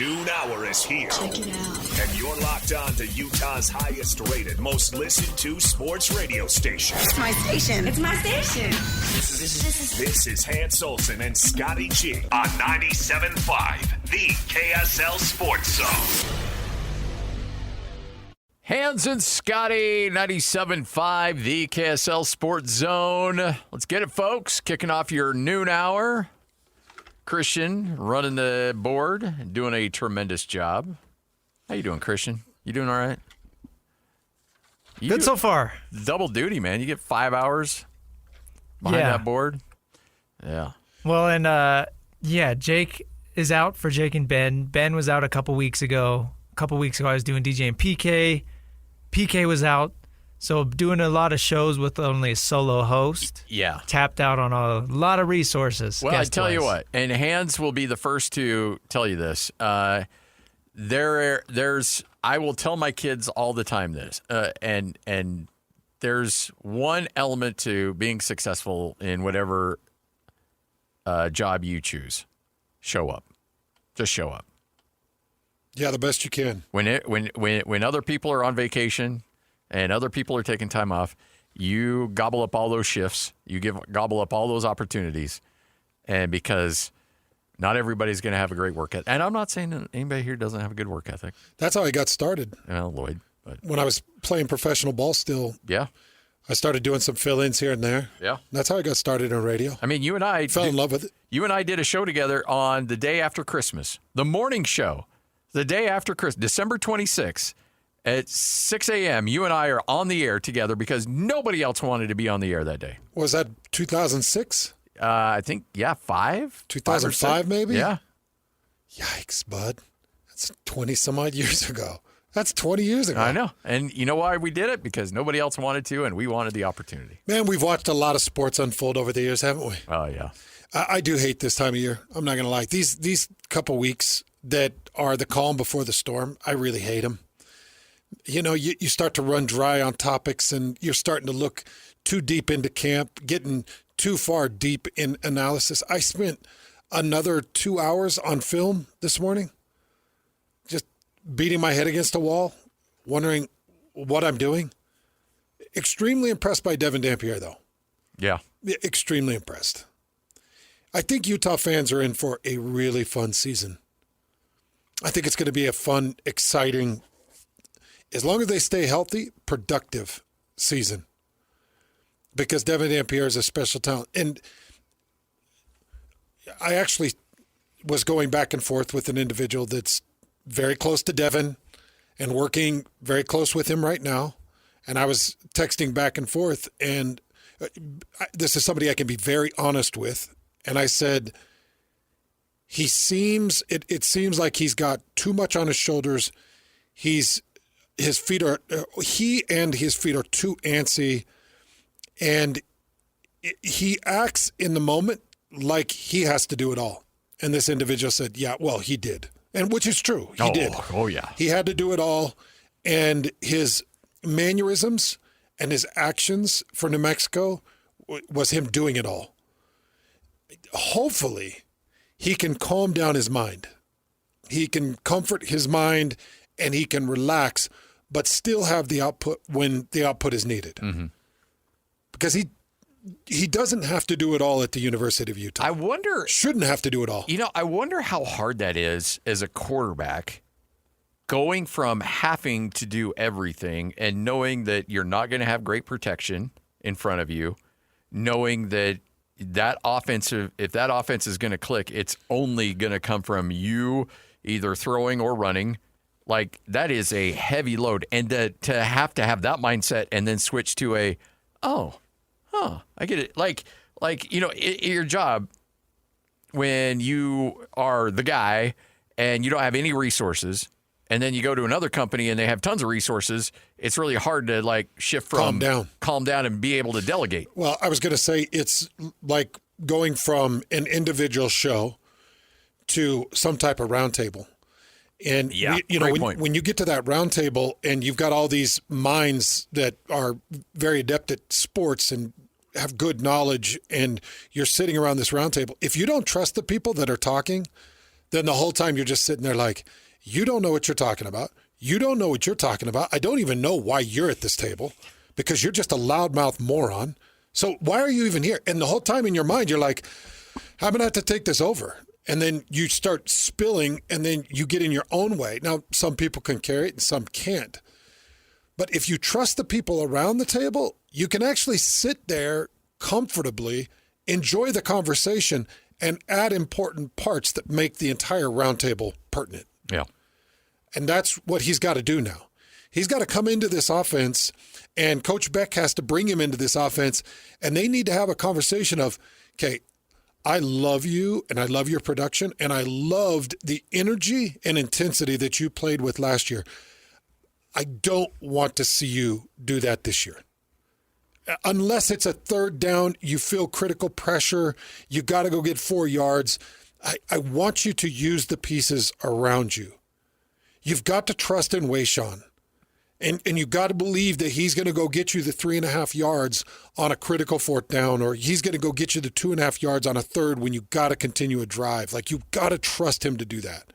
noon hour is here. Check it out. And you're locked on to Utah's highest rated, most listened to sports radio station. It's my station. It's my station. This is Hans Olsen and Scotty G on 97.5, the KSL Sports Zone. Hans and Scotty, 97.5, the KSL Sports Zone. Let's get it, folks. Kicking off your noon hour. Christian running the board, doing a tremendous job. How you doing, Christian? You doing all right? Good so far. Double duty, man. You get 5 hours behind that board. Yeah. Well, and Jake is out for Jake and Ben. Ben was out a couple weeks ago. A couple weeks ago, I was doing DJ and PK. PK was out. So doing a lot of shows with only a solo host. Yeah. Tapped out on a lot of resources. Well, I tell you what, and Hans will be the first to tell you this. I will tell my kids all the time this, and there's one element to being successful in whatever job you choose. Show up. Just show up. Yeah, the best you can. When other people are on vacation and other people are taking time off, you gobble up all those shifts. You gobble up all those opportunities, and because not everybody's going to have a great work ethic. And I'm not saying that anybody here doesn't have a good work ethic. That's how I got started. Well, Lloyd. But when I was playing professional ball still, yeah, I started doing some fill-ins here and there. Yeah. That's how I got started on radio. I mean, you and I fell in love with it. You and I did a show together on the day after Christmas, the morning show, the day after Christmas, December 26th. At 6 a.m., you and I are on the air together because nobody else wanted to be on the air that day. Was that 2006? I think, 5? 2005 maybe? Yeah. Yikes, bud. That's 20-some-odd years ago. That's 20 years ago. I know. And you know why we did it? Because nobody else wanted to, and we wanted the opportunity. Man, we've watched a lot of sports unfold over the years, haven't we? Oh, yeah. I do hate this time of year. I'm not going to lie. These couple weeks that are the calm before the storm, I really hate them. You know, you start to run dry on topics, and you're starting to look too deep into camp, getting too far deep in analysis. I spent another 2 hours on film this morning, just beating my head against a wall, wondering what I'm doing. Extremely impressed by Devon Dampier, though. Yeah. Extremely impressed. I think Utah fans are in for a really fun season. I think it's going to be a fun, exciting, as long as they stay healthy, productive season. Because Devon Dampier is a special talent. And I actually was going back and forth with an individual that's very close to Devon and working very close with him right now. And I was texting back and forth. And this is somebody I can be very honest with. And I said, it seems like he's got too much on his shoulders. He and his feet are too antsy, and he acts in the moment like he has to do it all. And this individual said, yeah, well, he did. And which is true. He did. Oh, yeah. He had to do it all. And his mannerisms and his actions for New Mexico was him doing it all. Hopefully, he can calm down his mind. He can comfort his mind, and he can relax, but still have the output when the output is needed. Mm-hmm. Because he doesn't have to do it all at the University of Utah. Shouldn't have to do it all. You know, I wonder how hard that is as a quarterback, going from having to do everything and knowing that you're not going to have great protection in front of you, knowing that if that offense is going to click, it's only going to come from you either throwing or running. Like, that is a heavy load. And to have that mindset and then switch to I get it. Like you know, your job, when you are the guy and you don't have any resources, and then you go to another company and they have tons of resources, it's really hard to shift from calm down and be able to delegate. Well, I was going to say it's like going from an individual show to some type of roundtable. And when you get to that roundtable and you've got all these minds that are very adept at sports and have good knowledge, and you're sitting around this roundtable, if you don't trust the people that are talking, then the whole time you're just sitting there like, you don't know what you're talking about. You don't know what you're talking about. I don't even know why you're at this table because you're just a loudmouth moron. So why are you even here? And the whole time in your mind, you're like, I'm going to have to take this over. And then you start spilling, and then you get in your own way. Now, some people can carry it and some can't. But if you trust the people around the table, you can actually sit there comfortably, enjoy the conversation, and add important parts that make the entire roundtable pertinent. Yeah. And that's what he's got to do now. He's got to come into this offense, and Coach Beck has to bring him into this offense, and they need to have a conversation of, okay, I love you, and I love your production, and I loved the energy and intensity that you played with last year. I don't want to see you do that this year. Unless it's a third down, you feel critical pressure, you got to go get 4 yards. I want you to use the pieces around you. You've got to trust in Wayshawn. And you've got to believe that he's going to go get you the 3.5 yards on a critical 4th down, or he's going to go get you the 2.5 yards on a third when you've got to continue a drive. Like, you've got to trust him to do that.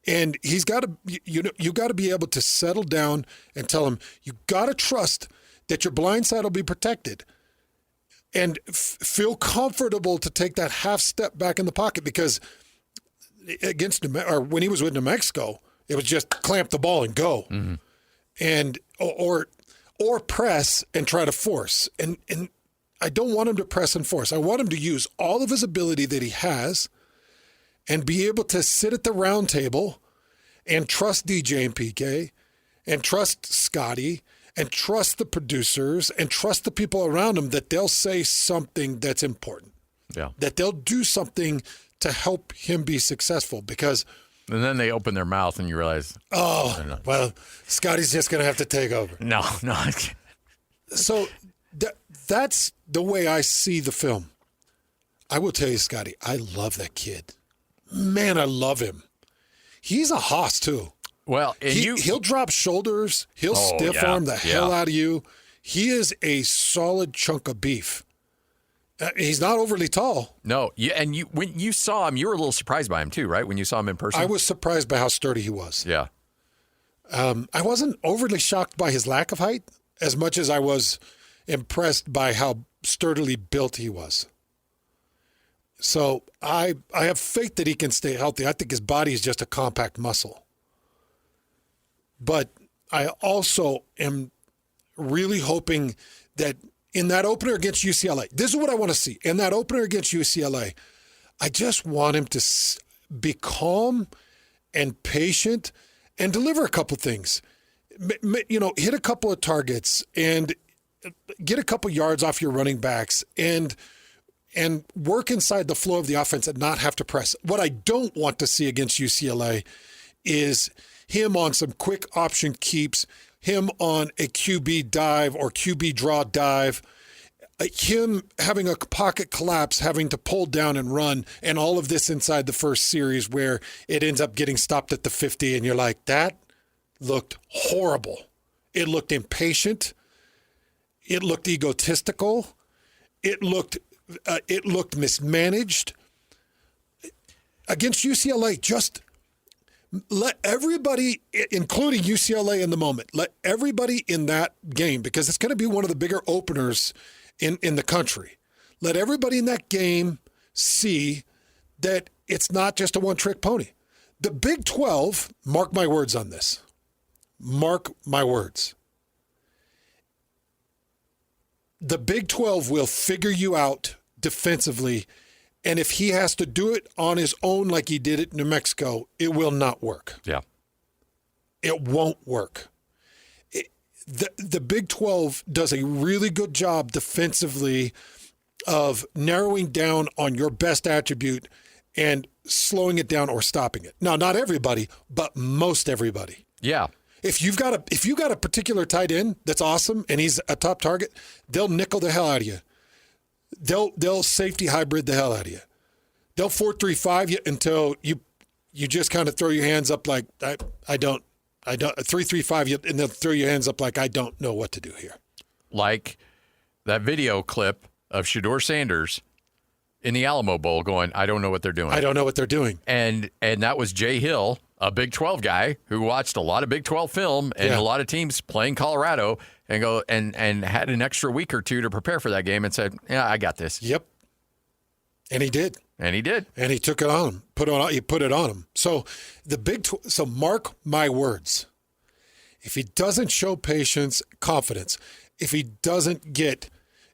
And he's got to, you got to be able to settle down and tell him, you got to trust that your blind side will be protected, and feel comfortable to take that half step back in the pocket, because when he was with New Mexico, it was just clamp the ball and go. Mm-hmm. And or press and try to force. And I don't want him to press and force. I want him to use all of his ability that he has and be able to sit at the round table and trust DJ and PK and trust Scotty and trust the producers and trust the people around him that they'll say something that's important. Yeah. That they'll do something to help him be successful, because and then they open their mouth and you realize, well, Scotty's just going to have to take over. No. So that's the way I see the film. I will tell you, Scotty, I love that kid. Man, I love him. He's a hoss, too. Well, and he'll drop shoulders. He'll stiff arm the hell out of you. He is a solid chunk of beef. He's not overly tall. No, and when you saw him, you were a little surprised by him too, right? When you saw him in person, I was surprised by how sturdy he was. Yeah, I wasn't overly shocked by his lack of height as much as I was impressed by how sturdily built he was. So I have faith that he can stay healthy. I think his body is just a compact muscle. But I also am really hoping that in that opener against UCLA, this is what I want to see. In that opener against UCLA, I just want him to be calm and patient and deliver a couple things. Hit a couple of targets and get a couple yards off your running backs and work inside the flow of the offense and not have to press. What I don't want to see against UCLA is him on some quick option keeps, him on a QB dive or QB draw dive, him having a pocket collapse, having to pull down and run, and all of this inside the first series where it ends up getting stopped at the 50, and you're like, that looked horrible. It looked impatient. It looked egotistical. It looked mismanaged. Against UCLA, just let everybody, including UCLA in the moment, let everybody in that game, because it's going to be one of the bigger openers in the country. Let everybody in that game see that it's not just a one-trick pony. The Big 12, mark my words on this. Mark my words. The Big 12 will figure you out defensively, and if he has to do it on his own like he did at New Mexico, it will not work. Yeah. It won't work. The Big 12 does a really good job defensively of narrowing down on your best attribute and slowing it down or stopping it. Now, not everybody, but most everybody. Yeah. If you've got a particular tight end that's awesome and he's a top target, they'll nickel the hell out of you. They'll safety hybrid the hell out of you. They'll 4-3-5 you until you just kind of throw your hands up like I don't 3-3-5 you, and they'll throw your hands up like I don't know what to do here. Like that video clip of Shedeur Sanders in the Alamo Bowl going, I don't know what they're doing. I don't know what they're doing. And that was Jay Hill, a Big 12 guy who watched a lot of Big 12 film and a lot of teams playing Colorado and go and had an extra week or two to prepare for that game and said, yeah, I got this. Yep. And he did. And he did. And he took it on him. He put it on him. So so mark my words. If he doesn't show patience, confidence, if he doesn't get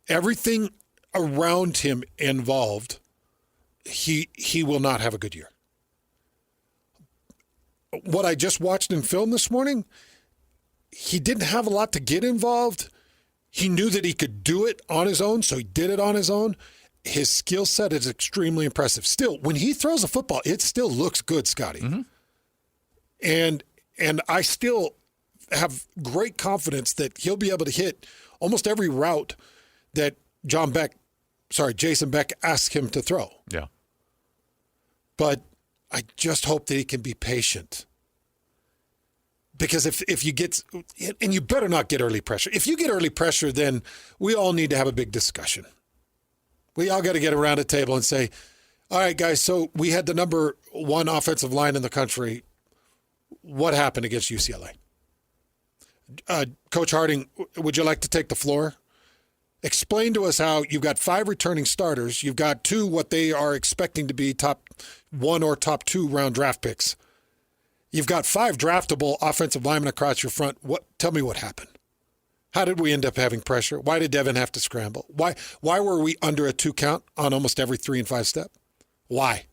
everything around him involved, he will not have a good year. What I just watched in film this morning, he didn't have a lot to get involved. He knew that he could do it on his own, so he did it on his own. His skill set is extremely impressive. Still, when he throws a football, it still looks good, Scotty. Mm-hmm. And I still have great confidence that he'll be able to hit almost every route that Jason Beck asks him to throw. Yeah. But I just hope that he can be patient. Because if you get, and you better not get early pressure. If you get early pressure, then we all need to have a big discussion. We all got to get around a table and say, all right, guys, so we had the number 1 offensive line in the country. What happened against UCLA? Coach Harding, would you like to take the floor? Explain to us how you've got 5 returning starters. You've got 2 what they are expecting to be top 1 or top 2 round draft picks. You've got 5 draftable offensive linemen across your front. Tell me what happened. How did we end up having pressure? Why did Devon have to scramble? Why were we under a 2 count on almost every 3 and 5 step? Why?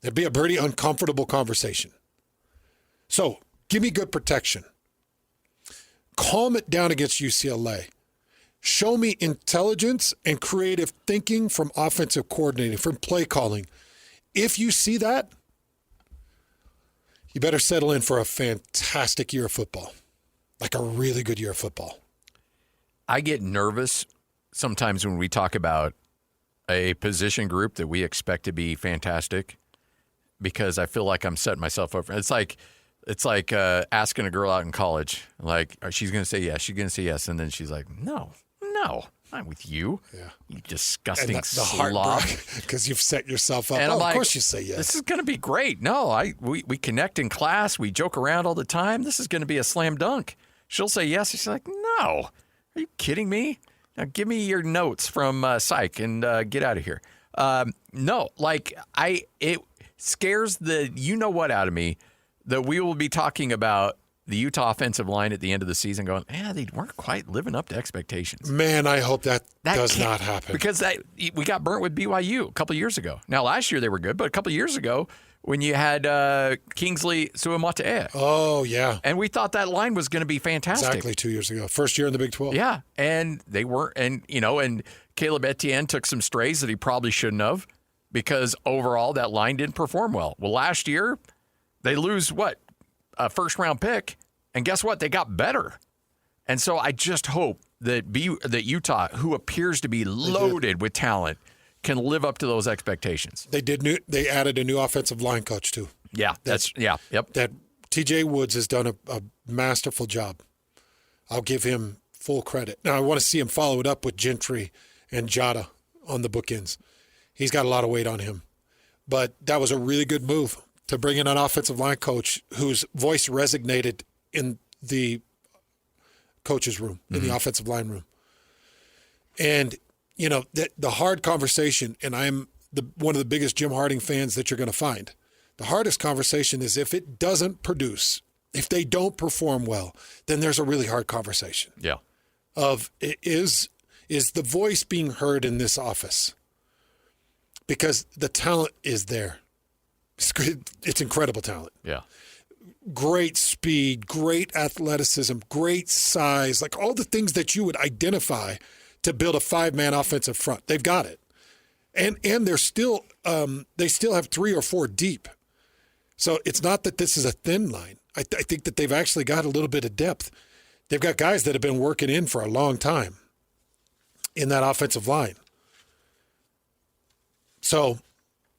It'd be a pretty uncomfortable conversation. So give me good protection. Calm it down against UCLA. Show me intelligence and creative thinking from offensive coordinating, from play calling. If you see that, you better settle in for a fantastic year of football, like a really good year of football. I get nervous sometimes when we talk about a position group that we expect to be fantastic because I feel like I'm setting myself up. It's like asking a girl out in college, like, she's going to say yes, she's going to say yes, and then she's like, no, I'm with you. Yeah. You disgusting the slob. Because you've set yourself up. And I'm of like, course you say yes. This is going to be great. No, we connect in class. We joke around all the time. This is going to be a slam dunk. She'll say yes. She's like, no. Are you kidding me? Now give me your notes from Psych and get out of here. No, it scares the you-know-what out of me that we will be talking about the Utah offensive line at the end of the season going, they weren't quite living up to expectations. Man, I hope that does not happen. Because we got burnt with BYU a couple of years ago. Now, last year they were good, but a couple of years ago when you had Kingsley Suamataea. Oh, yeah. And we thought that line was going to be fantastic. Exactly 2 years ago. First year in the Big 12. Yeah, and they weren't. And Caleb Etienne took some strays that he probably shouldn't have because overall that line didn't perform well. Well, last year they lose a first-round pick, and guess what? They got better. And so I just hope that Utah, who appears to be loaded with talent, can live up to those expectations. They added a new offensive line coach, too. Yeah, yep. That TJ Woods has done a masterful job. I'll give him full credit. Now, I want to see him follow it up with Gentry and Jada on the bookends. He's got a lot of weight on him. But that was a really good move to bring in an offensive line coach whose voice resonated in the coach's room, in the offensive line room. And, the hard conversation, and I'm one of the biggest Jim Harding fans that you're going to find. The hardest conversation is if it doesn't produce, if they don't perform well, then there's a really hard conversation. Yeah. Is the voice being heard in this office? Because the talent is there. It's incredible talent. Yeah. Great speed, great athleticism, great size, like all the things that you would identify to build a 5-man offensive front. They've got it. And they're still they still have 3 or 4 deep. So it's not that this is a thin line. I think that they've actually got a little bit of depth. They've got guys that have been working in for a long time in that offensive line. So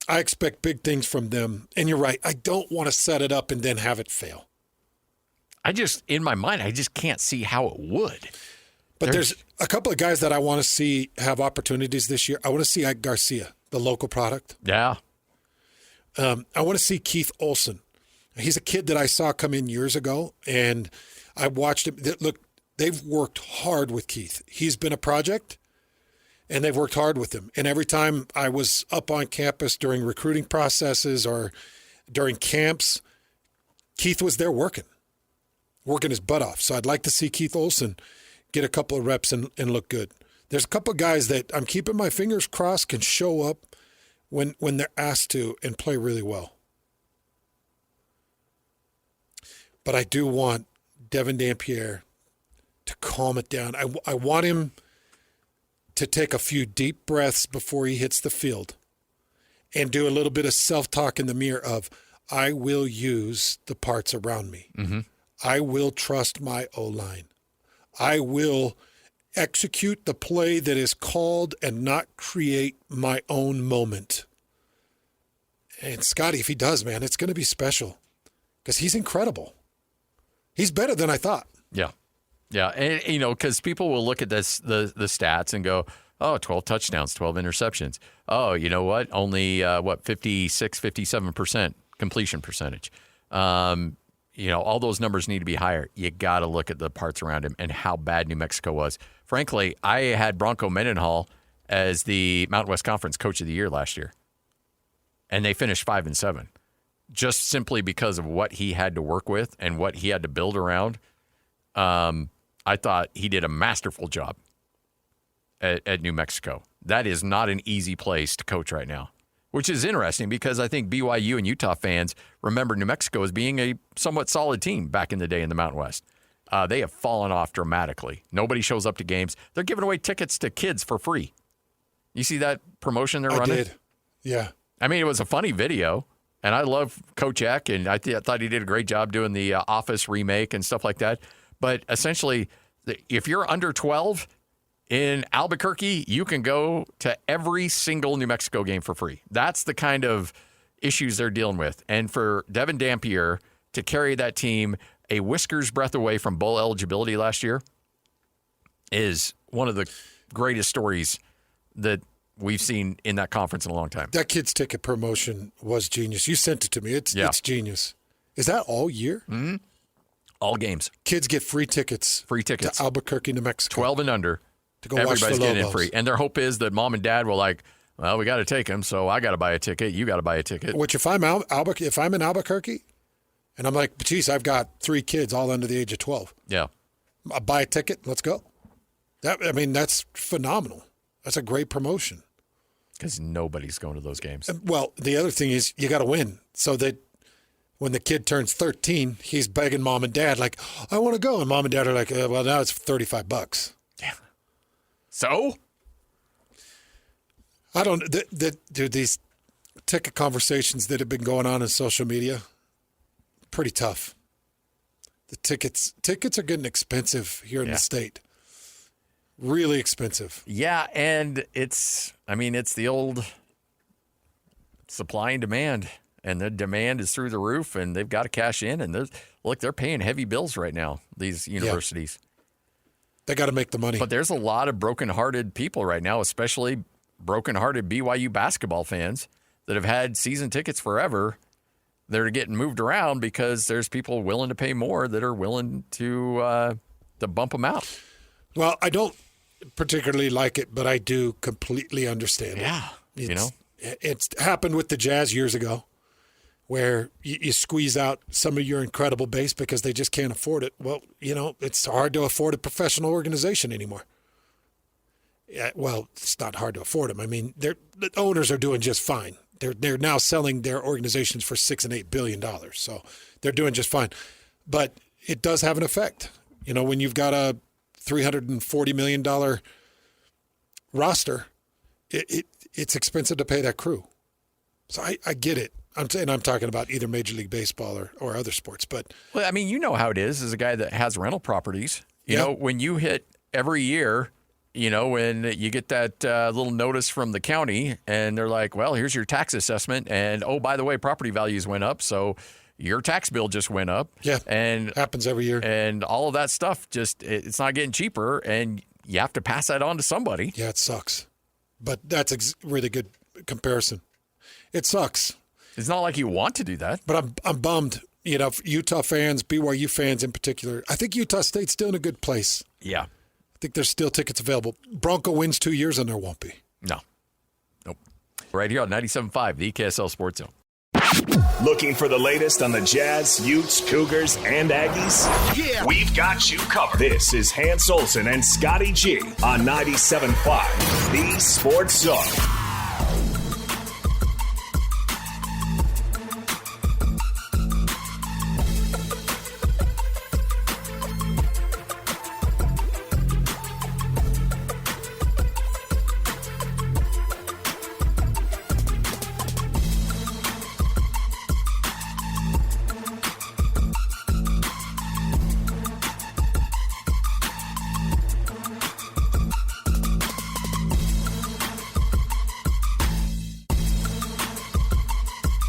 I expect big things from them. And you're right. I don't want to set it up and then have it fail. In my mind, I just can't see how it would. But there's a couple of guys that I want to see have opportunities this year. I want to see Ike Garcia. the local product. Yeah. I want to see Keith Olson. He's a kid that I saw come in years ago, and I watched him. Look, they've worked hard with Keith. He's been a project, and they've worked hard with him. And every time I was up on campus during recruiting processes or during camps, Keith was there working his butt off. So I'd like to see Keith Olson get a couple of reps and look good. There's a couple of guys that I'm keeping my fingers crossed can show up when they're asked to and play really well. But I do want Devon Dampier to calm it down. I want him to take a few deep breaths before he hits the field and do a little bit of self-talk in the mirror of, I will use the parts around me. Mm-hmm. I will trust my O-line. I will execute the play that is called and not create my own moment. And Scotty, if he does, man, it's going to be special because he's incredible. He's better than I thought. Yeah. Yeah. And, because people will look at the stats and go, oh, 12 touchdowns, 12 interceptions. Oh, you know what? Only, 56, 57% completion percentage. All those numbers need to be higher. You got to look at the parts around him and how bad New Mexico was. Frankly, I had Bronco Mendenhall as the Mountain West Conference Coach of the Year last year, and they finished 5-7. Just simply because of what he had to work with and what he had to build around. I thought he did a masterful job at New Mexico. That is not an easy place to coach right now, which is interesting because I think BYU and Utah fans remember New Mexico as being a somewhat solid team back in the day in the Mountain West. They have fallen off dramatically. Nobody shows up to games. They're giving away tickets to kids for free. You see that promotion they're running? I did. Yeah. I mean, it was a funny video. And I love Coach Eck, and I thought he did a great job doing the Office remake and stuff like that. But essentially, if you're under 12 in Albuquerque, you can go to every single New Mexico game for free. That's the kind of issues they're dealing with. And for Devon Dampier to carry that team a whisker's breadth away from bowl eligibility last year is one of the greatest stories that we've seen in that conference in a long time. That kid's ticket promotion was genius. You sent it to me. It's genius. Is that all year? Mm-hmm. All games. Kids get free tickets. Free tickets. To Albuquerque, New Mexico. 12 and under. To go watch the Everybody's getting in Lobos. free. And their hope is that mom and dad will well, we got to take him, so I got to buy a ticket. You got to buy a ticket. Which if I'm in Albuquerque, and I'm like, geez, I've got 3 kids all under the age of 12. Yeah. I'll buy a ticket. Let's go. That's phenomenal. That's a great promotion. Because nobody's going to those games. Well, the other thing is you got to win so that when the kid turns 13, he's begging mom and dad like, I want to go. And mom and dad are like, well, now it's $35. Yeah. So? I don't, dude, these ticket conversations that have been going on in social media, pretty tough. The tickets are getting expensive here in the state. Really expensive. Yeah, and it's the old supply and demand, and the demand is through the roof, and they've got to cash in, and they're paying heavy bills right now, these universities. Yeah. They got to make the money. But there's a lot of broken-hearted people right now, especially broken-hearted BYU basketball fans that have had season tickets forever that are getting moved around because there's people willing to pay more that are willing to bump them out. Well, I don't particularly like it, but I do completely understand it. It's happened with the Jazz years ago where you squeeze out some of your incredible base because they just can't afford it. Well, it's hard to afford a professional organization anymore. Yeah, well, it's not hard to afford them. I mean, the owners are doing just fine. They're now selling their organizations for $6 and $8 billion, so they're doing just fine. But it does have an effect. When you've got a $340 million roster, it's expensive to pay that crew. So I get it. I'm talking about either Major League Baseball or other sports. But well, I mean, you know how it is as a guy that has rental properties. You know, when you hit every year, when you get that little notice from the county and they're like, well, here's your tax assessment. And, oh, by the way, property values went up. So your tax bill just went up. Yeah, and happens every year. And all of that stuff, it's not getting cheaper. And you have to pass that on to somebody. Yeah, it sucks. But that's really good comparison. It sucks. It's not like you want to do that. But I'm bummed. You know, Utah fans, BYU fans in particular. I think Utah State's still in a good place. Yeah. I think there's still tickets available. Bronco wins 2 years and there won't be. No. Nope. Right here on 97.5, the KSL Sports Zone. Looking for the latest on the Jazz, Utes, Cougars, and Aggies? Yeah. We've got you covered. This is Hans Olsen and Scotty G on 97.5, the Sports Zone.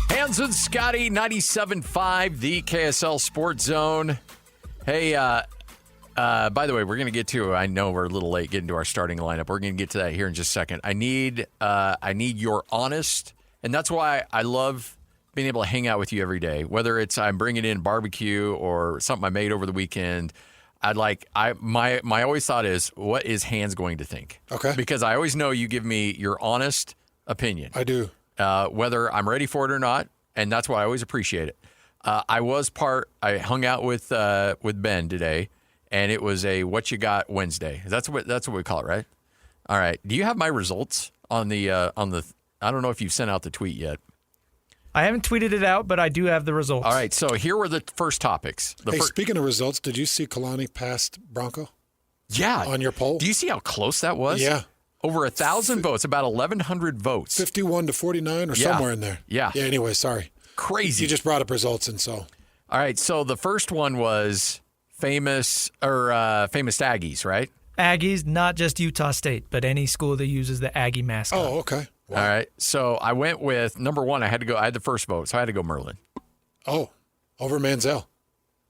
Hans and Scotty, 97.5, the KSL Sports Zone. Hey, by the way, we're going to get to, I know we're a little late getting to our starting lineup. We're going to get to that here in just a second. I need your honest, and that's why I love being able to hang out with you every day, whether it's I'm bringing in barbecue or something I made over the weekend. My always thought is, what is Hans going to think? Okay. Because I always know you give me your honest opinion. I do. Whether I'm ready for it or not, and that's why I always appreciate it. I hung out with Ben today, and it was a What You Got Wednesday. That's what we call it, right? All right. Do you have my results on the I don't know if you've sent out the tweet yet. I haven't tweeted it out, but I do have the results. All right. So here were the first topics. Speaking of results, did you see Kalani passed Bronco? Yeah. On your poll? Do you see how close that was? Yeah. Over 1,000 votes, about 1,100 votes. 51 to 49 or somewhere in there. Yeah. Yeah, anyway, sorry. Crazy. You just brought up results, and so. All right, so the first one was famous Aggies, right? Aggies, not just Utah State, but any school that uses the Aggie mascot. Oh, okay. Wow. All right, so I went with number one. I had the first vote, so I had to go Merlin. Oh, over Manziel.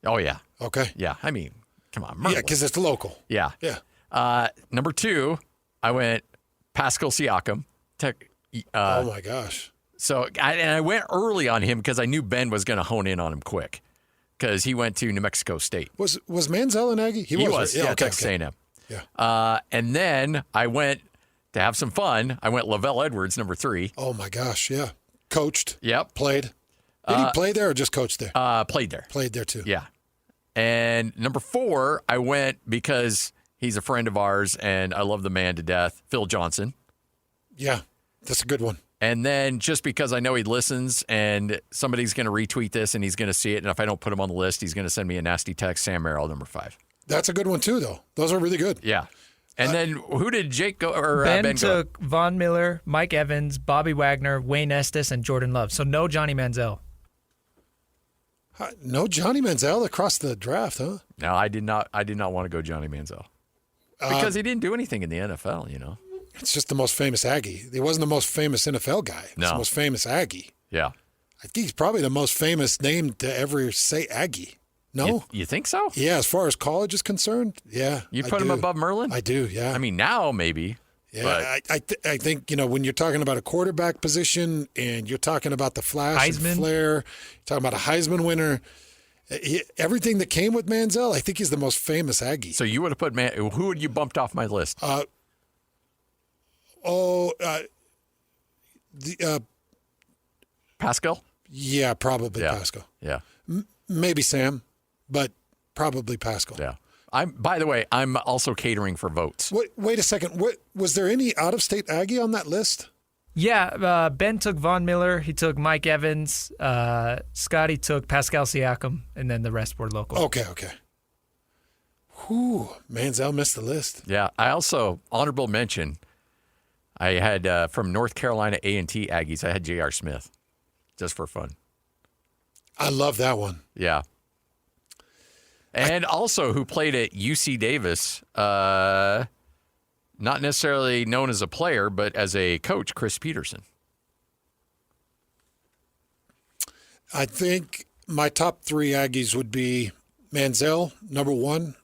Oh, yeah. Okay. Yeah, I mean, come on, Merlin. Yeah, because it's local. Yeah. Yeah. Number two, I went Pascal Siakam. Oh, my gosh. So I went early on him because I knew Ben was going to hone in on him quick because he went to New Mexico State. Was Manziel an Aggie? He was. Yeah, okay, Texas A&M. Yeah. And then I went, to have some fun, I went Lavelle Edwards, number three. Oh, my gosh, yeah. Coached. Yep. Played. Did he play there or just coach there? Played there. Played there, too. Yeah. And number four, I went because he's a friend of ours and I love the man to death, Phil Johnson. Yeah, that's a good one. And then just because I know he listens and somebody's going to retweet this and he's going to see it, and if I don't put him on the list, he's going to send me a nasty text, Sam Merrill, number 5. That's a good one, too, though. Those are really good. Yeah. And then who did Jake go? Or Ben Ben took go? Von Miller, Mike Evans, Bobby Wagner, Wayne Estes, and Jordan Love. So no Johnny Manziel. No Johnny Manziel across the draft, huh? No, I did not want to go Johnny Manziel because he didn't do anything in the NFL, you know. It's just the most famous Aggie. He wasn't the most famous NFL guy. He's the most famous Aggie. Yeah. I think he's probably the most famous name to ever say Aggie. No? You think so? Yeah, as far as college is concerned, yeah. You put him above Merlin? I do, yeah. I mean, now maybe. Yeah, I think, when you're talking about a quarterback position and you're talking about the flash and flair, you're talking about a Heisman winner, everything that came with Manziel, I think he's the most famous Aggie. So you would have put who would you bumped off my list? Pascal? Yeah, probably Pascal. Yeah. Maybe Sam, but probably Pascal. Yeah. By the way, I'm also catering for votes. Wait a second. Was there any out-of-state Aggie on that list? Yeah, Ben took Von Miller. He took Mike Evans. Scotty took Pascal Siakam, and then the rest were local. Okay. Whew, Manziel missed the list. Yeah, I also, honorable mention, I had from North Carolina A&T Aggies, I had J.R. Smith, just for fun. I love that one. Yeah. And also who played at UC Davis, not necessarily known as a player, but as a coach, Chris Peterson. I think my top 3 Aggies would be Manziel, number 1.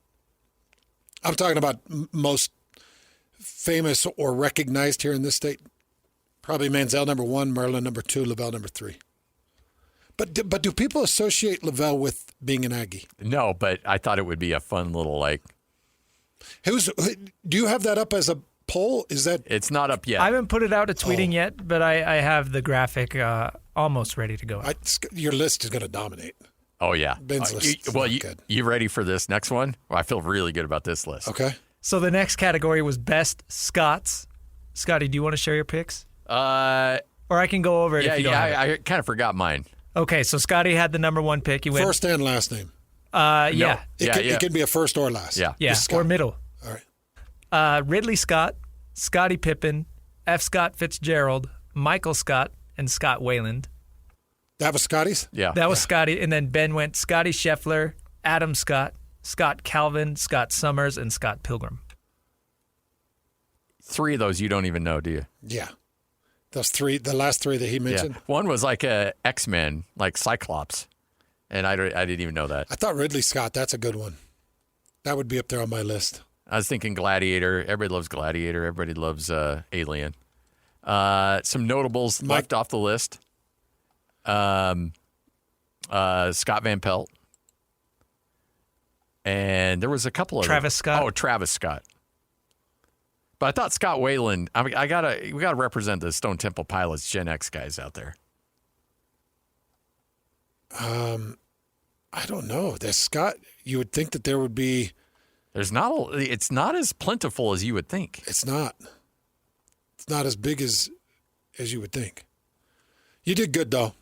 I'm talking about most famous or recognized here in this state. Probably Manziel number 1, Merlin number 2, Lavelle number 3. But do people associate Lavelle with being an Aggie? No, but I thought it would be a fun little Do you have that up as a poll? Is that? It's not up yet. I haven't put it out to tweeting yet, but I have the graphic almost ready to go. Your list is going to dominate. Oh, yeah. Ben's list is good. You ready for this next one? Well, I feel really good about this list. Okay. So the next category was Best Scots. Scotty, do you want to share your picks? Or I can go over it if you don't have it. I kind of forgot mine. Okay, so Scotty had the number 1 pick. He went First and last name. Yeah. It could be a first or last. Yeah. Yeah, Just Scott. or middle. All right. Ridley Scott, Scottie Pippen, F. Scott Fitzgerald, Michael Scott, and Scott Wayland. That was Scotty's? Yeah. That was Scotty. And then Ben went Scotty Scheffler, Adam Scott, Scott Calvin, Scott Summers, and Scott Pilgrim. 3 of those you don't even know, do you? Yeah. Those 3, the last 3 that he mentioned. Yeah. One was like a X-Men, like Cyclops. And I didn't even know that. I thought Ridley Scott, that's a good one. That would be up there on my list. I was thinking Gladiator. Everybody loves Gladiator. Everybody loves Alien. Some notables left off the list. Scott Van Pelt. And there was a couple of Travis Scott. Oh, Travis Scott. But I thought Scott Wayland. We gotta represent the Stone Temple Pilots Gen X guys out there. I don't know. There's Scott. You would think that there would be. It's not as plentiful as you would think. It's not. It's not as big as you would think. You did good though.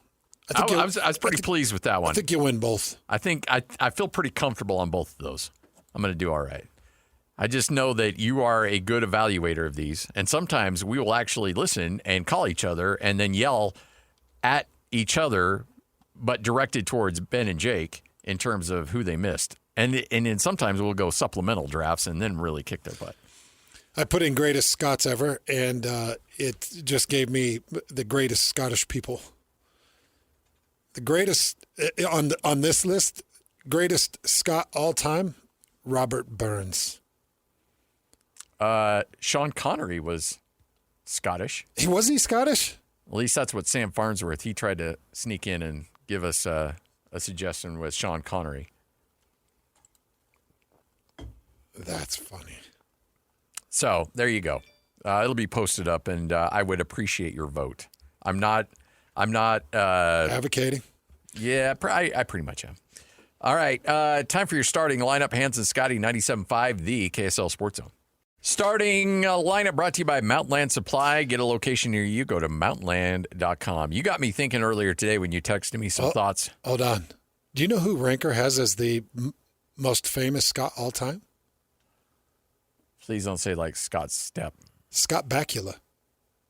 I was pretty pleased with that one. I think you win both. I think I feel pretty comfortable on both of those. I'm going to do all right. I just know that you are a good evaluator of these, and sometimes we will actually listen and call each other and then yell at each other, but directed towards Ben and Jake in terms of who they missed. And then sometimes we'll go supplemental drafts and then really kick their butt. I put in greatest Scots ever, and it just gave me the greatest Scottish people. The greatest on this list, greatest Scot all time, Robert Burns. Sean Connery was Scottish. Was he Scottish? At least that's what Sam Farnsworth, he tried to sneak in and give us a suggestion with Sean Connery. That's funny. So there you go. It'll be posted up, and I would appreciate your vote. I'm not Advocating. Yeah, I pretty much am. All right, time for your starting lineup. Hans and Scotty, 97.5, the KSL Sports Zone. Starting lineup brought to you by Mountainland Supply. Get a location near you. Go to mountainland.com. You got me thinking earlier today when you texted me some thoughts. Hold on. Do you know who Ranker has as the most famous Scot all time? Please don't say like Scott Stepp. Scott Bakula.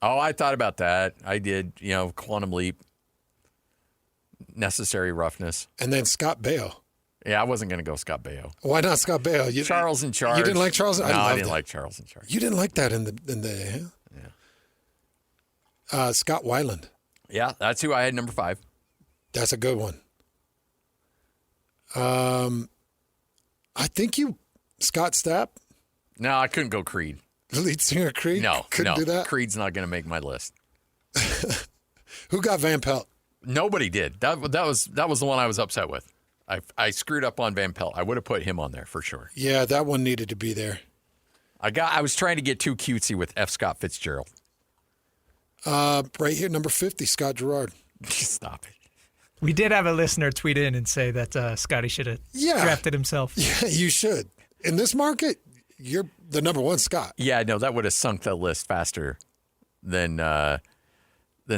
Oh, I thought about that. I did, Quantum Leap, Necessary Roughness. And then Scott Baio. Yeah, I wasn't going to go Scott Baio. Why not Scott Baio? Charles in Charge. You didn't like Charles? No, I didn't like Charles in Charge. You didn't like that in the Yeah. Scott Weiland. Yeah, that's who I had number 5. That's a good one. I think Scott Stapp, No, I couldn't go Creed. lead singer Creed. No, couldn't do that. Creed's not going to make my list. Who got Van Pelt? Nobody did. That was the one I was upset with. I screwed up on Van Pelt. I would have put him on there for sure. Yeah, that one needed to be there. I was trying to get too cutesy with F. Scott Fitzgerald. Right here, number 50, Scott Gerard. Stop it. We did have a listener tweet in and say that Scotty should have drafted himself. Yeah, you should. In this market, you're the number 1 Scott. Yeah, no, that would have sunk the list faster than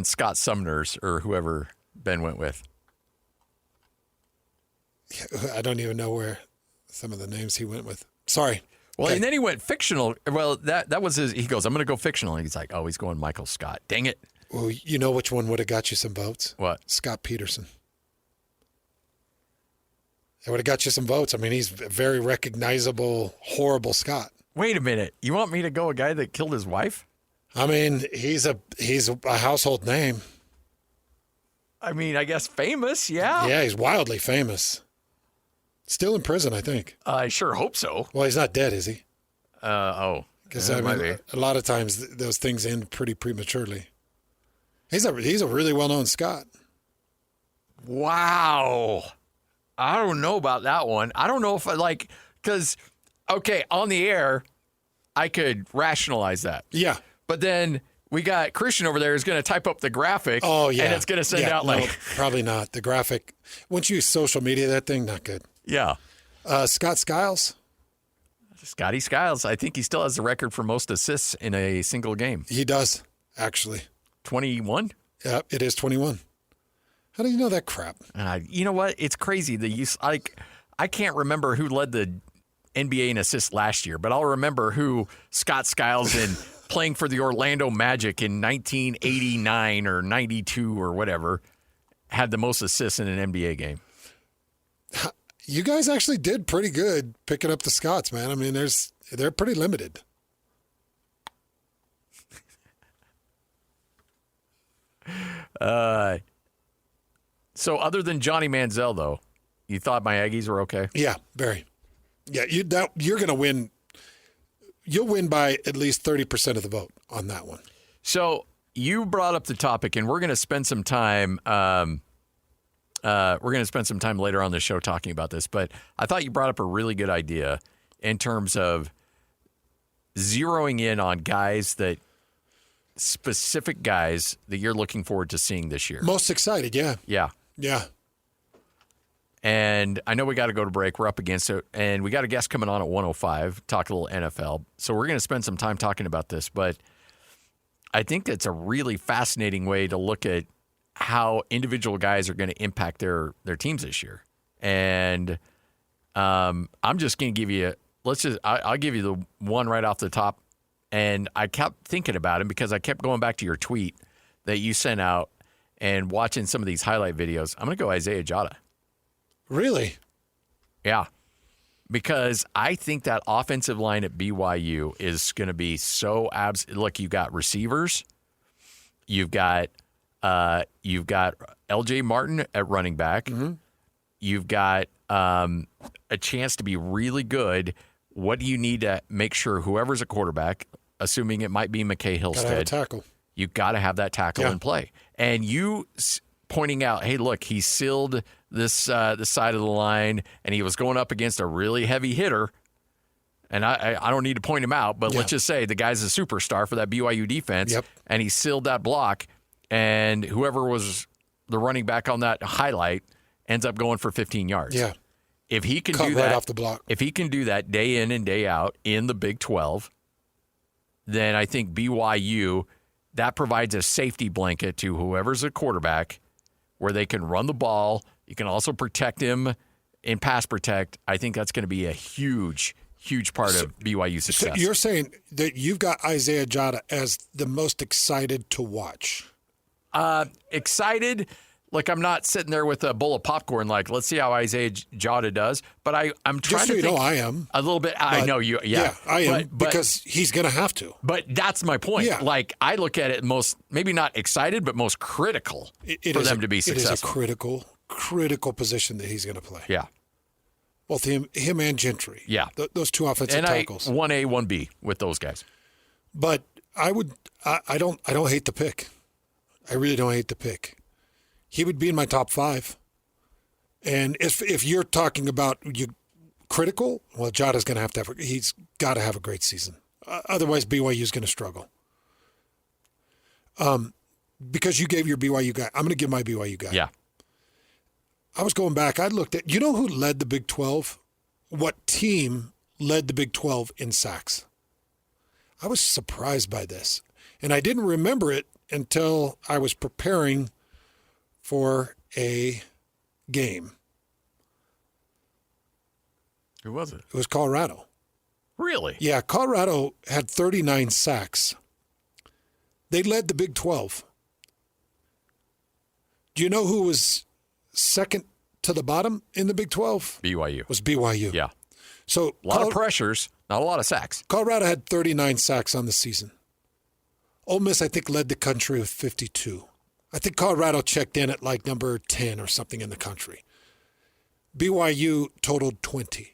Scott Sumner's or whoever Ben went with. I don't even know where some of the names he went with. Sorry. Well, Okay. and then he went fictional. Well, that was his. He goes, I'm going to go fictional. And he's like, oh, he's going Michael Scott. Dang it. Well, you know which one would have got you some votes? What? Scott Peterson. It would have got you some votes. I mean, he's a very recognizable, horrible Scott. Wait a minute. You want me to go a guy that killed his wife? I mean, he's a household name. I mean, I guess famous, yeah. Yeah, he's wildly famous. Still in prison, I think. I sure hope so. Well, he's not dead, is he? Oh. Because Yeah, I might mean, be. a lot of times those things end pretty prematurely. He's a really well-known Scot. Wow. I don't know about that one. I don't know if because, okay, on the air, I could rationalize that. Yeah. But then we got Christian over there who's going to type up the graphic. Oh, yeah. And it's going to send out no, probably not. The graphic. Once you use social media, that thing, not good. Yeah. Scott Skiles. Scotty Skiles. I think he still has the record for most assists in a single game. He does, actually. 21? Yeah, it is 21. How do you know that crap? You know what? It's crazy. I can't remember who led the NBA in assists last year, but I'll remember who Scott Skiles in playing for the Orlando Magic in 1989 or 92 or whatever had the most assists in an NBA game. You guys actually did pretty good picking up the Scots, man. I mean, they're pretty limited. So other than Johnny Manziel, though, you thought my Aggies were okay? Yeah, very. Yeah, you're going to win. You'll win by at least 30% of the vote on that one. So you brought up the topic, and we're going to spend some time. We're going to spend some time later on the show talking about this, but I thought you brought up a really good idea in terms of zeroing in on specific guys that you're looking forward to seeing this year. Most excited, yeah. Yeah. Yeah. And I know we got to go to break. We're up against it. And we got a guest coming on at 1:05, talk a little NFL. So we're going to spend some time talking about this. But I think it's a really fascinating way to look at how individual guys are going to impact their teams this year. And I'm just going to give you I'll give you the one right off the top. And I kept thinking about him because I kept going back to your tweet that you sent out and watching some of these highlight videos. I'm going to go Isaiah Jota. Really? Yeah. Because I think that offensive line at BYU is going to be so look, you got receivers. You've got LJ Martin at running back. Mm-hmm. You've got a chance to be really good. What do you need to make sure whoever's a quarterback, assuming it might be McKay Hillstead, gotta have a tackle. You got to have that tackle in play. And you pointing out, hey, look, he sealed this the side of the line, and he was going up against a really heavy hitter. And I don't need to point him out, but let's just say the guy's a superstar for that BYU defense, and he sealed that block, and whoever was the running back on that highlight ends up going for 15 yards. Yeah. If he can do right that off the block. If he can do that day in and day out in the Big 12, then I think BYU, that provides a safety blanket to whoever's a quarterback where they can run the ball. You can also protect him in pass protect. I think that's going to be a huge part of BYU's success. So you're saying that you've got Isaiah Jota as the most excited to watch? Excited. Like, I'm not sitting there with a bowl of popcorn like, let's see how Isaiah Jota does. But I'm trying to think. I am. A little bit. I know you. Yeah, I am because he's going to have to. But that's my point. Yeah. Like, I look at it most, maybe not excited, but most critical for them to be successful. It is a critical position that he's going to play. Yeah. Both him and Gentry. Yeah. Those two offensive tackles. 1A, 1B with those guys. But I don't hate the pick. I really don't hate the pick. He would be in my top 5. And if you're talking about critical, well, Jota's going to have he's got to have a great season. Otherwise, BYU is going to struggle. Because you gave your BYU guy, I'm going to give my BYU guy. Yeah. I was going back. I looked at, who led the Big 12? What team led the Big 12 in sacks? I was surprised by this. And I didn't remember it until I was preparing for a game. Who was it? It was Colorado. Really? Yeah, Colorado had 39 sacks. They led the Big 12. Do you know who was second to the bottom in the Big 12? BYU. It was BYU. Yeah. So a lot of pressures, not a lot of sacks. Colorado had 39 sacks on the season. Ole Miss, I think, led the country with 52. I think Colorado checked in at like number 10 or something in the country. BYU totaled 20.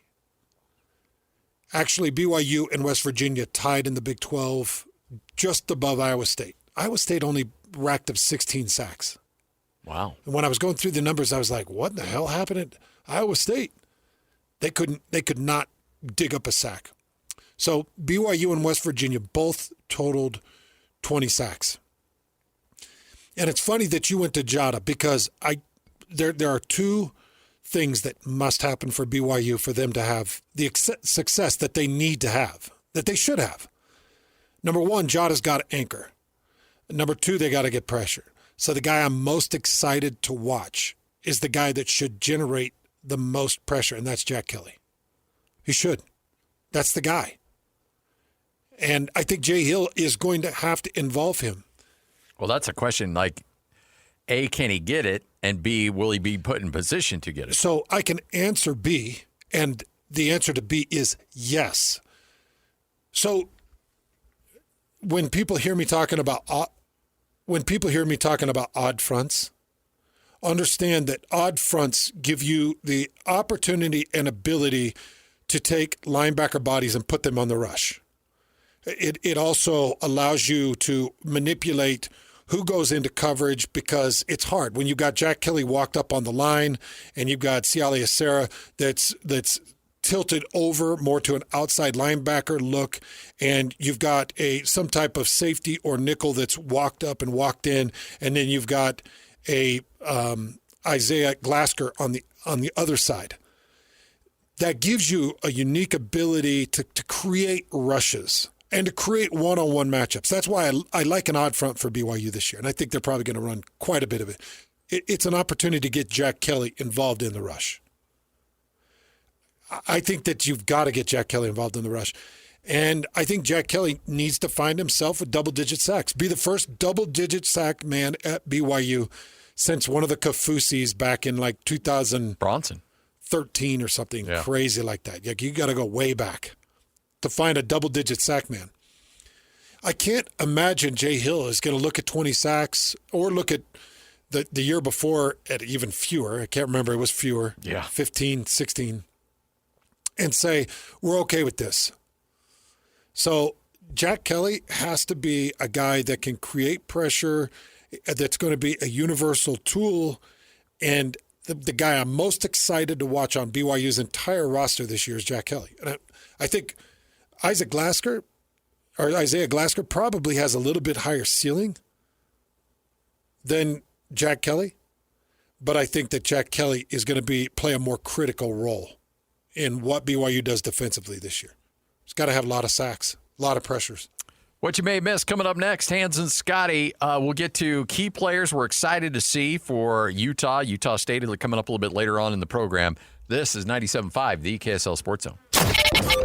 Actually, BYU and West Virginia tied in the Big 12 just above Iowa State. Iowa State only racked up 16 sacks. Wow. And when I was going through the numbers, I was like, what the hell happened at Iowa State? They could not dig up a sack. So BYU and West Virginia both totaled 20 sacks. And it's funny that you went to Jada because there are two things that must happen for BYU for them to have the success that they need to have, that they should have. Number one, Jada's got to anchor. Number two, they got to get pressure. So the guy I'm most excited to watch is the guy that should generate the most pressure, and that's Jack Kelly. He should. That's the guy. And I think Jay Hill is going to have to involve him. Well, that's a question like, A, can he get it? And B, will he be put in position to get it? So I can answer B, and the answer to B is yes. So when people hear me talking about odd fronts, understand that odd fronts give you the opportunity and ability to take linebacker bodies and put them on the rush. It also allows you to manipulate who goes into coverage because it's hard. When you've got Jack Kelly walked up on the line and you've got Siale Acera that's tilted over more to an outside linebacker look, and you've got some type of safety or nickel that's walked up and walked in, and then you've got a Isaiah Glasker on the other side. That gives you a unique ability to create rushes and to create one-on-one matchups. That's why I like an odd front for BYU this year, and I think they're probably going to run quite a bit of it. It's an opportunity to get Jack Kelly involved in the rush. I think that you've got to get Jack Kelly involved in the rush. And I think Jack Kelly needs to find himself with double-digit sacks, be the first double-digit sack man at BYU since one of the Kafusis back in like 2013 or something crazy like that. You got to go way back to find a double-digit sack man. I can't imagine Jay Hill is going to look at 20 sacks or look at the year before at even fewer. I can't remember. It was fewer. 15, 16. And say, we're okay with this. So Jack Kelly has to be a guy that can create pressure, that's going to be a universal tool. And the guy I'm most excited to watch on BYU's entire roster this year is Jack Kelly. And I think Isaiah Glasker probably has a little bit higher ceiling than Jack Kelly. But I think that Jack Kelly is going to play a more critical role in what BYU does defensively this year. He's got to have a lot of sacks, a lot of pressures. What you may miss coming up next, Hans and Scotty. We'll get to key players we're excited to see for Utah State, coming up a little bit later on in the program. This is 97.5, the KSL Sports Zone.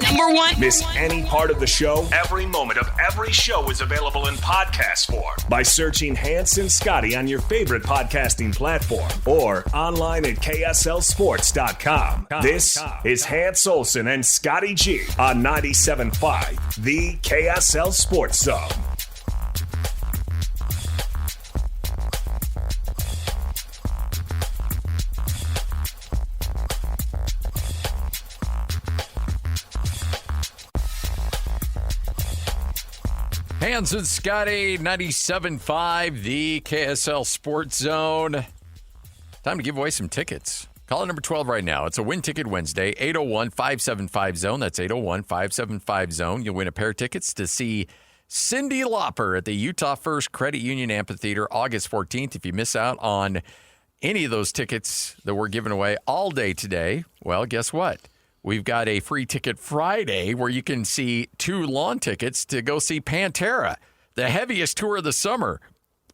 Number one. Miss any part of the show? Every moment of every show is available in podcast form by searching Hans and Scotty on your favorite podcasting platform or online at KSLSports.com. This is Hans Olsen and Scotty G on 97.5, the KSL Sports Zone. Hans and Scotty, 97.5, the KSL Sports Zone. Time to give away some tickets. Caller number 12 right now. It's a Win Ticket Wednesday, 801-575-ZONE. That's 801-575-ZONE. You'll win a pair of tickets to see Cyndi Lauper at the Utah First Credit Union Amphitheater August 14th. If you miss out on any of those tickets that we're giving away all day today, well, guess what? We've got a free ticket Friday where you can see 2 lawn tickets to go see Pantera, the heaviest tour of the summer,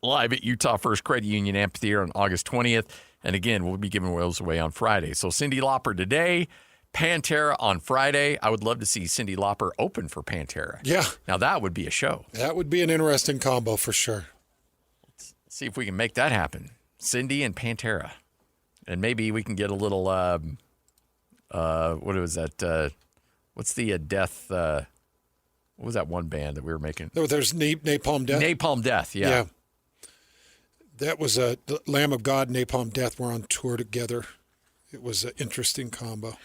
live at Utah First Credit Union Amphitheater on August 20th. And again, we'll be giving those away on Friday. So Cyndi Lauper today, Pantera on Friday. I would love to see Cyndi Lauper open for Pantera. Yeah. Now that would be a show. That would be an interesting combo for sure. Let's see if we can make that happen. Cyndi and Pantera. And maybe we can get a little... what was that? What's the Death? What was that one band that we were making? There's Napalm Death. Napalm Death, yeah. That was the Lamb of God, Napalm Death were on tour together. It was an interesting combo.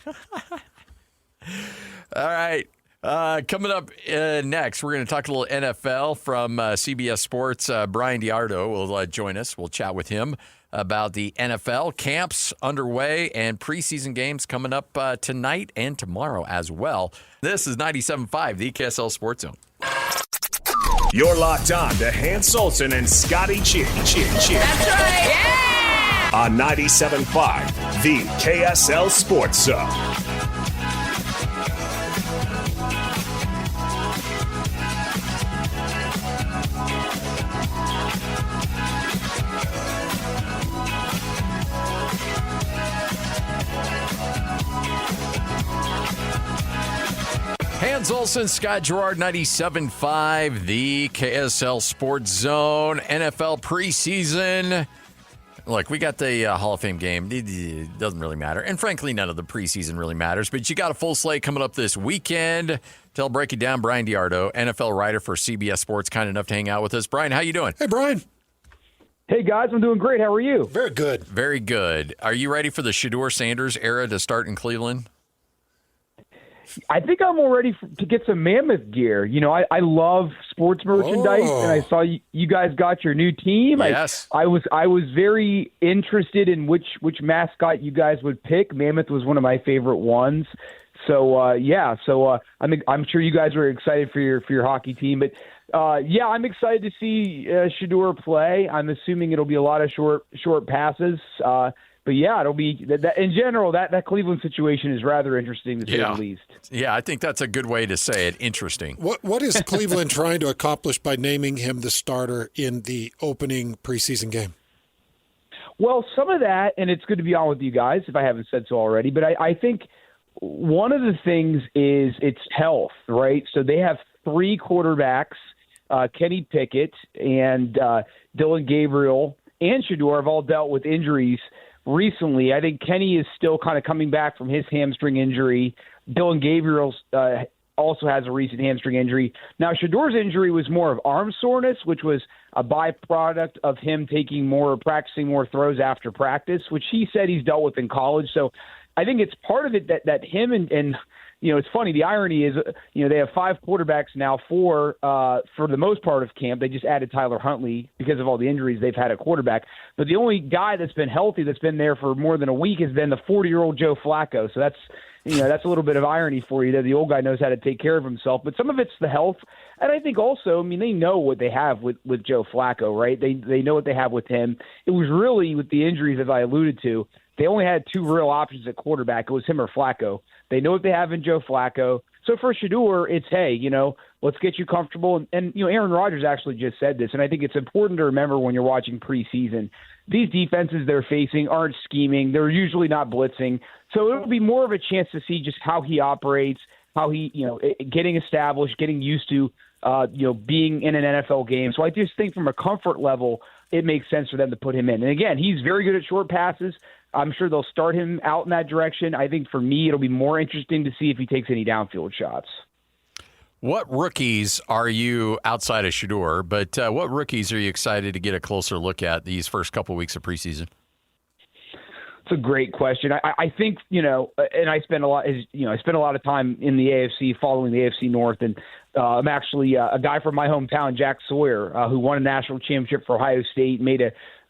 All right. Coming up next, we're going to talk a little NFL from CBS Sports. Bryan Diardo will join us. We'll chat with him about the NFL camps underway and preseason games coming up tonight and tomorrow as well. This is 97.5, the KSL Sports Zone. You're locked on to Hans Olsen and Scotty G. That's right. Yeah! On 97.5, the KSL Sports Zone. Hans Olsen, Scott Gerard, 97.5, the KSL Sports Zone, NFL preseason. Look, we got the Hall of Fame game. It doesn't really matter. And frankly, none of the preseason really matters. But you got a full slate coming up this weekend. To help break it down, Bryan Diardo, NFL writer for CBS Sports, kind enough to hang out with us. Bryan, how you doing? Hey, Bryan. Hey, guys. I'm doing great. How are you? Very good. Very good. Are you ready for the Shedeur Sanders era to start in Cleveland? I think I'm all ready to get some Mammoth gear. You know, I love sports merchandise, and I saw you guys got your new team. Yes. I was very interested in which mascot you guys would pick. Mammoth was one of my favorite ones. So I'm sure you guys were excited for your hockey team, but I'm excited to see Shedeur play. I'm assuming it'll be a lot of short passes. But yeah, it'll be that in general. That Cleveland situation is rather interesting to say the least. Yeah, I think that's a good way to say it. Interesting. What is Cleveland trying to accomplish by naming him the starter in the opening preseason game? Well, some of that, and it's good to be on with you guys if I haven't said so already. But I think one of the things is it's health, right? So they have three quarterbacks: Kenny Pickett and Dylan Gabriel and Shedeur have all dealt with injuries recently. I think Kenny is still kind of coming back from his hamstring injury. Dylan Gabriel also has a recent hamstring injury. Now, Shedeur's injury was more of arm soreness, which was a byproduct of him practicing more throws after practice, which he said he's dealt with in college. So I think it's part of it that him and you know, it's funny. The irony is, you know, they have five quarterbacks now, four for the most part of camp. They just added Tyler Huntley because of all the injuries they've had at quarterback. But the only guy that's been healthy, that's been there for more than a week, has been the 40-year-old Joe Flacco. So that's a little bit of irony for you that the old guy knows how to take care of himself. But some of it's the health. And I think also, I mean, they know what they have with Joe Flacco, right? They know what they have with him. It was really with the injuries, as I alluded to, they only had two real options at quarterback. It was him or Flacco. They know what they have in Joe Flacco. So for Shedeur, it's, hey, you know, let's get you comfortable. And you know, Aaron Rodgers actually just said this, and I think it's important to remember when you're watching preseason, these defenses they're facing aren't scheming. They're usually not blitzing. So it'll be more of a chance to see just how he operates, how he, you know, getting established, getting used to, being in an NFL game. So I just think from a comfort level, it makes sense for them to put him in. And again, he's very good at short passes. I'm sure they'll start him out in that direction. I think for me, it'll be more interesting to see if he takes any downfield shots. What rookies are you, outside of Shedeur, but what rookies are you excited to get a closer look at these first couple weeks of preseason? It's a great question. I think, you know, and I spend a lot of time in the AFC, following the AFC North, and I'm actually a guy from my hometown, Jack Sawyer, who won a national championship for Ohio State, made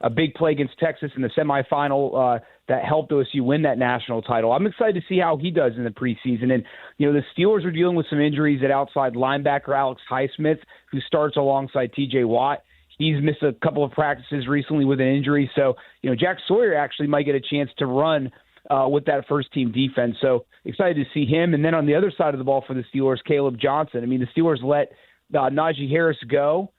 a big play against Texas in the semifinal that helped OSU win that national title. I'm excited to see how he does in the preseason. And, you know, the Steelers are dealing with some injuries at outside linebacker Alex Highsmith, who starts alongside T.J. Watt. He's missed a couple of practices recently with an injury. So, you know, Jack Sawyer actually might get a chance to run with that first-team defense. So excited to see him. And then on the other side of the ball for the Steelers, Caleb Johnson. I mean, the Steelers let Najee Harris go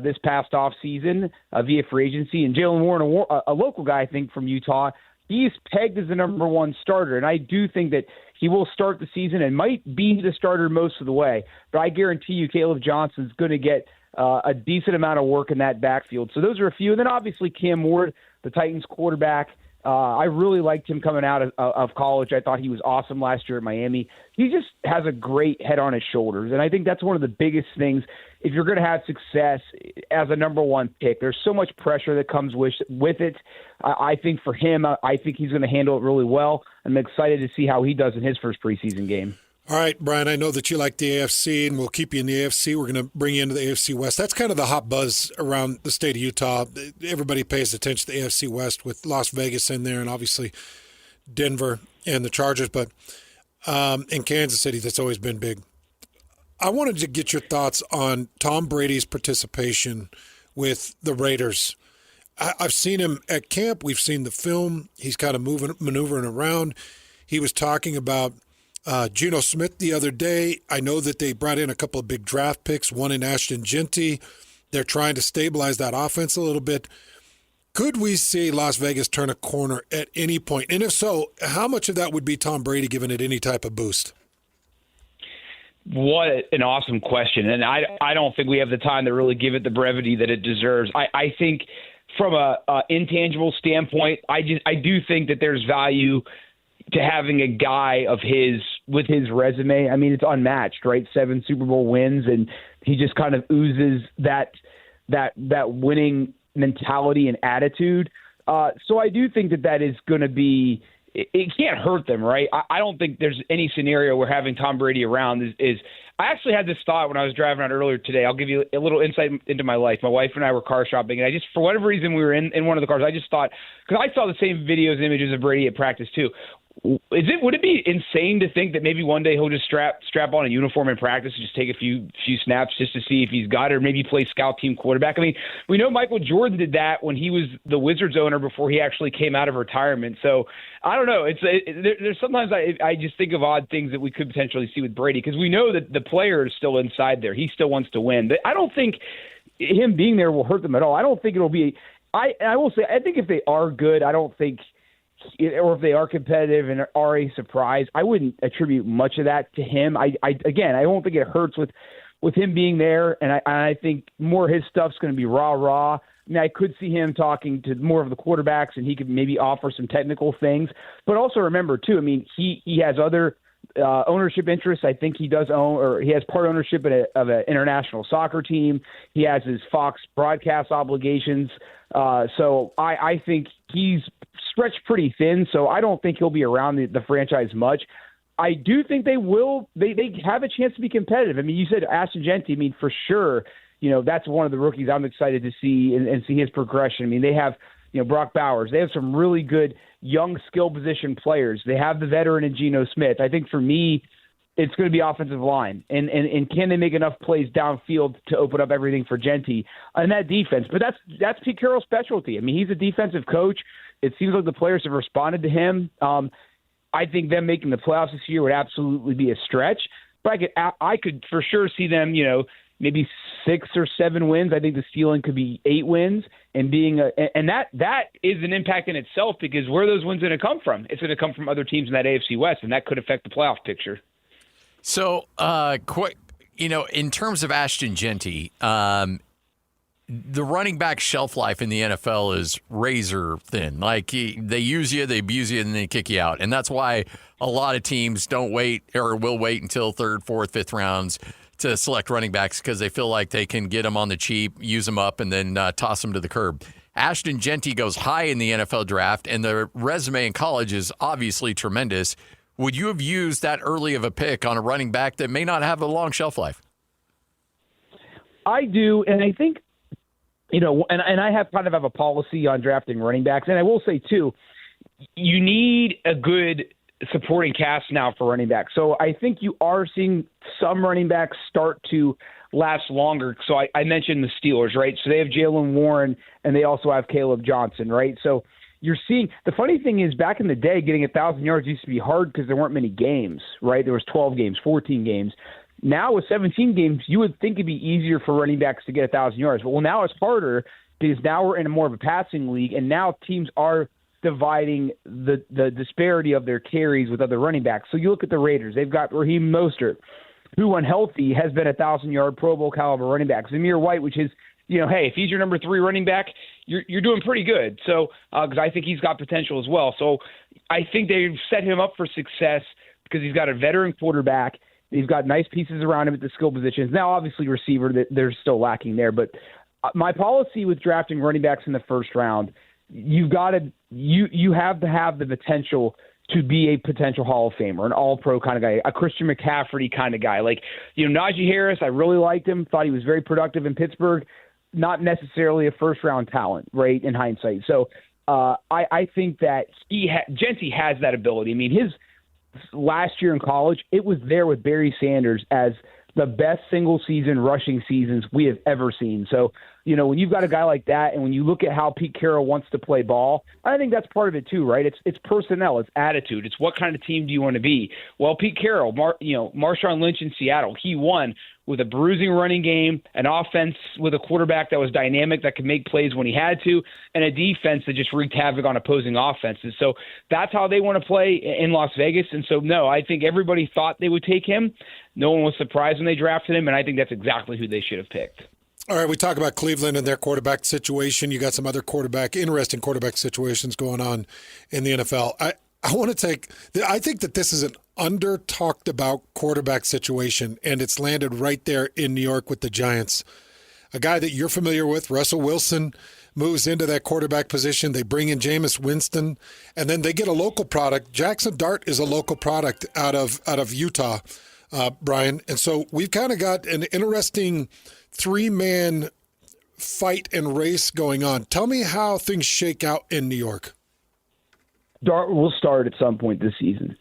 this past offseason via free agency. And Jalen Warren, a local guy, I think, from Utah, he's pegged as the number one starter. And I do think that he will start the season and might be the starter most of the way. But I guarantee you Caleb Johnson's going to get a decent amount of work in that backfield. So those are a few. And then obviously Cam Ward, the Titans quarterback. I really liked him coming out of college. I thought he was awesome last year at Miami. He just has a great head on his shoulders. And I think that's one of the biggest things. If you're going to have success as a number one pick, there's so much pressure that comes with it. I think for him, I think he's going to handle it really well. I'm excited to see how he does in his first preseason game. All right, Bryan, I know that you like the AFC, and we'll keep you in the AFC. We're going to bring you into the AFC West. That's kind of the hot buzz around the state of Utah. Everybody pays attention to the AFC West with Las Vegas in there and obviously Denver and the Chargers, but in Kansas City, that's always been big. I wanted to get your thoughts on Tom Brady's participation with the Raiders. I've seen him at camp. We've seen the film. He's kind of maneuvering around. He was talking about Geno Smith the other day. I know that they brought in a couple of big draft picks, one in Ashton Genty. They're trying to stabilize that offense a little bit. Could we see Las Vegas turn a corner at any point? And if so, how much of that would be Tom Brady giving it any type of boost? What an awesome question. And I don't think we have the time to really give it the brevity that it deserves. I think from a intangible standpoint, I do think that there's value to having a guy of with his resume. I mean, it's unmatched, right? 7 Super Bowl wins, and he just kind of oozes that winning mentality and attitude. So I do think that is going to be – it can't hurt them, right? I don't think there's any scenario where having Tom Brady around is I actually had this thought when I was driving around earlier today. I'll give you a little insight into my life. My wife and I were car shopping, and I just, for whatever reason, we were in one of the cars. I just thought, because I saw the same videos and images of Brady at practice too. Would it be insane to think that maybe one day he'll just strap on a uniform in practice and just take a few snaps just to see if he's got it, or maybe play scout team quarterback? I mean, we know Michael Jordan did that when he was the Wizards owner before he actually came out of retirement. So I don't know. There's sometimes I just think of odd things that we could potentially see with Brady, because we know that the player is still inside there. He still wants to win. But I don't think him being there will hurt them at all. I don't think it'll be. I will say, I think if they are good, I don't think. Or if they are competitive and are a surprise, I wouldn't attribute much of that to him. I don't think it hurts with him being there, and I think more of his stuff's going to be rah-rah. I mean, I could see him talking to more of the quarterbacks, and he could maybe offer some technical things. But also remember, too, I mean, he has other ownership interests. I think he does own, or he has part ownership of an international soccer team. He has his Fox broadcast obligations. So I think he's stretched pretty thin, so I don't think he'll be around the franchise much. I do think they will. They have a chance to be competitive. I mean, you said Ashton Genty. I mean, for sure, that's one of the rookies I'm excited to see and see his progression. I mean, they have, Brock Bowers. They have some really good young skill position players. They have the veteran in Geno Smith. I think for me, it's going to be offensive line. And can they make enough plays downfield to open up everything for Genty and that defense? But that's Pete Carroll's specialty. I mean, he's a defensive coach. It seems like the players have responded to him. I think them making the playoffs this year would absolutely be a stretch. But I could for sure see them, maybe 6 or 7 wins. I think the ceiling could be 8 wins, and that is an impact in itself, because where are those wins going to come from? It's going to come from other teams in that AFC West, and that could affect the playoff picture. So, in terms of Ashton Genty, the running back shelf life in the NFL is razor thin. Like, they use you, they abuse you, and then they kick you out. And that's why a lot of teams don't wait or will wait until 3rd, 4th, 5th rounds to select running backs, because they feel like they can get them on the cheap, use them up, and then toss them to the curb. Ashton Genty goes high in the NFL draft, and the resume in college is obviously tremendous. Would you have used that early of a pick on a running back that may not have a long shelf life? I do, and I think, and I have kind of a policy on drafting running backs. And I will say, too, you need a good supporting cast now for running backs. So I think you are seeing some running backs start to last longer. So I mentioned the Steelers, right? So they have Jaylen Warren, and they also have Caleb Johnson, right? So you're seeing – the funny thing is, back in the day, getting 1,000 yards used to be hard because there weren't many games, right? There was 12 games, 14 games. Now with 17 games, you would think it'd be easier for running backs to get 1,000 yards. But now it's harder, because now we're in more of a passing league, and now teams are dividing the disparity of their carries with other running backs. So you look at the Raiders. They've got Raheem Mostert, who, when healthy, has been 1,000-yard Pro Bowl caliber running back. Zamir White, which is, hey, if he's your number 3 running back, you're doing pretty good. So, because I think he's got potential as well. So I think they've set him up for success because he's got a veteran quarterback. He's got nice pieces around him at the skill positions. Now, obviously, receiver, they're still lacking there. But my policy with drafting running backs in the first round, you have to have the potential to be a potential Hall of Famer, an all-pro kind of guy, a Christian McCaffrey kind of guy. Like, Najee Harris, I really liked him, thought he was very productive in Pittsburgh, not necessarily a first-round talent, right, in hindsight. So I think that Jency has that ability. I mean, his last year in college, it was there with Barry Sanders as the best single-season rushing seasons we have ever seen. So, when you've got a guy like that, and when you look at how Pete Carroll wants to play ball, I think that's part of it too, right? It's personnel, it's attitude, it's what kind of team do you want to be. Well, Pete Carroll, Marshawn Lynch in Seattle, he won with a bruising running game, an offense with a quarterback that was dynamic, that could make plays when he had to, and a defense that just wreaked havoc on opposing offenses. So that's how they want to play in Las Vegas. And so, no, I think everybody thought they would take him. No one was surprised when they drafted him, and I think that's exactly who they should have picked. All right, we talk about Cleveland and their quarterback situation. You got some other interesting quarterback situations going on in the NFL. I think that this is an under-talked about quarterback situation, and it's landed right there in New York with the Giants. A guy that you're familiar with, Russell Wilson, moves into that quarterback position. They bring in Jameis Winston, and then they get a local product. Jackson Dart is a local product out of Utah, Bryan. And so we've kind of got an interesting three-man fight and race going on. Tell me how things shake out in New York. Dart will start at some point this season.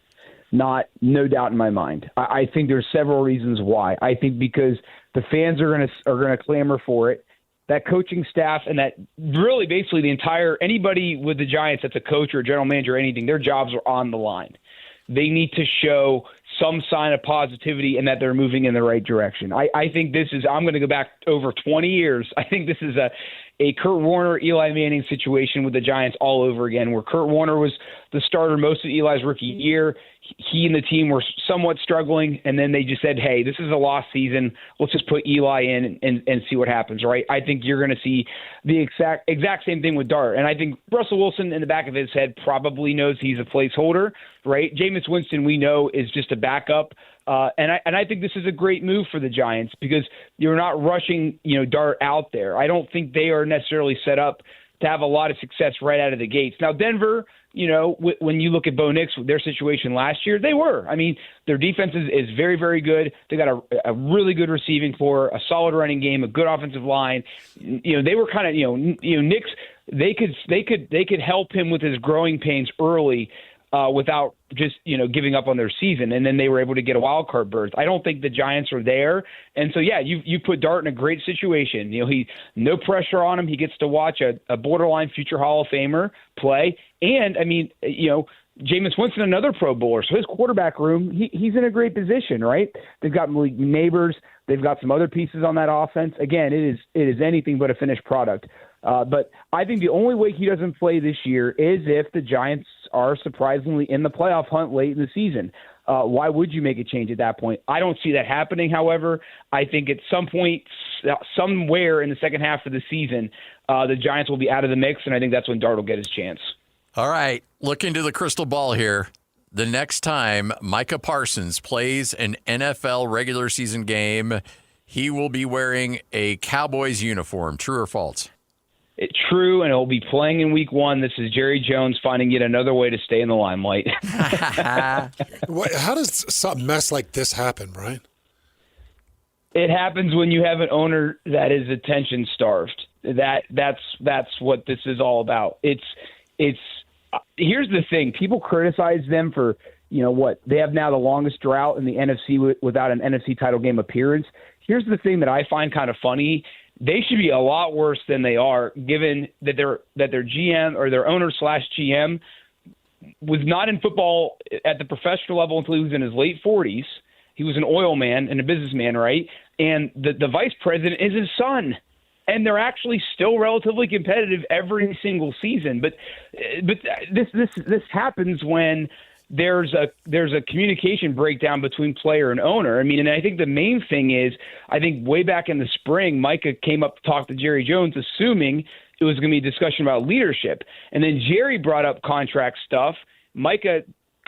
No doubt in my mind. I think there's several reasons why. I think because the fans are gonna clamor for it. That coaching staff and that really basically anybody with the Giants that's a coach or a general manager or anything, their jobs are on the line. They need to show some sign of positivity and that they're moving in the right direction. I think this is – I'm going to go back over 20 years. I think this is a Kurt Warner, Eli Manning situation with the Giants all over again, where Kurt Warner was the starter most of Eli's rookie year. He and the team were somewhat struggling, and then they just said, hey, this is a lost season. Let's just put Eli in and see what happens, right? I think you're going to see the exact same thing with Dart. And I think Russell Wilson in the back of his head probably knows he's a placeholder, right? Jameis Winston, we know, is just a backup. And I think this is a great move for the Giants because you're not rushing, Dart out there. I don't think they are necessarily set up to have a lot of success right out of the gates. Now, Denver, when you look at Bo Nix, their situation last year, they were. I mean, their defense is very, very good. They got a really good receiving core, a solid running game, a good offensive line. They were kind of, Nix, they could help him with his growing pains early without just, giving up on their season. And then they were able to get a wild card berth. I don't think the Giants are there. And so, yeah, you put Dart in a great situation. No pressure on him. He gets to watch a borderline future Hall of Famer play. And, I mean, Jameis Winston, another Pro Bowler. So his quarterback room, he's in a great position, right? They've got Malik Neighbors. They've got some other pieces on that offense. Again, it is anything but a finished product. But I think the only way he doesn't play this year is if the Giants are surprisingly in the playoff hunt late in the season. Why would you make a change at that point? I don't see that happening, however. I think at some point, somewhere in the second half of the season, the Giants will be out of the mix, and I think that's when Dart will get his chance. All right, look into the crystal ball here. The next time Micah Parsons plays an NFL regular season game, he will be wearing a Cowboys uniform. True or false? True, and he'll be playing in week 1. This is Jerry Jones finding yet another way to stay in the limelight. How does some mess like this happen, Bryan? It happens when you have an owner that is attention starved. That's what this is all about. It's here's the thing. People criticize them for, they have now the longest drought in the NFC without an NFC title game appearance. Here's the thing that I find kind of funny. They should be a lot worse than they are, given that their GM or their owner / GM was not in football at the professional level until he was in his late 40s. He was an oil man and a businessman, right? And the vice president is his son. And they're actually still relatively competitive every single season. But this happens when there's a communication breakdown between player and owner. I mean, and I think the main thing is, I think way back in the spring, Micah came up to talk to Jerry Jones, assuming it was going to be a discussion about leadership. And then Jerry brought up contract stuff. Micah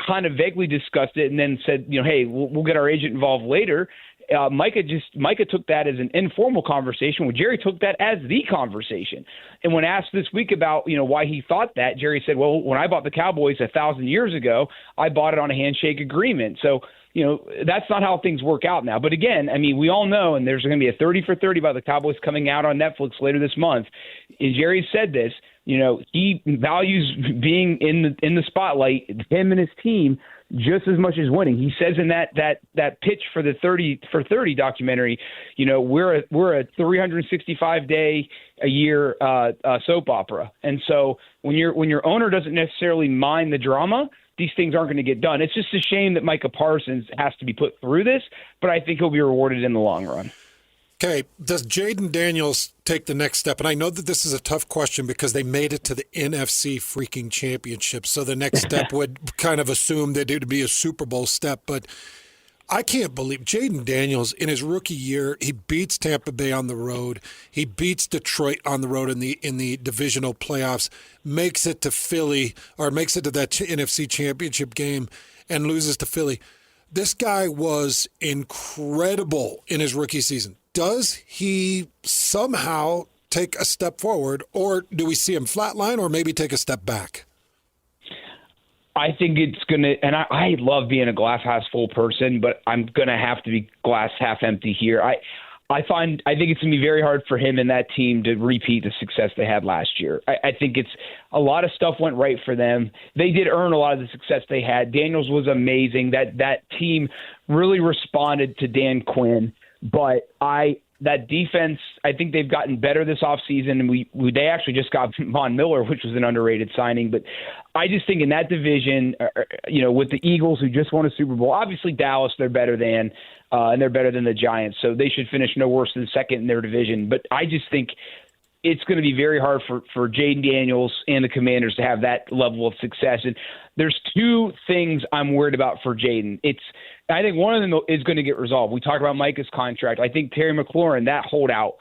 kind of vaguely discussed it and then said, hey, we'll get our agent involved later. Micah took that as an informal conversation, when Jerry took that as the conversation. And when asked this week about, why he thought that, Jerry said, well, when I bought the Cowboys 1,000 years ago, I bought it on a handshake agreement. So, that's not how things work out now. But again, we all know, and there's going to be a 30 for 30 by the Cowboys coming out on Netflix later this month. And Jerry said this, he values being in the spotlight, him and his team, just as much as winning. He says in that pitch for the 30 for 30 documentary, we're a 365 day a year soap opera. And so when your owner doesn't necessarily mind the drama, these things aren't going to get done. It's just a shame that Micah Parsons has to be put through this, but I think he'll be rewarded in the long run. Okay, does Jaden Daniels take the next step? And I know that this is a tough question because they made it to the NFC freaking championship, so the next step would kind of assume that it would be a Super Bowl step. But I can't believe Jaden Daniels, in his rookie year, he beats Tampa Bay on the road. He beats Detroit on the road in the divisional playoffs, makes it to Philly, or makes it to that NFC championship game and loses to Philly. This guy was incredible in his rookie season. Does he somehow take a step forward, or do we see him flatline or maybe take a step back? I think it's going to, and I love being a glass half full person, but I'm going to have to be glass half empty here. I think it's going to be very hard for him and that team to repeat the success they had last year. I think it's a lot of stuff went right for them. They did earn a lot of the success they had. Daniels was amazing. That team really responded to Dan Quinn, but that defense, I think they've gotten better this offseason, and they actually just got Von Miller, which was an underrated signing. But I just think in that division, with the Eagles, who just won a Super Bowl, obviously Dallas, they're better than, and they're better than the Giants, so they should finish no worse than second in their division. But I just think it's going to be very hard for Jaden Daniels and the Commanders to have that level of success. And there's two things I'm worried about for Jaden. I think one of them is going to get resolved. We talked about Micah's contract. I think Terry McLaurin, that holdout,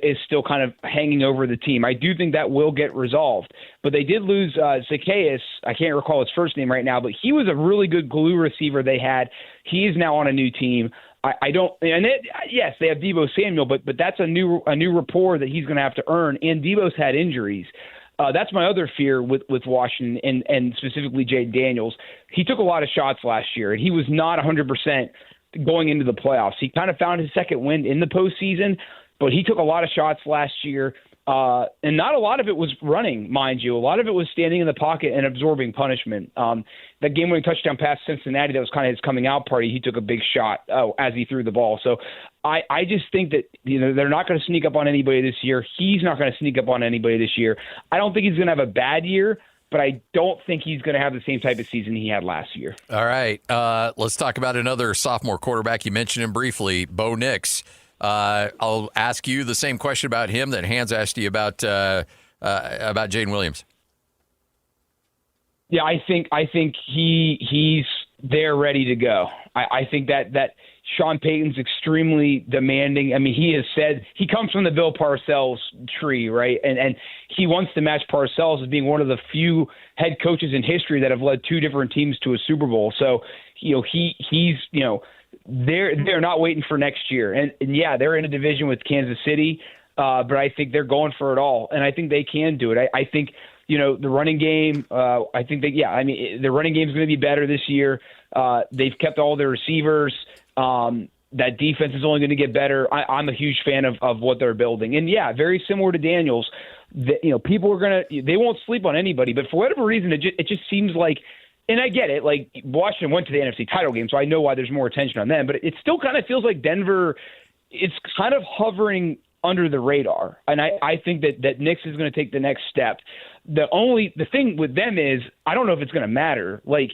is still kind of hanging over the team. I do think that will get resolved. But they did lose Zacchaeus. I can't recall his first name right now, but he was a really good glue receiver they had. He is now on a new team. Yes, they have Deebo Samuel, but that's a new rapport that he's going to have to earn. And Deebo's had injuries. That's my other fear with Washington and specifically Jaden Daniels. He took a lot of shots last year, and he was not 100% going into the playoffs. He kind of found his second wind in the postseason, but he took a lot of shots last year. And not a lot of it was running, mind you. A lot of it was standing in the pocket and absorbing punishment. That game-winning touchdown pass to Cincinnati, that was kind of his coming-out party. He took a big shot as he threw the ball. So I just think that they're not going to sneak up on anybody this year. He's not going to sneak up on anybody this year. I don't think he's going to have a bad year, but I don't think he's going to have the same type of season he had last year. All right. Let's talk about another sophomore quarterback. You mentioned him briefly, Bo Nix. I'll ask you the same question about him that Hans asked you about Jaden Williams. Yeah, I think he's there ready to go. I think that Sean Payton's extremely demanding. I mean, he has said he comes from the Bill Parcells tree, right? And he wants to match Parcells as being one of the few head coaches in history that have led two different teams to a Super Bowl. So, he's they're not waiting for next year. And yeah, they're in a division with Kansas City, but I think they're going for it all. And I think they can do it. I think, the running game, the running game is going to be better this year. They've kept all their receivers. That defense is only going to get better. I'm a huge fan of what they're building. And yeah, very similar to Daniels, people are they won't sleep on anybody, but for whatever reason, it just seems like, and I get it, like Washington went to the NFC title game, so I know why there's more attention on them, but it still kind of feels like Denver is kind of hovering under the radar. And I think that Nix is going to take the next step. The thing with them is, I don't know if it's going to matter. Like,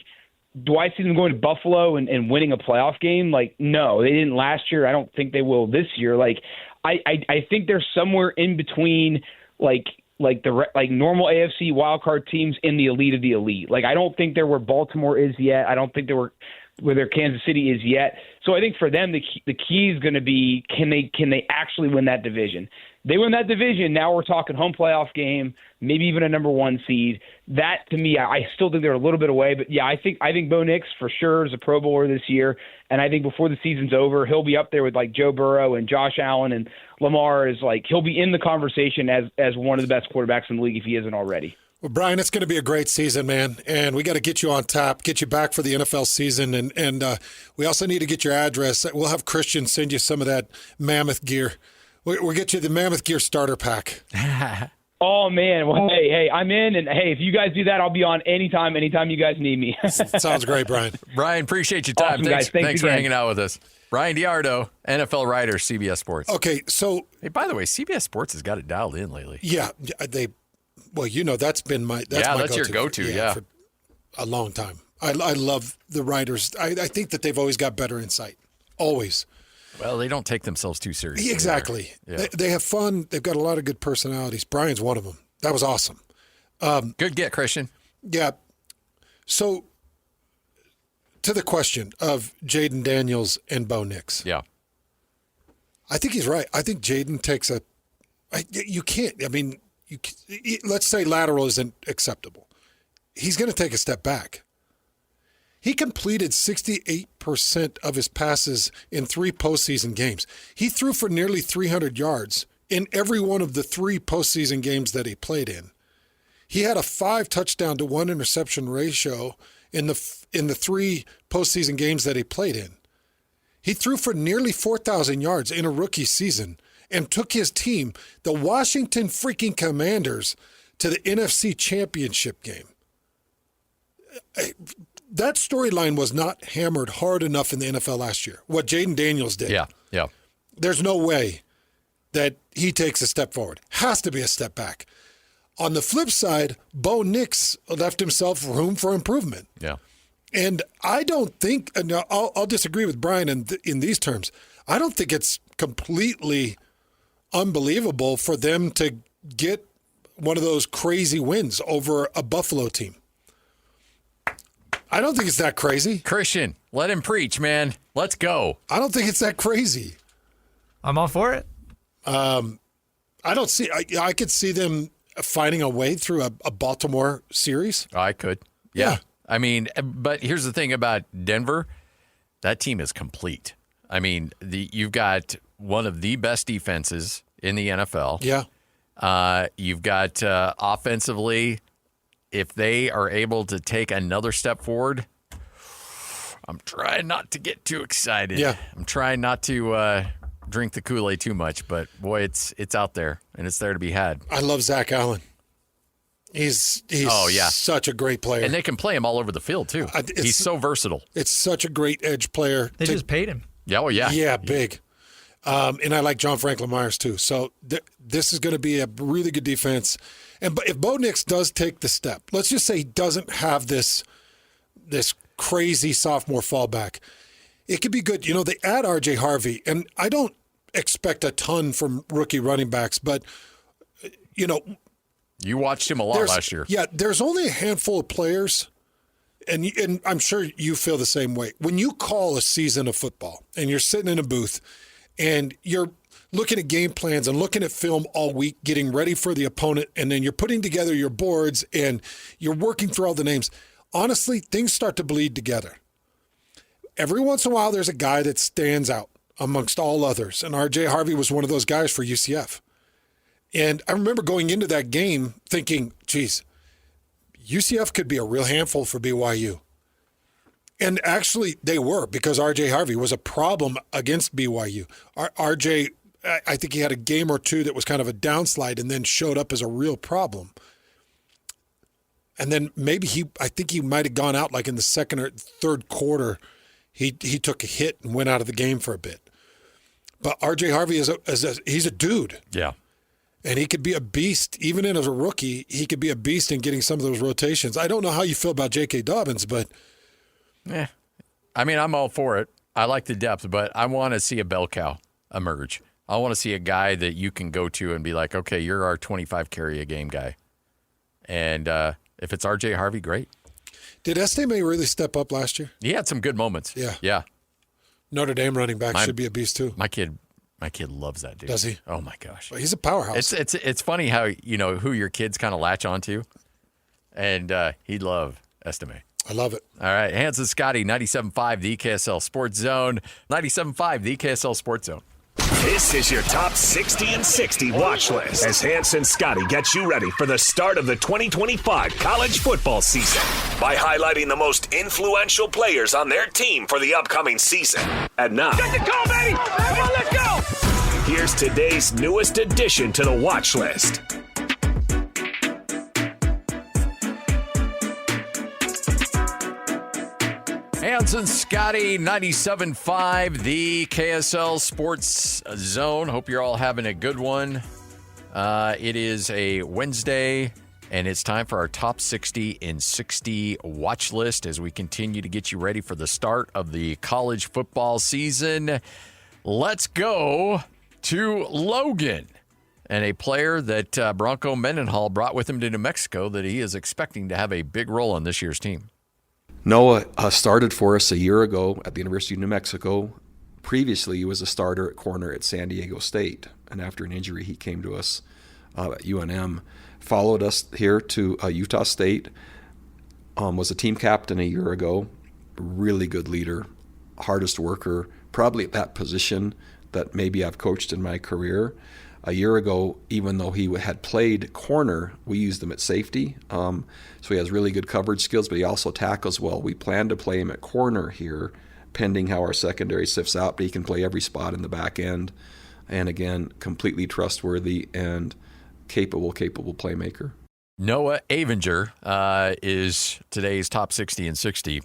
do I see them going to Buffalo and winning a playoff game? Like, no, they didn't last year. I don't think they will this year. Like, I think they're somewhere in between, like normal AFC wildcard teams in the elite of the elite. Like, I don't think they're where Baltimore is yet. I don't think they're where their Kansas City is yet. So I think for them, the key is going to be, can they actually win that division? They win that division. Now we're talking home playoff game, maybe even a number 1 seed. That, to me, I still think they're a little bit away. But, yeah, I think Bo Nix for sure is a Pro Bowler this year. And I think before the season's over, he'll be up there with, like, Joe Burrow and Josh Allen. And Lamar is, like, he'll be in the conversation as one of the best quarterbacks in the league if he isn't already. Well, Bryan, it's going to be a great season, man. And we got to get you on tap, get you back for the NFL season. And we also need to get your address. We'll have Christian send you some of that Mammoth gear. We'll get you the Mammoth Gear starter pack. Oh, man. Well, hey, I'm in. And, hey, if you guys do that, I'll be on anytime you guys need me. Sounds great, Bryan. Bryan, appreciate your time. Awesome, guys. Thanks for hanging out with us. Bryan Diardo, NFL writer, CBS Sports. Okay, so. Hey, by the way, CBS Sports has got it dialed in lately. Yeah, well, that's been my that's your go-to, for a long time. I love the writers. I think that they've always got better insight. Always. Well, they don't take themselves too seriously. Exactly. Yeah. They have fun. They've got a lot of good personalities. Bryan's one of them. That was awesome. Good get, Christian. Yeah. So, to the question of Jaden Daniels and Bo Nix. Yeah. I think he's right. I think Jaden takes you can't. I mean, let's say lateral isn't acceptable. He's going to take a step back. He completed 68% of his passes in 3 postseason games. He threw for nearly 300 yards in every one of the 3 postseason games that he played in. He had a 5 touchdown to 1 interception ratio in the 3 postseason games that he played in. He threw for nearly 4,000 yards in a rookie season and took his team, the Washington freaking Commanders, to the NFC Championship game. That storyline was not hammered hard enough in the NFL last year, what Jaden Daniels did. Yeah. There's no way that he takes a step forward. Has to be a step back. On the flip side, Bo Nix left himself room for improvement. Yeah. And I don't think, and I'll disagree with Bryan in these terms, I don't think it's completely unbelievable for them to get one of those crazy wins over a Buffalo team. I don't think it's that crazy. Christian, let him preach, man. Let's go. I don't think it's that crazy. I'm all for it. I don't see. I could see them finding a way through a Baltimore series. I could. Yeah. I mean, but here's the thing about Denver. That team is complete. I mean, you've got one of the best defenses in the NFL. Yeah. You've got offensively, if they are able to take another step forward, I'm trying not to get too excited. Yeah. I'm trying not to drink the Kool-Aid too much, but boy, it's out there and it's there to be had. I love Zach Allen. He's such a great player. And they can play him all over the field too. He's so versatile. It's such a great edge player. They just paid him. Yeah, oh yeah. Yeah, big. And I like John Franklin Myers too. So this is going to be a really good defense. And if Bo Nix does take the step, let's just say he doesn't have this crazy sophomore fallback, it could be good. You know, they add R.J. Harvey, and I don't expect a ton from rookie running backs, but, you know. You watched him a lot last year. Yeah, there's only a handful of players, and I'm sure you feel the same way. When you call a season of football and you're sitting in a booth and you're looking at game plans and looking at film all week, getting ready for the opponent, and then you're putting together your boards and you're working through all the names, honestly, things start to bleed together. Every once in a while, there's a guy that stands out amongst all others, and R.J. Harvey was one of those guys for UCF. And I remember going into that game thinking, geez, UCF could be a real handful for BYU. And actually, they were, because R.J. Harvey was a problem against BYU. R.J., I think he had a game or two that was kind of a downslide and then showed up as a real problem. And then maybe I think he might have gone out like in the second or third quarter. He took a hit and went out of the game for a bit. But R.J. Harvey he's a dude. Yeah. And he could be a beast. Even as a rookie, he could be a beast in getting some of those rotations. I don't know how you feel about J.K. Dobbins, but... Yeah. I mean, I'm all for it. I like the depth, but I want to see a bell cow emerge. I want to see a guy that you can go to and be like, okay, you're our 25 carry a game guy. And if it's R.J. Harvey, great. Did Estime really step up last year? He had some good moments. Yeah. Yeah. Notre Dame running back should be a beast too. My kid My kid loves that dude. Does he? Oh my gosh. Well, he's a powerhouse. It's funny how, who your kids kind of latch onto. And he'd love Estime. I love it. All right. Hans and Scotty, 97.5, the KSL Sports Zone. 97.5, the KSL Sports Zone. This is your top 60 and 60 watch list as Hans and Scotty get you ready for the start of the 2025 college football season by highlighting the most influential players on their team for the upcoming season. And now, Get the call, baby! Come on, let's go! here's today's newest addition to the watch list. Hans and Scotty, 97.5, the KSL Sports Zone. Hope you're all having a good one. It is a Wednesday, and it's time for our top 60 in 60 watch list as we continue to get you ready for the start of the college football season. Let's go to Logan, and a player that Bronco Mendenhall brought with him to New Mexico that he is expecting to have a big role on this year's team. Noah started for us a year ago at the University of New Mexico. Previously, he was a starter at corner at San Diego State, and after an injury, he came to us at UNM. Followed us here to Utah State. Was a team captain a year ago. Really good leader, hardest worker, probably at that position that maybe I've coached in my career. A year ago, even though he had played corner, we used him at safety. So he has really good coverage skills, but he also tackles well. We plan to play him at corner here, pending how our secondary sifts out, but he can play every spot in the back end. And again, completely trustworthy and capable playmaker. Noah Avinger is today's top 60 and 60.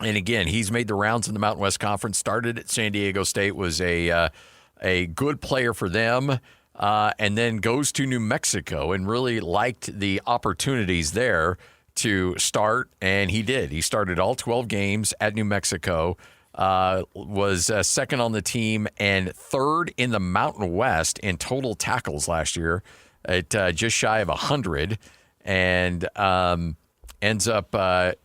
And again, he's made the rounds in the Mountain West Conference, started at San Diego State, was a good player for them, and then goes to New Mexico and really liked the opportunities there to start, and he did. He started all 12 games at New Mexico, was second on the team and third in the Mountain West in total tackles last year at just shy of 100, and ends up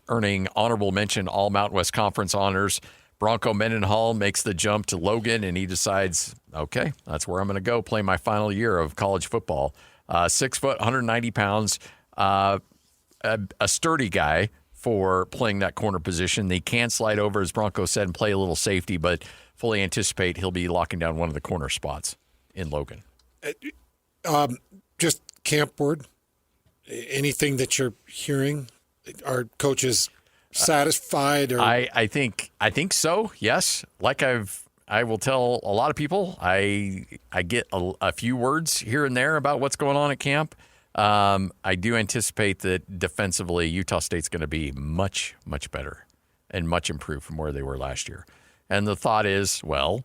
earning honorable mention All Mountain West Conference honors. Bronco Mendenhall makes the jump to Logan, and he decides, okay, that's where I'm going to go play my final year of college football. 6 foot, 190 pounds, a sturdy guy for playing that corner position. They can slide over, as Bronco said, and play a little safety, but fully anticipate he'll be locking down one of the corner spots in Logan. Just camp word, anything that you're hearing, are coaches satisfied? Or I think so. Yes, like I will tell a lot of people. I get a few words here and there about what's going on at camp. I do anticipate that defensively, Utah State's going to be much better and much improved from where they were last year. And the thought is, well,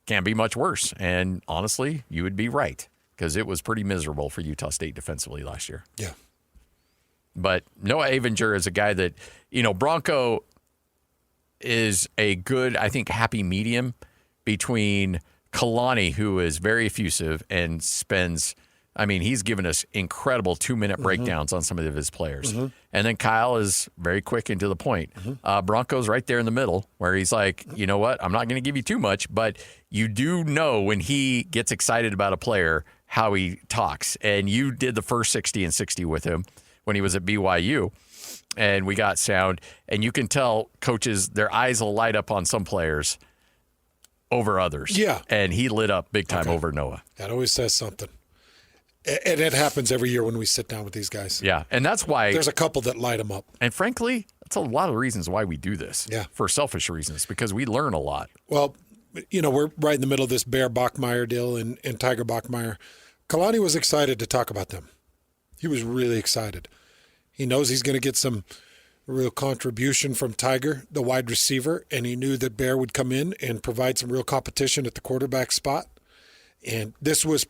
can't be much worse. And honestly, you would be right, because it was pretty miserable for Utah State defensively last year. Yeah. But Noah Avinger is a guy that, Bronco is a good, I think, happy medium between Kalani, who is very effusive and spends, he's given us incredible 2-minute breakdowns on some of his players. And then Kyle is very quick and to the point. Bronco's right there in the middle where he's like, you know what, I'm not going to give you too much, but you do know when he gets excited about a player how he talks. And you did the first 60 and 60 with him when he was at BYU, and we got sound. And you can tell coaches, their eyes will light up on some players over others. Yeah. And he lit up big time over Noah. That always says something. And it happens every year when we sit down with these guys. Yeah, and that's why there's a couple that light them up. And frankly, that's a lot of reasons why we do this. Yeah. For selfish reasons, because we learn a lot. Well, we're right in the middle of this Bear Bachmeier deal and Tiger Bachmeier. Kalani was excited to talk about them. He was really excited. He knows he's going to get some real contribution from Tiger, the wide receiver, and he knew that Bear would come in and provide some real competition at the quarterback spot. And this was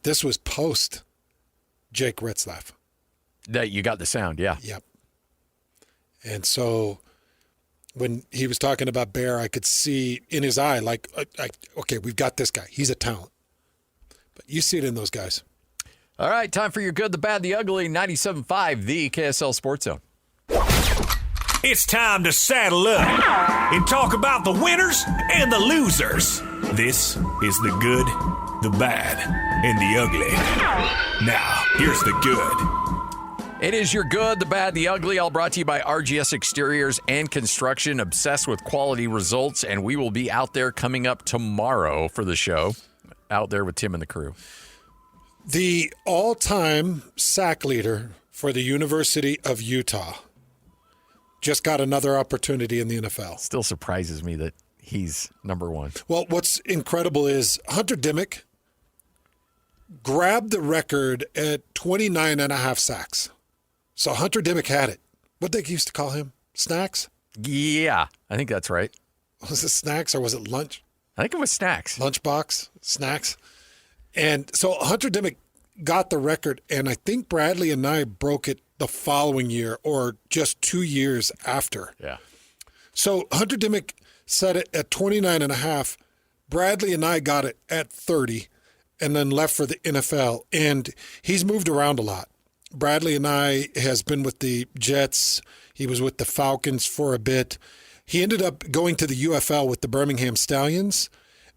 this was post Jake Retzlaff. That you got the sound, yeah. Yep. And so when he was talking about Bear, I could see in his eye, like, okay, we've got this guy. He's a talent. But you see it in those guys. All right, time for your good, the bad, the ugly. 97.5, the KSL Sports Zone. It's time to saddle up and talk about the winners and the losers. This is the good, the bad, and the ugly. Now, here's the good. It is your good, the bad, the ugly, all brought to you by RGS Exteriors and Construction, obsessed with quality results, and we will be out there coming up tomorrow for the show, out there with Tim and the crew. The all-time sack leader for the University of Utah just got another opportunity in the NFL. Still surprises me that he's number one. Well, what's incredible is Hunter Dimmick grabbed the record at 29.5 sacks. So Hunter Dimmick had it. What they used to call him? Snacks? Yeah, I think that's right. Was it snacks or was it lunch? I think it was snacks. Lunchbox? Snacks? And so Hunter Dimmick got the record, and I think Bradley and I broke it the following year or just 2 years after. Yeah. So Hunter Dimmick set it at 29.5. Bradley and I got it at 30 and then left for the NFL. And he's moved around a lot. Bradley and I has been with the Jets. He was with the Falcons for a bit. He ended up going to the UFL with the Birmingham Stallions,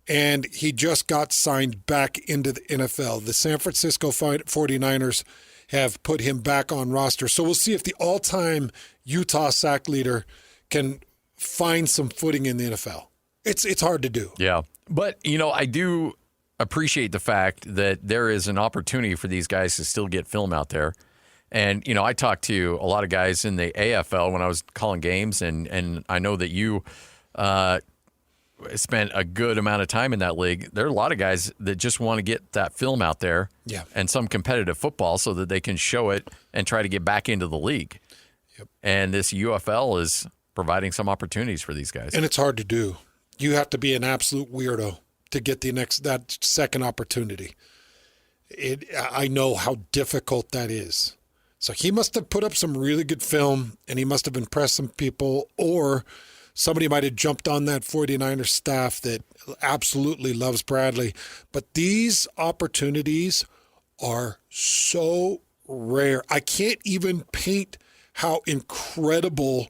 and he just got signed back into the NFL. The San Francisco 49ers have put him back on roster. So we'll see if the all-time Utah sack leader can find some footing in the NFL. It's hard to do. Yeah. But, I do appreciate the fact that there is an opportunity for these guys to still get film out there. And, I talked to a lot of guys in the AFL when I was calling games, and I know that you spent a good amount of time in that league. There are a lot of guys that just want to get that film out there and some competitive football so that they can show it and try to get back into the league. Yep. And this UFL is providing some opportunities for these guys. And it's hard to do. You have to be an absolute weirdo to get that second opportunity. I know how difficult that is. So he must have put up some really good film, and he must have impressed some people, or somebody might have jumped on that 49ers staff that absolutely loves Bradley. But these opportunities are so rare. I can't even paint how incredible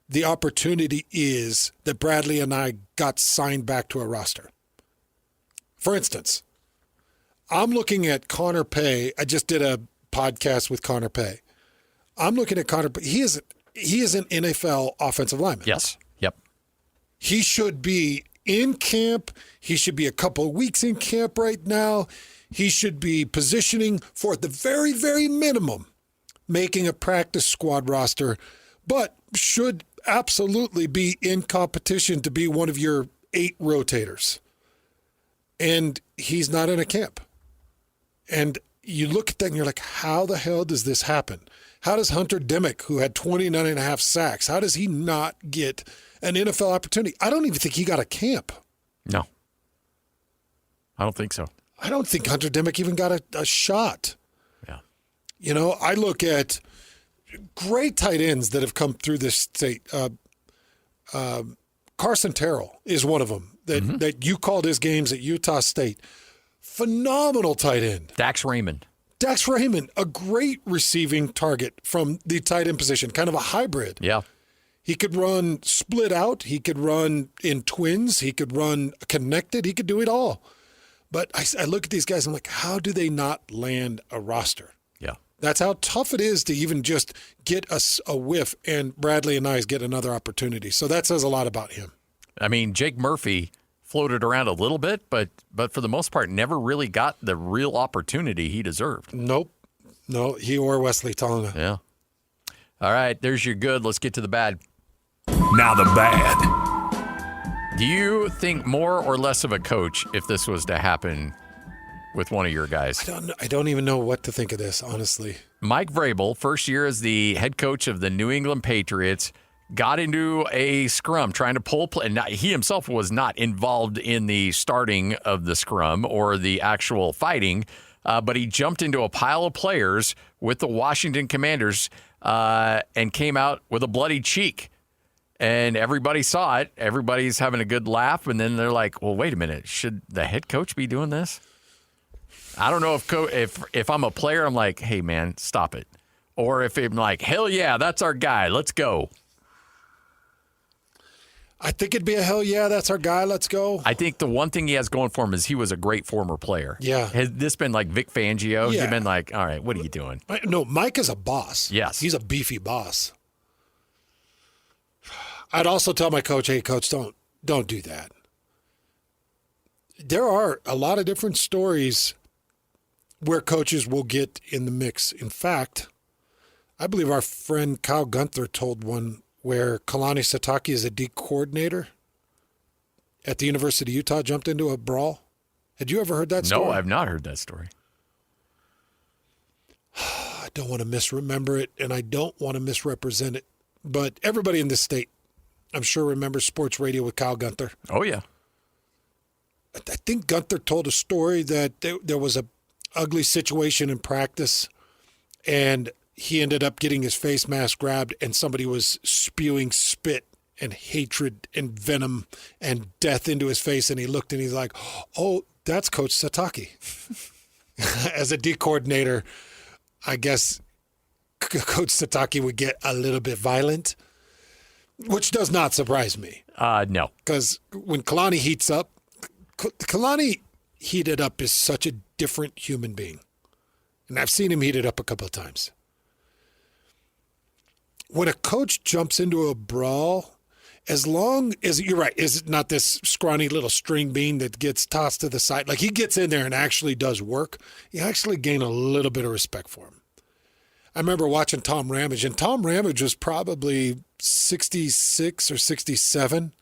the opportunity is that Bradley and I got signed back to a roster. For instance, I'm looking at Connor Pay. I just did a podcast with Connor Pay. I'm looking at Connor Pay. He is an NFL offensive lineman. Yes. Yep. He should be in camp. He should be a couple of weeks in camp right now. He should be positioning for, at the very, very minimum, making a practice squad roster, but should absolutely be in competition to be one of your 8 rotators. And he's not in a camp. And you look at that and you're like, how the hell does this happen? How does Hunter Dimmick, who had 29.5 sacks, how does he not get an NFL opportunity? I don't even think he got a camp. No. I don't think so. I don't think Hunter Dimmick even got a shot. Yeah. I look at great tight ends that have come through this state. Carson Terrell is one of them that you called his games at Utah State. Phenomenal tight end. Dax Raymond, a great receiving target from the tight end position, kind of a hybrid. Yeah. He could run split out. He could run in twins. He could run connected. He could do it all. But I look at these guys, I'm like, how do they not land a roster? Yeah. That's how tough it is to even just get a whiff, and Bradley and I get another opportunity. So that says a lot about him. I mean, Jake Murphy floated around a little bit, but for the most part, never really got the real opportunity he deserved. Nope. No, he or Wesley Tolna. Yeah. All right, there's your good. Let's get to the bad. Now the bad. Do you think more or less of a coach if this was to happen with one of your guys? I don't even know what to think of this, honestly. Mike Vrabel, first year as the head coach of the New England Patriots, got into a scrum trying to pull play. And he himself was not involved in the starting of the scrum or the actual fighting, but he jumped into a pile of players with the Washington Commanders and came out with a bloody cheek. And everybody saw it. Everybody's having a good laugh. And then they're like, well, wait a minute. Should the head coach be doing this? I don't know if I'm a player, I'm like, hey, man, stop it. Or if I'm like, hell yeah, that's our guy. Let's go. I think it'd be a hell yeah, that's our guy, let's go. I think the one thing he has going for him is he was a great former player. Yeah. Has this been like Vic Fangio? Yeah. You've been like, all right, what are you doing? No, Mike is a boss. Yes. He's a beefy boss. I'd also tell my coach, hey, coach, don't do that. There are a lot of different stories where coaches will get in the mix. In fact, I believe our friend Kyle Gunther told one where Kalani Sitake is a D coordinator at the University of Utah, jumped into a brawl. Had you ever heard that story? No, I've not heard that story. I don't want to misremember it, and I don't want to misrepresent it. But everybody in this state, I'm sure, remembers sports radio with Kyle Gunther. Oh, yeah. I think Gunther told a story that there was a ugly situation in practice, and he ended up getting his face mask grabbed, and somebody was spewing spit and hatred and venom and death into his face, and he looked and he's like, oh, that's Coach Sitake. As a D coordinator, I guess Coach Sitake would get a little bit violent, which does not surprise me. No. Because when Kalani heats up, Kalani heated up is such a different human being. And I've seen him heated up a couple of times. When a coach jumps into a brawl, as long as, you're right, is it not this scrawny little string bean that gets tossed to the side? Like, he gets in there and actually does work. You actually gain a little bit of respect for him. I remember watching Tom Ramage, and Tom Ramage was probably 66 or 67.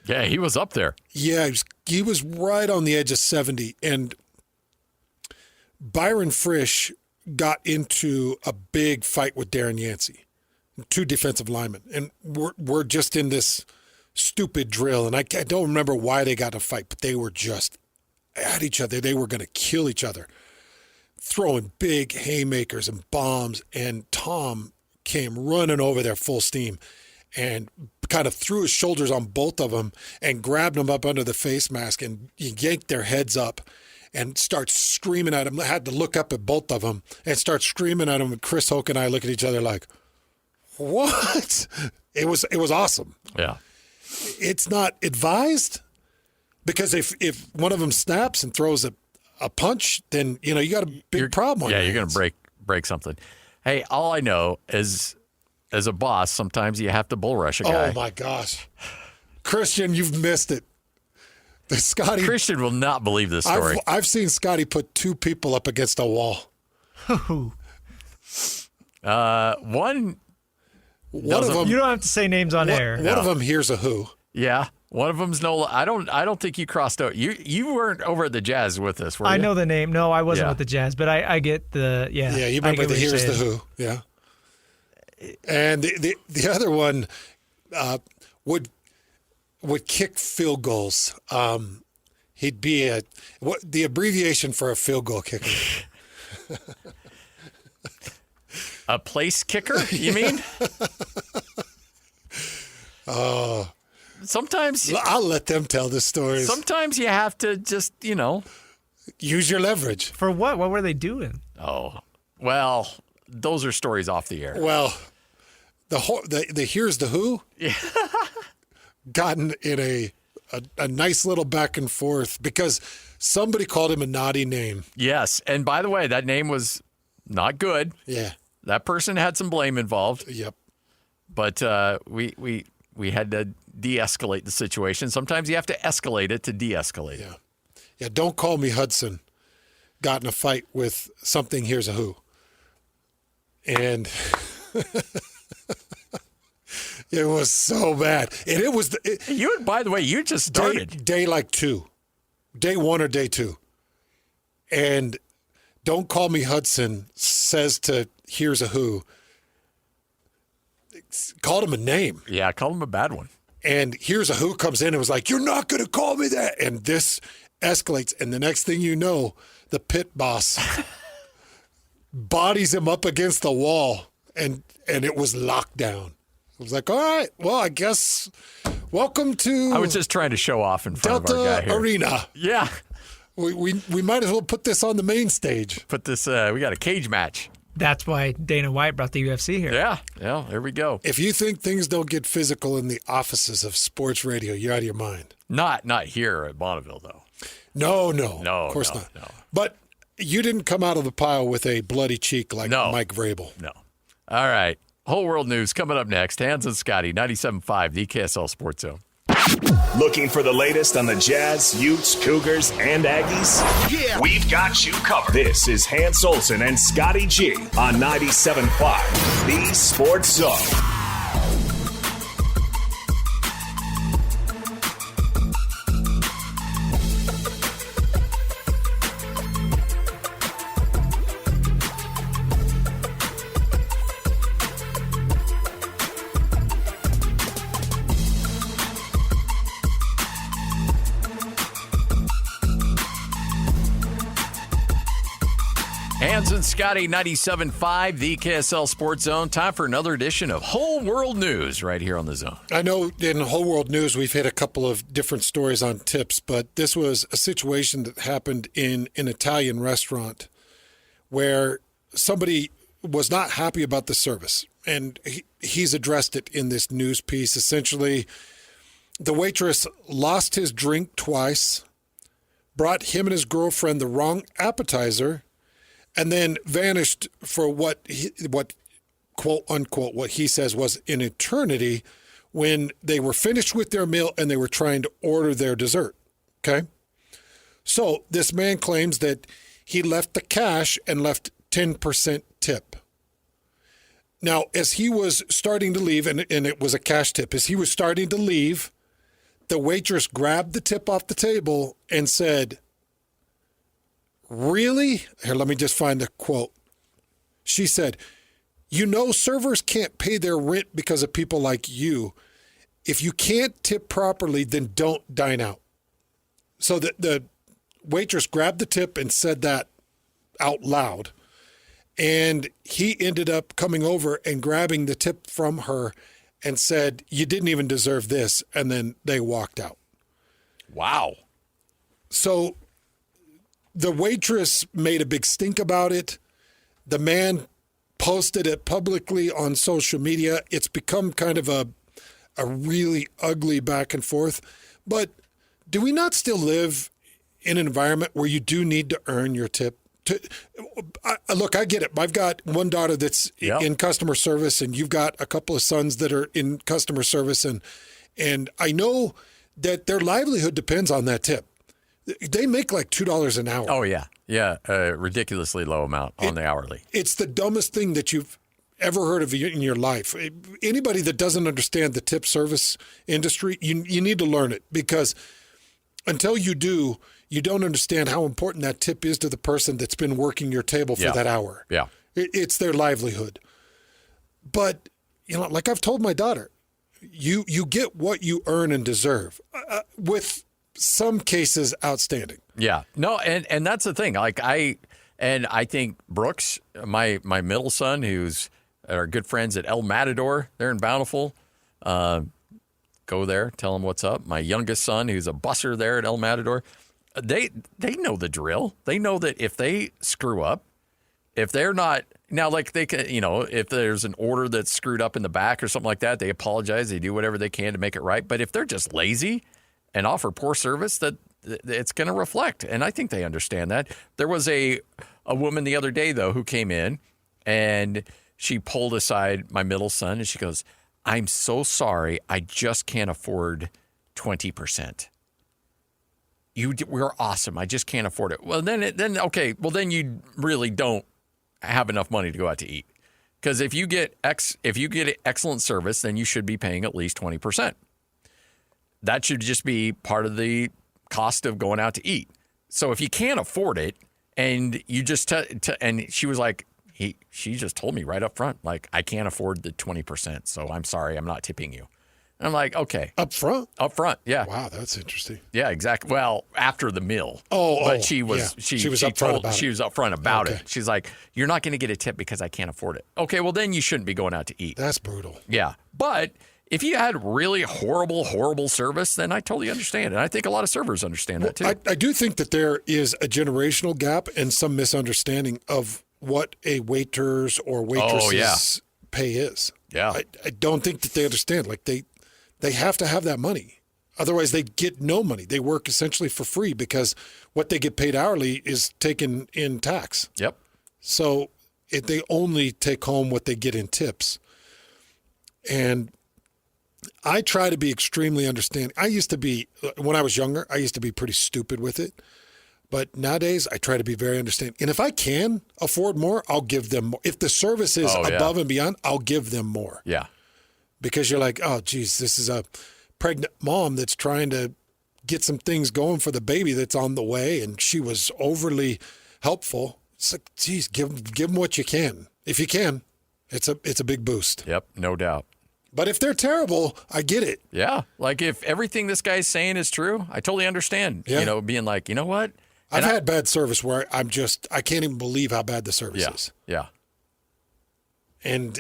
Yeah, he was up there. Yeah, he was right on the edge of 70. And Byron Frisch got into a big fight with Darren Yancey, two defensive linemen. And we're just in this stupid drill. And I don't remember why they got in a fight, but they were just at each other. They were going to kill each other, throwing big haymakers and bombs. And Tom came running over there full steam and kind of threw his shoulders on both of them and grabbed them up under the face mask and yanked their heads up and starts screaming at him. I had to look up at both of them and start screaming at him. And Chris Hoke and I look at each other like, what? It was awesome. Yeah. It's not advised, because if one of them snaps and throws a punch, then, you got a big problem. Yeah, you're going to break something. Hey, all I know is, as a boss, sometimes you have to bull rush a guy. Oh, my gosh. Christian, you've missed it. Scotty, Christian will not believe this story. I've seen Scotty put two people up against a wall. One of them. You don't have to say names on air. One of them hears a who. Yeah, one of them's no. I don't think you crossed over. You weren't over at the Jazz with us, were you? I know the name. No, I wasn't with the Jazz, but I get the Yeah, you remember the here's the who. Yeah. And the other one would kick field goals. He'd be the abbreviation for a field goal kicker. A place kicker, you mean? Oh. Sometimes I'll let them tell the stories. Sometimes you have to just, use your leverage. For what? What were they doing? Oh, well, those are stories off the air. Well, the here's the who. Yeah. Gotten in a nice little back and forth because somebody called him a naughty name. Yes, and by the way, that name was not good. Yeah. That person had some blame involved. Yep. But we had to de-escalate the situation. Sometimes you have to escalate it to de-escalate. Yeah. Yeah, don't call me Hudson. Got in a fight with something, here's a who. And it was so bad. And it was by the way, you just started. Day like 2. Day 1 or day 2. And don't call me Hudson says to here's a who. Called him a name. Yeah, called him a bad one. And here's a who comes in and was like, you're not going to call me that. And this escalates. And the next thing you know, the pit boss bodies him up against the wall. And it was locked down. I was like, all right, well, I guess welcome to I was just trying to show off in front Delta of our guy here. Arena. Yeah. We might as well put this on the main stage. Put this, we got a cage match. That's why Dana White brought the UFC here. Yeah, there we go. If you think things don't get physical in the offices of sports radio, you're out of your mind. Not here at Bonneville, though. No, of course not. No. But you didn't come out of the pile with a bloody cheek like Mike Vrabel. No. All right. Whole world news coming up next. Hans and Scotty, 97.5, the KSL Sports Zone. Looking for the latest on the Jazz, Utes, Cougars, and Aggies? Yeah. We've got you covered. This is Hans Olsen and Scotty G on 97.5, the Sports Zone. Hans and Scotty, 97.5, the KSL Sports Zone. Time for another edition of Whole World News right here on the Zone. I know in Whole World News we've hit a couple of different stories on tips, but this was a situation that happened in an Italian restaurant where somebody was not happy about the service, and he's addressed it in this news piece. Essentially, the waitress lost his drink twice, brought him and his girlfriend the wrong appetizer, and then vanished for what quote unquote what he says was an eternity when they were finished with their meal and they were trying to order their dessert. Okay, so this man claims that he left the cash and left 10% tip. Now, as he was starting to leave, and it was a cash tip, as he was starting to leave, the waitress grabbed the tip off the table and said, "Really?" Here, let me just find the quote. She said, "You know, servers can't pay their rent because of people like you. If you can't tip properly, then don't dine out." So the waitress grabbed the tip and said that out loud. And he ended up coming over and grabbing the tip from her and said, "You didn't even deserve this." And then they walked out. Wow. So the waitress made a big stink about it. The man posted it publicly on social media. It's become kind of a really ugly back and forth. But do we not still live in an environment where you do need to earn your tip? Look, I get it. I've got one daughter that's in customer service, and you've got a couple of sons that are in customer service, and I know that their livelihood depends on that tip. They make like $2 an hour. Oh, yeah. Yeah, a ridiculously low amount on the hourly. It's the dumbest thing that you've ever heard of in your life. Anybody that doesn't understand the tip service industry, you need to learn it, because until you do, you don't understand how important that tip is to the person that's been working your table for that hour. Yeah. It's their livelihood. But, like I've told my daughter, you get what you earn and deserve, with some cases outstanding. Yeah. No, and that's the thing. Like I think Brooks, my middle son, who's our good friends at El Matador, they're in Bountiful. Go there, tell him what's up. My youngest son, who's a busser there at El Matador, they know the drill. They know that if they screw up, if they're not now, like they can, if there's an order that's screwed up in the back or something like that, they apologize. They do whatever they can to make it right. But if they're just lazy and offer poor service, that it's going to reflect. And I think they understand that. There was a woman the other day, though, who came in and she pulled aside my middle son and she goes, "I'm so sorry. I just can't afford 20%. We're awesome. I just can't afford it." Well, then you really don't have enough money to go out to eat. Because if you get excellent service, then you should be paying at least 20%. That should just be part of the cost of going out to eat. So if you can't afford it, and you just and she was like, she just told me right up front, like, "I can't afford the 20%, so I'm sorry, I'm not tipping you." And I'm like, okay. Up front, yeah. Wow, that's interesting. Yeah, exactly. Well, after the meal. But she was upfront about it. She's like, "You're not going to get a tip because I can't afford it." Okay, well then you shouldn't be going out to eat. That's brutal. Yeah, but if you had really horrible service, then I totally understand. And I think a lot of servers understand that too. I do think that there is a generational gap and some misunderstanding of what a waiter's or waitress's pay is. Yeah. I don't think that they understand. Like they have to have that money. Otherwise, they get no money. They work essentially for free because what they get paid hourly is taken in tax. Yep. So they only take home what they get in tips. And I try to be extremely understanding. When I was younger, I used to be pretty stupid with it. But nowadays, I try to be very understanding. And if I can afford more, I'll give them more. If the service is above and beyond, I'll give them more. Yeah. Because you're like, oh, geez, this is a pregnant mom that's trying to get some things going for the baby that's on the way, and she was overly helpful. It's like, geez, give them what you can. If you can, it's a big boost. Yep, no doubt. But if they're terrible, I get it. Yeah, like if everything this guy's saying is true, I totally understand. Yeah. Being like, you know what? I've had bad service where I can't even believe how bad the service is. Yeah. And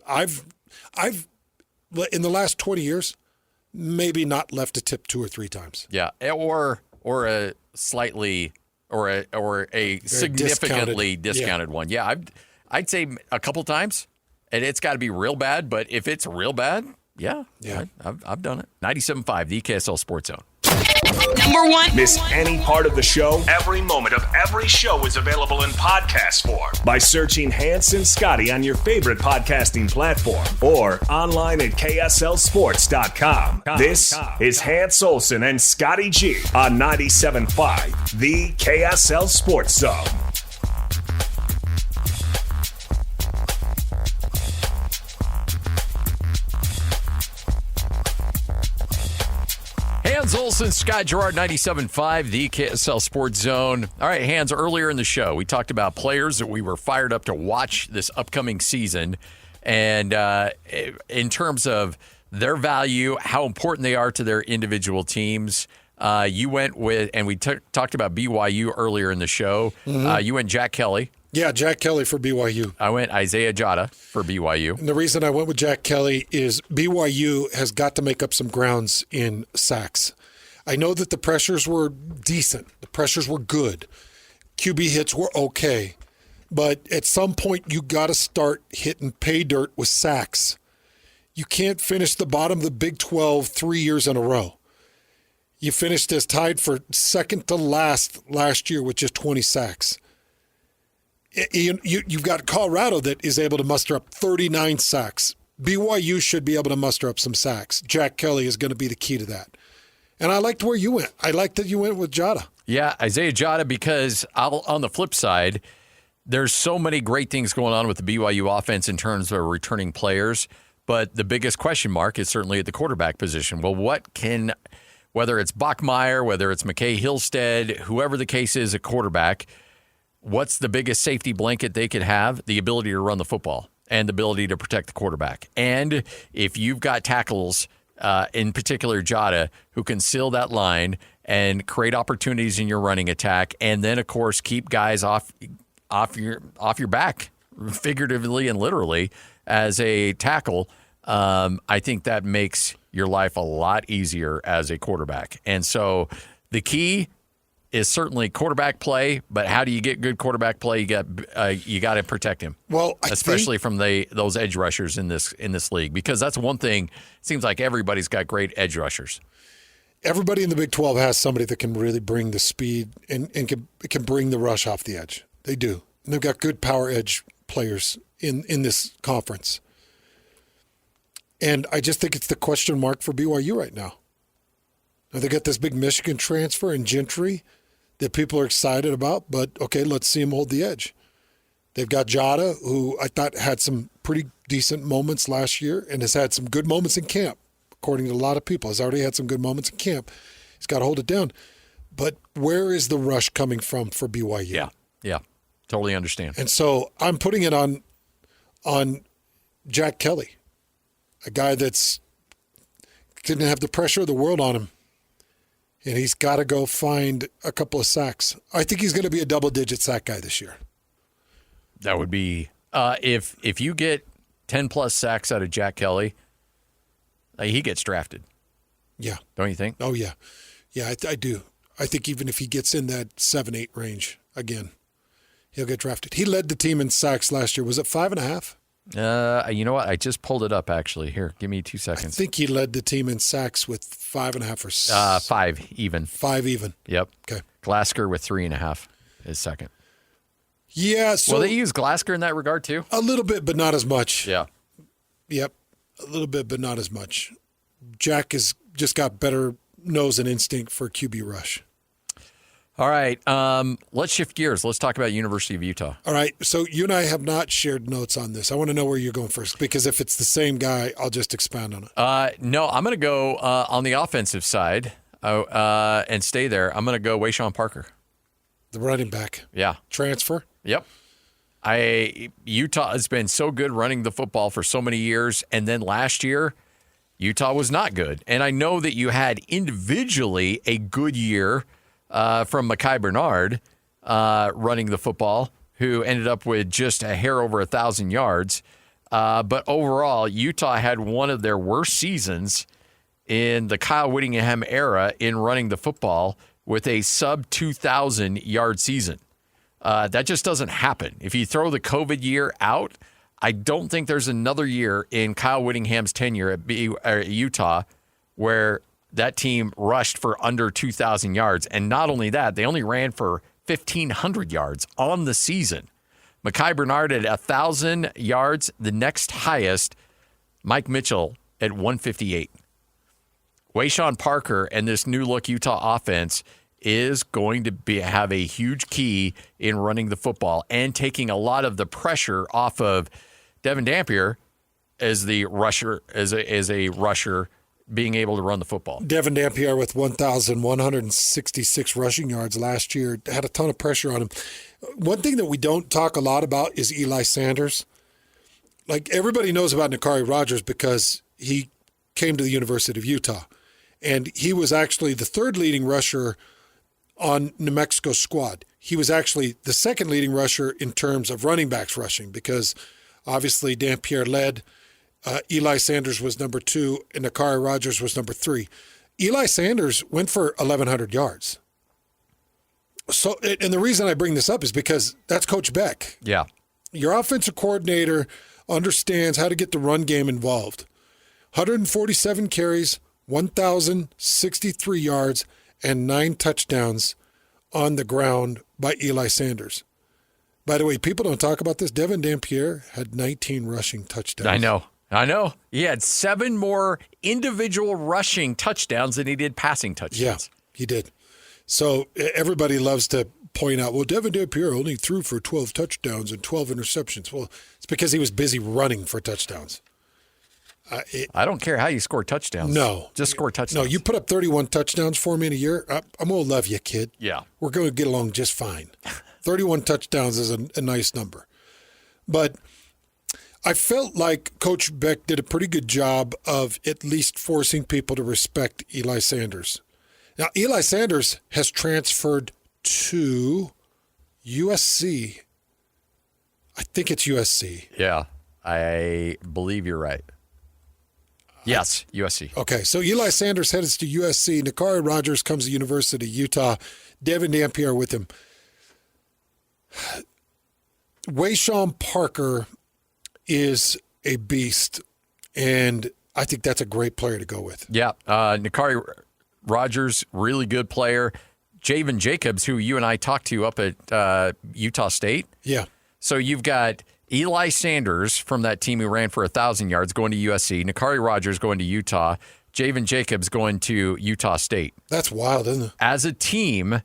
I've in the last 20 years, maybe not left a tip 2 or 3 times. Yeah, or a slightly or a significantly discounted one. Yeah, I'd say a couple times, and it's got to be real bad. But if it's real bad, yeah. I've done it. 97.5, the KSL Sports Zone. Number 1. Miss any part of the show? Every moment of every show is available in podcast form by searching Hans Scotty on your favorite podcasting platform or online at KSLSports.com. This is Hans Olsen and Scotty G on 97.5, the KSL Sports Zone. Hans Olsen, Scott Gerard, 97.5, the KSL Sports Zone. All right, Hans, earlier in the show, we talked about players that we were fired up to watch this upcoming season. And in terms of their value, how important they are to their individual teams, you went with, and we talked about BYU earlier in the show. Mm-hmm. You went Jack Kelly. Yeah, Jack Kelly for BYU. I went Isaiah Jada for BYU. And the reason I went with Jack Kelly is BYU has got to make up some grounds in sacks. I know that the pressures were decent. The pressures were good. QB hits were okay. But at some point, you got to start hitting pay dirt with sacks. You can't finish the bottom of the Big 12 3 years in a row. You finished as tied for second to last year with just 20 sacks. You've got Colorado that is able to muster up 39 sacks. BYU should be able to muster up some sacks. Jack Kelly is going to be the key to that. And I liked where you went. I liked that you went with Jada. Yeah, Isaiah Jada, because on the flip side, there's so many great things going on with the BYU offense in terms of returning players, but the biggest question mark is certainly at the quarterback position. Well, whether it's Bachmeier, whether it's McKay Hillstead, whoever the case is at quarterback, what's the biggest safety blanket they could have? The ability to run the football and the ability to protect the quarterback. And if you've got tackles, in particular Jada, who can seal that line and create opportunities in your running attack, and then, of course, keep guys off your back, figuratively and literally, as a tackle, I think that makes your life a lot easier as a quarterback. And so the key is certainly quarterback play, but how do you get good quarterback play? You got to protect him. Well, especially from those edge rushers in this league, because that's one thing. It seems like everybody's got great edge rushers. Everybody in the Big 12 has somebody that can really bring the speed and can bring the rush off the edge. They do. And they've got good power edge players in this conference. And I just think it's the question mark for BYU right now. Now they got this big Michigan transfer in Gentry that people are excited about, but okay, let's see him hold the edge. They've got Jada, who I thought had some pretty decent moments last year and has had some good moments in camp, according to a lot of people. Has already had some good moments in camp. He's got to hold it down. But where is the rush coming from for BYU? Yeah, totally understand. And so I'm putting it on Jack Kelly, a guy that's didn't have the pressure of the world on him. And he's got to go find a couple of sacks. I think he's going to be a double-digit sack guy this year. That would be if you get 10-plus sacks out of Jack Kelly, he gets drafted. Yeah. Don't you think? Oh, yeah. Yeah, I do. I think even if he gets in that 7-8 range again, He'll get drafted. He led the team in sacks last year. Was it 5.5? You know what? I just pulled it up, actually. Here, give me 2 seconds. I think he led the team in sacks with 5.5 or 5 even. 5 even. Yep. Okay. Glasgow with 3.5 is second. Yeah. So Will they use Glasgow in that regard too? A little bit, but not as much. Yeah. Yep. A little bit, but not as much. Jack has just got better nose and instinct for QB rush. All right. Let's shift gears. Let's talk about University of Utah. All right. So you and I have not shared notes on this. I want to know where you're going first, because if it's the same guy, I'll just expand on it. No, I'm going to go on the offensive side and stay there. I'm going to go Wayshawn Parker. The running back. Yeah. Transfer. Yep. Utah has been so good running the football for so many years, and then last year, Utah was not good. And I know that you had individually a good year from Mekhi Bernard running the football, who ended up with just a hair over 1,000 yards. But overall, Utah had one of their worst seasons in the Kyle Whittingham era in running the football with a sub-2,000 yard season. That just doesn't happen. If you throw the COVID year out, I don't think there's another year in Kyle Whittingham's tenure at Utah where that team rushed for under 2,000 yards. And not only that, they only ran for 1,500 yards on the season. Mekhi Bernard at 1,000 yards, the next highest, Mike Mitchell at 158. Wayshawn Parker and this new-look Utah offense is going to have a huge key in running the football and taking a lot of the pressure off of Devon Dampier as the rusher, as a rusher being able to run the football. Devon Dampier with 1,166 rushing yards last year had a ton of pressure on him. One thing that we don't talk a lot about is Eli Sanders. Like, everybody knows about Nakari Rogers because he came to the University of Utah. And he was actually the third leading rusher on New Mexico's squad. He was actually the second leading rusher in terms of running backs rushing, because obviously Dampier led. Eli Sanders was number 2, and Nakari Rogers was number 3. Eli Sanders went for 1,100 yards. So, and the reason I bring this up is because that's Coach Beck. Yeah. Your offensive coordinator understands how to get the run game involved. 147 carries, 1,063 yards, and 9 touchdowns on the ground by Eli Sanders. By the way, people don't talk about this. Devon Dampier had 19 rushing touchdowns. I know. He had 7 more individual rushing touchdowns than he did passing touchdowns. Yeah, he did. So everybody loves to point out, well, Devon Dampier only threw for 12 touchdowns and 12 interceptions. Well, it's because he was busy running for touchdowns. I don't care how you score touchdowns. No. Just score touchdowns. No, you put up 31 touchdowns for me in a year, I'm going to love you, kid. Yeah. We're going to get along just fine. 31 touchdowns is a nice number. But I felt like Coach Beck did a pretty good job of at least forcing people to respect Eli Sanders. Now, Eli Sanders has transferred to USC. I think it's USC. Yeah, I believe you're right. Yes, USC. Okay, so Eli Sanders heads to USC. Nakari Rogers comes to University of Utah. Devon Dampier with him. Wayshawn Parker is a beast, and I think that's a great player to go with. Yeah, Nakari Rogers, really good player. Javen Jacobs, who you and I talked to up at Utah State. Yeah. So you've got Eli Sanders from that team who ran for 1,000 yards going to USC. Nakari Rogers going to Utah. Javen Jacobs going to Utah State. That's wild, isn't it? As a team,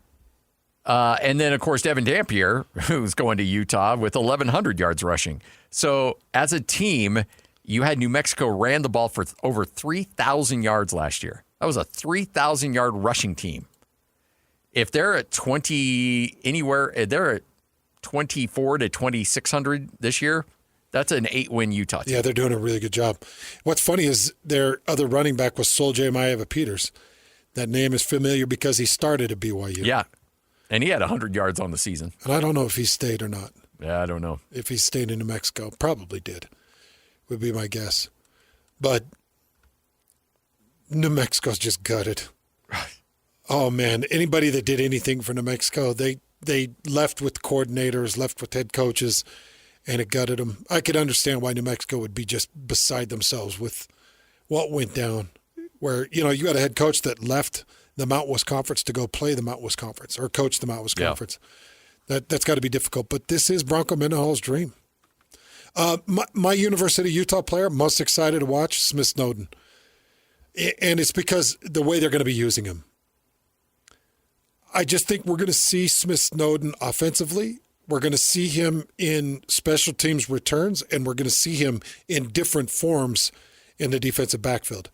and then, of course, Devon Dampier, who's going to Utah with 1,100 yards rushing. So as a team, you had New Mexico ran the ball for over 3,000 yards last year. That was a 3,000-yard rushing team. If they're at 20 anywhere, they're at 24 to 2,600 this year. That's an 8-win Utah team. Yeah, they're doing a really good job. What's funny is their other running back was Sol-J Maeva-Peters. That name is familiar because he started at BYU. Yeah, and he had 100 yards on the season. And I don't know if he stayed or not. Yeah, I don't know. If he stayed in New Mexico. Probably did, would be my guess. But New Mexico's just gutted. Oh, man. Anybody that did anything for New Mexico, they they left with coordinators, left with head coaches, and it gutted them. I could understand why New Mexico would be just beside themselves with what went down, where, you had a head coach that left the Mountain West Conference to go play the Mountain West Conference or coach the Mountain West Conference. That's got to be difficult. But this is Bronco Mendenhall's dream. My University of Utah player most excited to watch, Smith Snowden. And it's because the way they're going to be using him. I just think we're going to see Smith Snowden offensively. We're going to see him in special teams returns, and we're going to see him in different forms in the defensive backfield.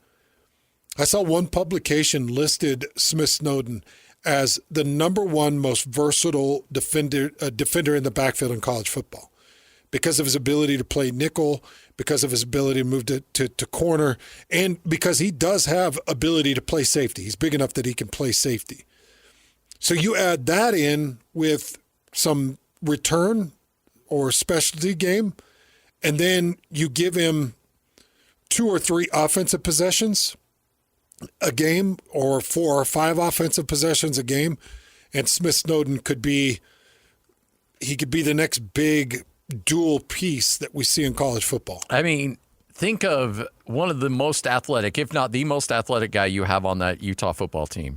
I saw one publication listed Smith Snowden as the number one most versatile defender in the backfield in college football because of his ability to play nickel, because of his ability to move to corner, and because he does have ability to play safety. He's big enough that he can play safety. So you add that in with some return or specialty game, and then you give him 2 or 3 offensive possessions a game or 4 or 5 offensive possessions a game, and Smith Snowden could be the next big dual piece that we see in college football. I mean, think of one of the most athletic, if not the most athletic guy you have on that Utah football team.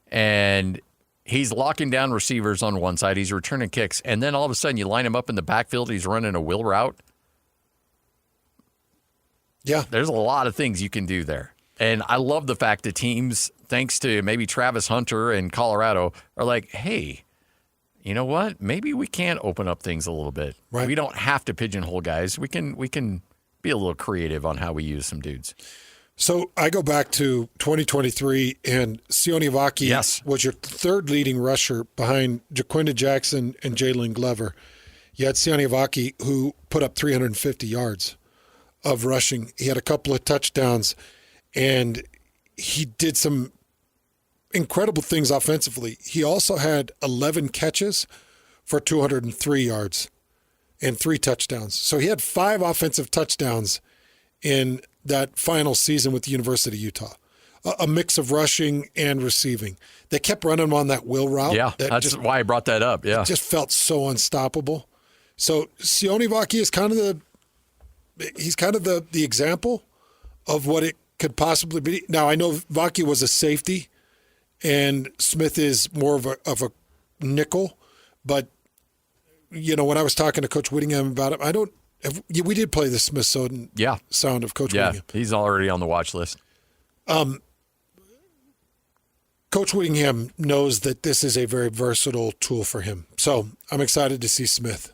And he's locking down receivers on one side, he's returning kicks, and then all of a sudden you line him up in the backfield, he's running a wheel route. Yeah. There's a lot of things you can do there. And I love the fact that teams, thanks to maybe Travis Hunter in Colorado, are like, hey, you know what? Maybe we can open up things a little bit. Right. We don't have to pigeonhole guys. We can be a little creative on how we use some dudes. So I go back to 2023, and Sione Vaki was your third leading rusher behind Jaquinda Jackson and Jalen Glover. You had Sione Vaki, who put up 350 yards of rushing. He had a couple of touchdowns, and he did some incredible things offensively. He also had 11 catches for 203 yards and 3 touchdowns. So he had 5 offensive touchdowns in that final season with the University of Utah. A mix of rushing and receiving. They kept running him on that wheel route. Yeah, that's why I brought that up. Yeah, it just felt so unstoppable. So Sione Vaki is kind of the example of what it could possibly be. Now, I know Vaki was a safety, and Smith is more of a nickel. But, when I was talking to Coach Whittingham about it, we did play the Smith Snowden sound of Coach Whittingham. Yeah, he's already on the watch list. Coach Whittingham knows that this is a very versatile tool for him. So I'm excited to see Smith.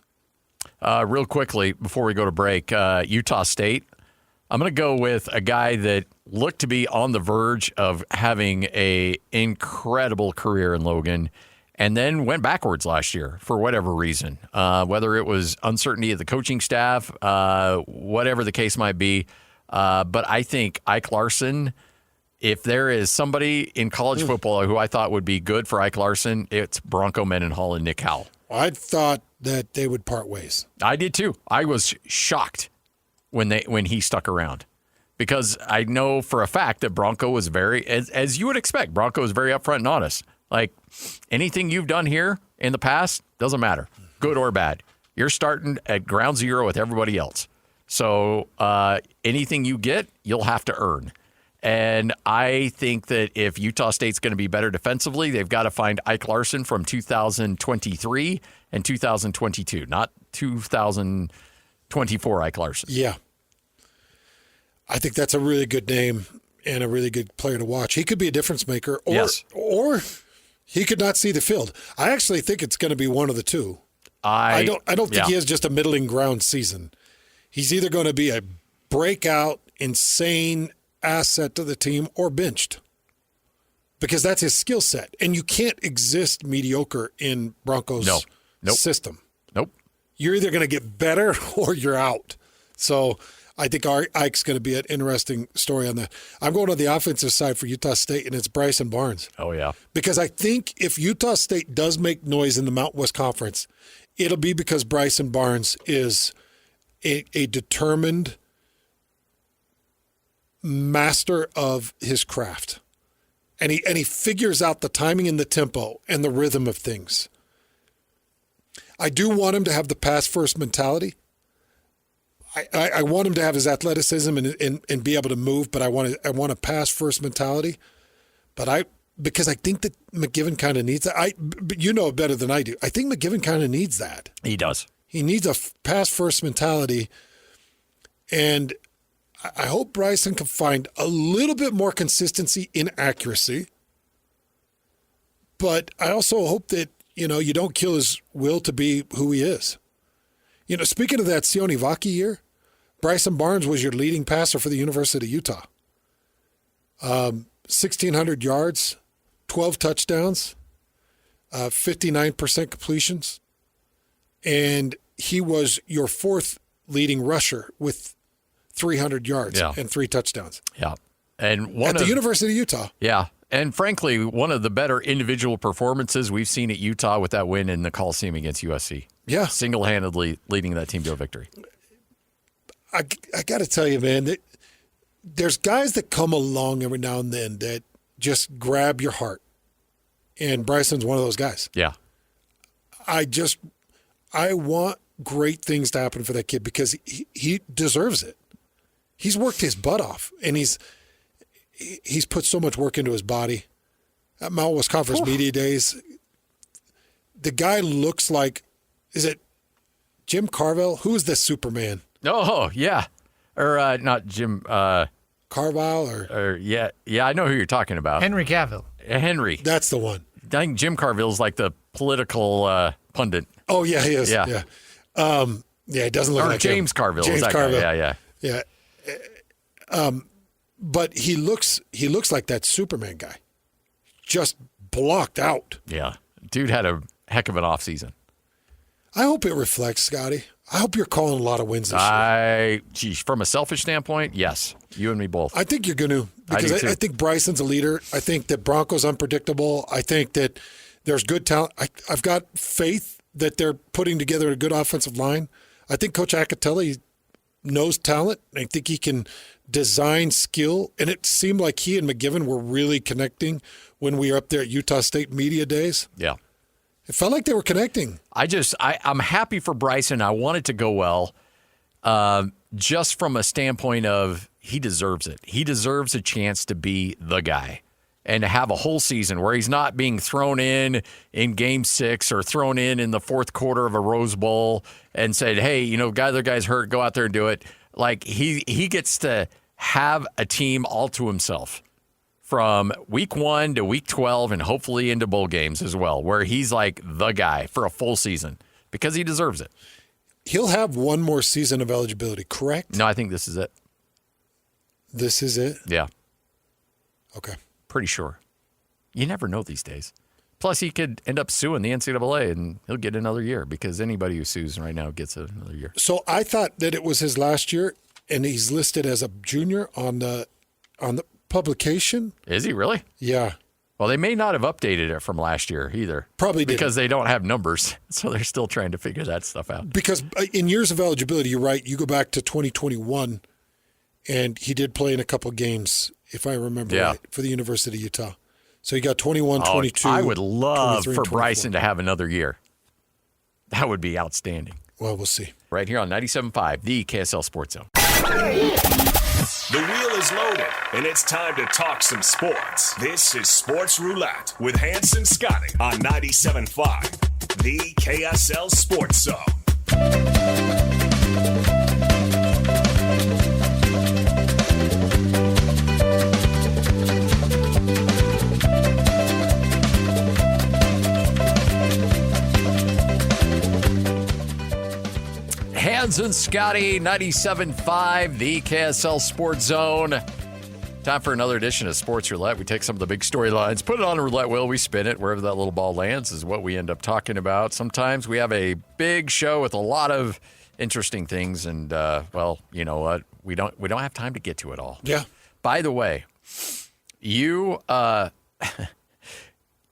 Real quickly, before we go to break, Utah State. I'm going to go with a guy that looked to be on the verge of having an incredible career in Logan and then went backwards last year for whatever reason, whether it was uncertainty of the coaching staff, whatever the case might be. But I think Ike Larson, if there is somebody in college football who I thought would be good for Ike Larson, it's Bronco Mendenhall and Nick Howell. I thought that they would part ways. I did too. I was shocked when he stuck around, because I know for a fact that Bronco was very, as you would expect, Bronco was very upfront and honest. Like, anything you've done here in the past doesn't matter, good or bad. You're starting at ground zero with everybody else. So anything you get, you'll have to earn. And I think that if Utah State's going to be better defensively, they've got to find Ike Larson from 2023 and 2022, not 2024 Ike Larson. Yeah. I think that's a really good name and a really good player to watch. He could be a difference maker, or he could not see the field. I actually think it's going to be one of the two. I don't think he has just a middling ground season. He's either going to be a breakout, insane asset to the team or benched, because that's his skill set. And you can't exist mediocre in Broncos system. Nope. You're either going to get better or you're out. So I think Ike's going to be an interesting story on that. I'm going to the offensive side for Utah State, and it's Bryson Barnes. Oh, yeah. Because I think if Utah State does make noise in the Mountain West Conference, it'll be because Bryson Barnes is a determined master of his craft. And he figures out the timing and the tempo and the rhythm of things. I do want him to have the pass-first mentality. I want him to have his athleticism and be able to move, but I want a pass-first mentality. Because I think that McGivern kind of needs that. You know it better than I do. I think McGivern kind of needs that. He does. He needs a pass-first mentality, and I hope Bryson can find a little bit more consistency in accuracy. But I also hope that, you don't kill his will to be who he is. Speaking of that Sione Vaki year, Bryson Barnes was your leading passer for the University of Utah. 1,600 yards, 12 touchdowns, 59% completions. And he was your fourth leading rusher with 300 yards and 3 touchdowns. Yeah. And at the University of Utah. Yeah. And frankly, one of the better individual performances we've seen at Utah with that win in the Coliseum against USC. Yeah. Single-handedly leading that team to a victory. I got to tell you, man, there's guys that come along every now and then that just grab your heart. And Bryson's one of those guys. Yeah. I want great things to happen for that kid because he deserves it. He's worked his butt off, and he's put so much work into his body. At Mount West Conference Media Days, the guy looks like, is it Jim Carville? Who is the Superman? Oh, yeah. Or not Jim Carville or yeah, I know who you're talking about. Henry Cavill. Henry. That's the one. I think Jim Carville's like the political pundit. Oh, yeah, he is. Yeah. He doesn't look or like James him. Carville. James is that Carville. Guy? Yeah. But he looks like that Superman guy. Just blocked out. Yeah. Dude had a heck of an offseason. I hope it reflects, Scotty. I hope you're calling a lot of wins this year. From a selfish standpoint, yes. You and me both. I think you're going to. Because I think Bryson's a leader. I think that Bronco's unpredictable. I think that there's good talent. I've got faith that they're putting together a good offensive line. I think Coach Acatelli knows talent. I think he can design skill. And it seemed like he and McGivern were really connecting when we were up there at Utah State Media Days. Yeah. It felt like they were connecting. I'm happy for Bryson. I want it to go well, just from a standpoint of he deserves it. He deserves a chance to be the guy and to have a whole season where he's not being thrown in Game 6 or thrown in the fourth quarter of a Rose Bowl and said, hey, other guy's hurt, go out there and do it. Like he gets to have a team all to himself from week 1 to week 12 and hopefully into bowl games as well, where he's like the guy for a full season because he deserves it. He'll have one more season of eligibility, correct? No, I think this is it. This is it? Yeah. Okay. Pretty sure. You never know these days. Plus, he could end up suing the NCAA, and he'll get another year because anybody who sues right now gets another year. So I thought that it was his last year, and he's listed as a junior on the publication. Is he really? Yeah. Well, they may not have updated it from last year either. Probably didn't. Because they don't have numbers, so they're still trying to figure that stuff out. Because in years of eligibility, you're right, you go back to 2021, and he did play in a couple games, if I remember right, for the University of Utah. So he got 21, 22. I would love for Bryson to have another year. That would be outstanding. Well, we'll see. Right here on 97.5, the KSL Sports Zone. The wheel is loaded, and it's time to talk some sports. This is Sports Roulette with Hans Scotty on 97.5, the KSL Sports Zone. Hans and Scotty, 97.5, the KSL Sports Zone. Time for another edition of Sports Roulette. We take some of the big storylines, put it on a roulette wheel, we spin it. Wherever that little ball lands is what we end up talking about. Sometimes we have a big show with a lot of interesting things, and well, you know what? We don't have time to get to it all. Yeah. By the way, you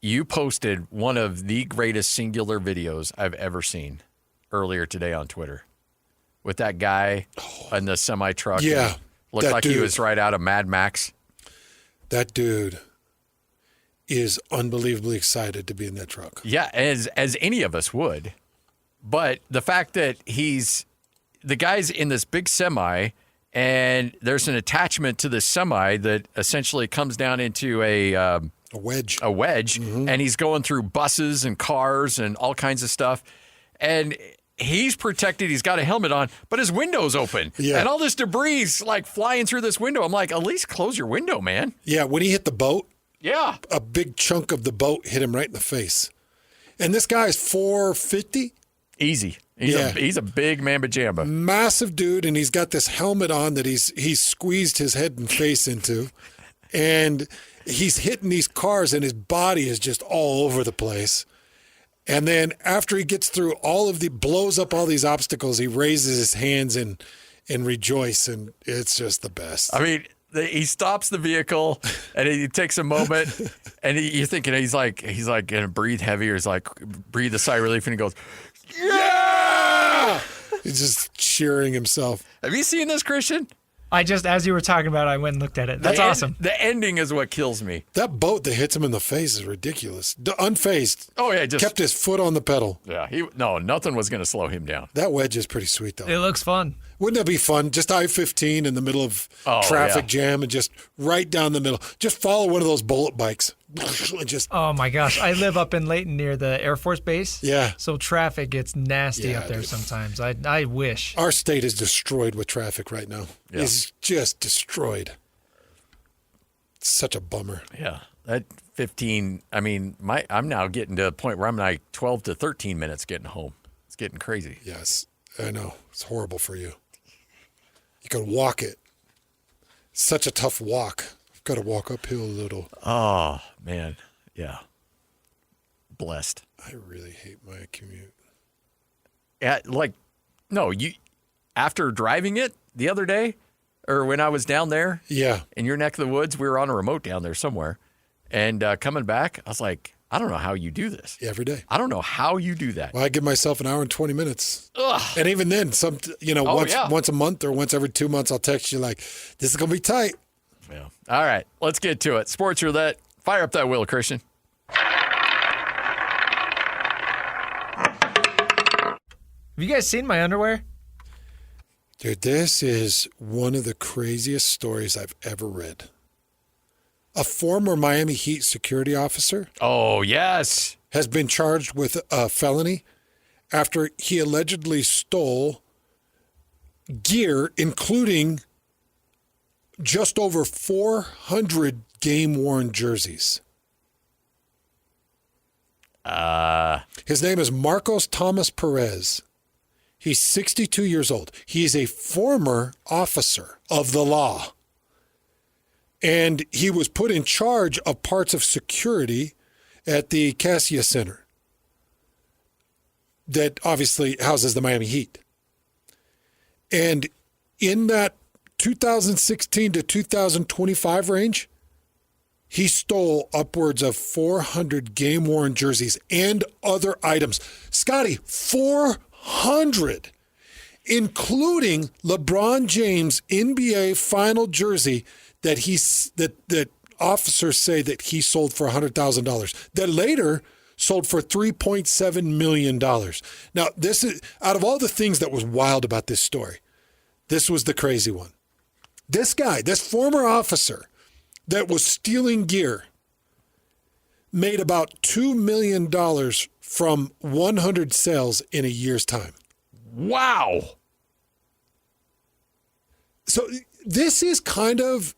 you posted one of the greatest singular videos I've ever seen earlier today on Twitter. With that guy in the semi-truck. Yeah. Looked like he was right out of Mad Max. That dude is unbelievably excited to be in that truck. Yeah, as any of us would. But the fact that the guy's in this big semi, and there's an attachment to the semi that essentially comes down into a wedge. And he's going through buses and cars and all kinds of stuff. And he's protected. He's got a helmet on, but his window's open. Yeah. And all this debris is like flying through this window. I'm like, at least close your window, man. Yeah, when he hit the boat, a big chunk of the boat hit him right in the face. And this guy's 450. Easy. He's a big mamba jamba. Massive dude, and he's got this helmet on that he's squeezed his head and face into. And he's hitting these cars, and his body is just all over the place. And then after he gets through blows up all these obstacles, he raises his hands and rejoice, and it's just the best. I mean, he stops the vehicle, and he takes a moment, and you're thinking he's like going to breathe heavier. He's like, breathe a sigh of relief, and he goes, yeah! He's just cheering himself. Have you seen this, Christian? As you were talking about it, I went and looked at it. That's awesome. The ending is what kills me. That boat that hits him in the face is ridiculous. Unfazed. Oh, yeah. Just kept his foot on the pedal. Yeah. Nothing was going to slow him down. That wedge is pretty sweet, though. It looks fun. Wouldn't that be fun? Just I-15 in the middle of traffic jam and just right down the middle. Just follow one of those bullet bikes. Oh, my gosh. I live up in Layton near the Air Force Base. Yeah. So traffic gets nasty up there sometimes. I wish. Our state is destroyed with traffic right now. Yeah. It's just destroyed. It's such a bummer. Yeah. That 15, I mean, I'm now getting to a point where I'm like 12 to 13 minutes getting home. It's getting crazy. Yes, I know. It's horrible for you. You can walk it. It's such a tough walk. I've got to walk uphill a little. Oh, man. Yeah. Blessed. I really hate my commute. Yeah, after driving it the other day, or when I was down there in your neck of the woods, we were on a remote down there somewhere. And coming back, I was like, I don't know how you do this. Every day. I don't know how you do that. Well, I give myself an hour and 20 minutes. Ugh. And even then, once a month or once every 2 months, I'll text you like, this is going to be tight. Yeah. All right, let's get to it. Sports Roulette. Fire up that wheel, Christian. Have you guys seen my underwear? Dude, this is one of the craziest stories I've ever read. A former Miami Heat security officer. Oh, yes. Has been charged with a felony after he allegedly stole gear, including just over 400 game-worn jerseys. His name is Marcos Thomas Perez. He's 62 years old. He is a former officer of the law. And he was put in charge of parts of security at the Cassia Center that obviously houses the Miami Heat. And in that 2016 to 2025 range, he stole upwards of 400 game-worn jerseys and other items. Scotty, 400, including LeBron James' NBA final jersey that officers say that he sold for $100,000, that later sold for $3.7 million. Now, this is, out of all the things that was wild about this story, this was the crazy one. This guy, this former officer that was stealing gear, made about $2 million from 100 sales in a year's time. Wow. So this is kind of,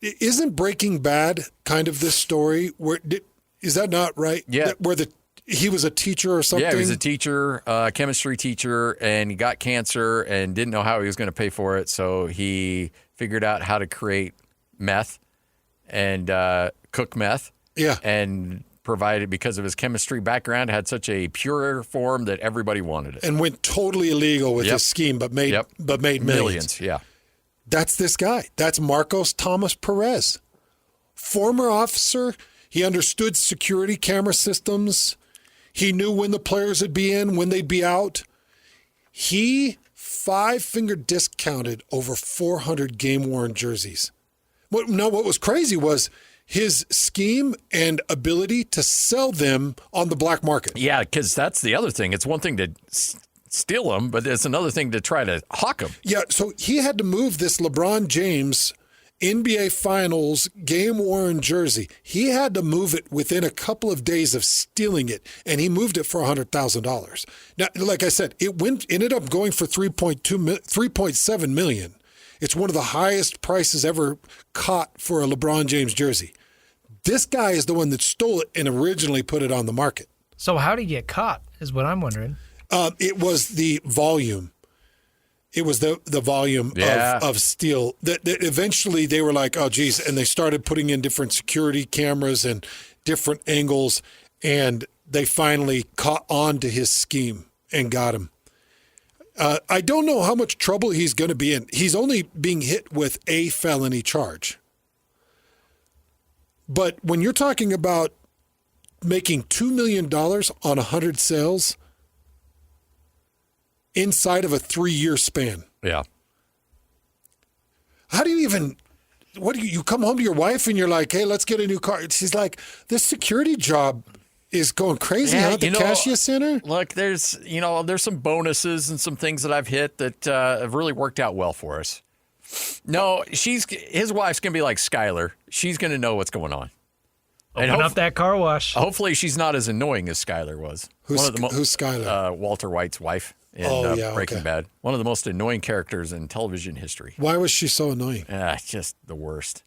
isn't Breaking Bad kind of this story? Is that not right? Yeah. Where he was a teacher or something? Yeah, he was a teacher, chemistry teacher, and he got cancer and didn't know how he was going to pay for it. So he figured out how to create meth and cook meth. Yeah. And provided, because of his chemistry background, had such a pure form that everybody wanted it. And went totally illegal with his scheme, but made millions. Yeah. That's this guy. That's Marcos Thomas Perez. Former officer. He understood security camera systems. He knew when the players would be in, when they'd be out. He five-finger discounted over 400 game-worn jerseys. What was crazy was his scheme and ability to sell them on the black market. Yeah, because that's the other thing. It's one thing to steal them, but it's another thing to try to hawk them. Yeah, so he had to move this LeBron James NBA Finals game-worn jersey. He had to move it within a couple of days of stealing it, and he moved it for $100,000. Now, like I said, it ended up going for $3.7 million. It's one of the highest prices ever caught for a LeBron James jersey. This guy is the one that stole it and originally put it on the market. So how did he get caught is what I'm wondering. It was the volume. It was the volume of steel. That eventually they were like, oh, geez, and they started putting in different security cameras and different angles, and they finally caught on to his scheme and got him. I don't know how much trouble he's going to be in. He's only being hit with a felony charge. But when you're talking about making $2 million on 100 sales inside of a 3-year span. Yeah. How do you even, you come home to your wife and you're like, hey, let's get a new car. She's like, this security job is going crazy, huh? The cashier center? Look, there's some bonuses and some things that I've hit that have really worked out well for us. No, his wife's going to be like Skylar. She's going to know what's going on. Open up that car wash. Hopefully she's not as annoying as Skylar was. Who's Skylar? Walter White's wife in Breaking Bad. One of the most annoying characters in television history. Why was she so annoying? Just the worst.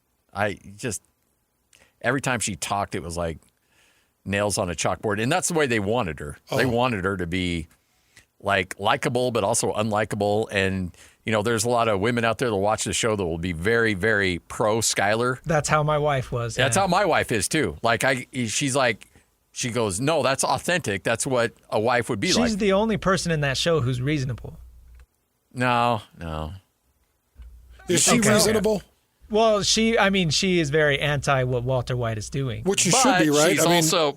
Every time she talked, it was like nails on a chalkboard. And that's the way they wanted her. They wanted her to be like likable, but also unlikable. And, there's a lot of women out there that watch the show that will be very, very pro Skylar. That's how my wife was. That's how my wife is too. She goes, no, that's authentic. That's what a wife would be like. She's the only person in that show who's reasonable. No. Is she reasonable? Well, she is very anti what Walter White is doing. Which she should be, right?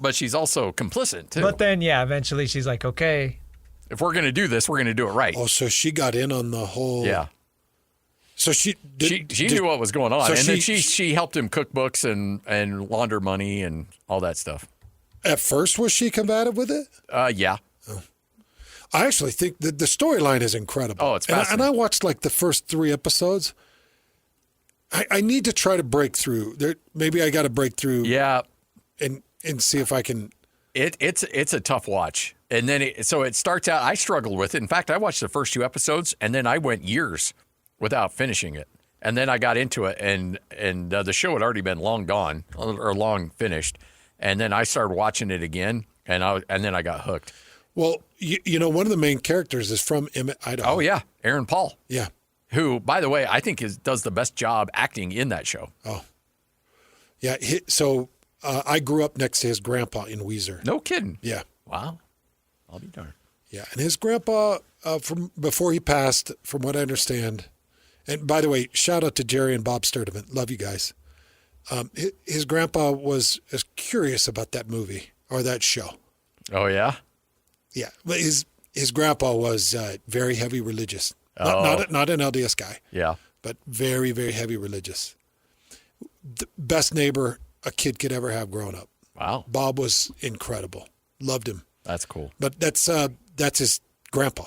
But she's also complicit too. But then, eventually she's like, okay. If we're going to do this, we're going to do it right. Oh, so she got in on the whole... Yeah. So she knew what was going on. So then she helped him cook books and launder money and all that stuff. At first, was she combative with it? Yeah. Oh. I actually think the storyline is incredible. Oh, it's fascinating. And I watched like the first 3 episodes. I need to try to break through. Maybe I got to break through. Yeah. And see if I can... It's a tough watch. And then it starts out, I struggled with it. In fact, I watched the first 2 episodes, and then I went years without finishing it. And then I got into it, and the show had already been long gone, or long finished. And then I started watching it again, and then I got hooked. Well, one of the main characters is from Emmett, Idaho. Oh, yeah, Aaron Paul. Yeah. Who, by the way, I think does the best job acting in that show. Oh. Yeah, so I grew up next to his grandpa in Weezer. No kidding. Yeah. Wow. I'll be darned. Yeah, and his grandpa, from before he passed, from what I understand, and by the way, shout out to Jerry and Bob Sturdivant. Love you guys. His grandpa was as curious about that movie or that show. Oh, yeah? Yeah, but his grandpa was very heavy religious. Oh. Not an LDS guy. Yeah. But very, very heavy religious. The best neighbor a kid could ever have growing up. Wow. Bob was incredible. Loved him. That's cool. But that's his grandpa.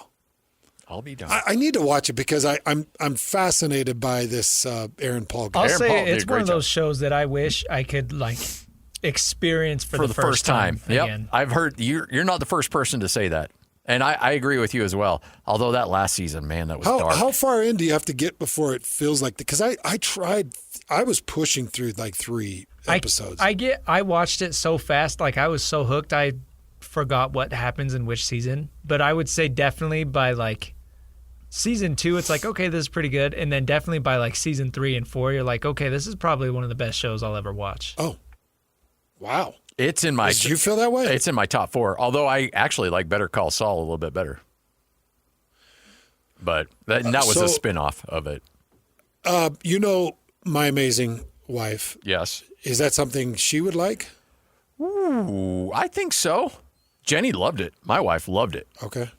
I'll be done. I need to watch it because I'm fascinated by this Aaron Paul guy. I'll say it's one of those shows that I wish I could experience for the first time. Yep. I've heard you're not the first person to say that. And I agree with you as well. Although that last season, man, that was dark. How far in do you have to get before it feels like that? Because I tried. I was pushing through 3 episodes. I watched it so fast. I was so hooked. I forgot what happens in which season. But I would say definitely by season 2, it's okay, this is pretty good. And then definitely by season 3 and 4, you're like, okay, this is probably one of the best shows I'll ever watch. Oh, wow. It's in my. Did you feel that way? It's in my top 4. Although I actually like Better Call Saul a little bit better. But that was a spinoff of it. My amazing wife. Yes. Is that something she would like? Ooh, I think so. Jenny loved it. My wife loved it. Okay.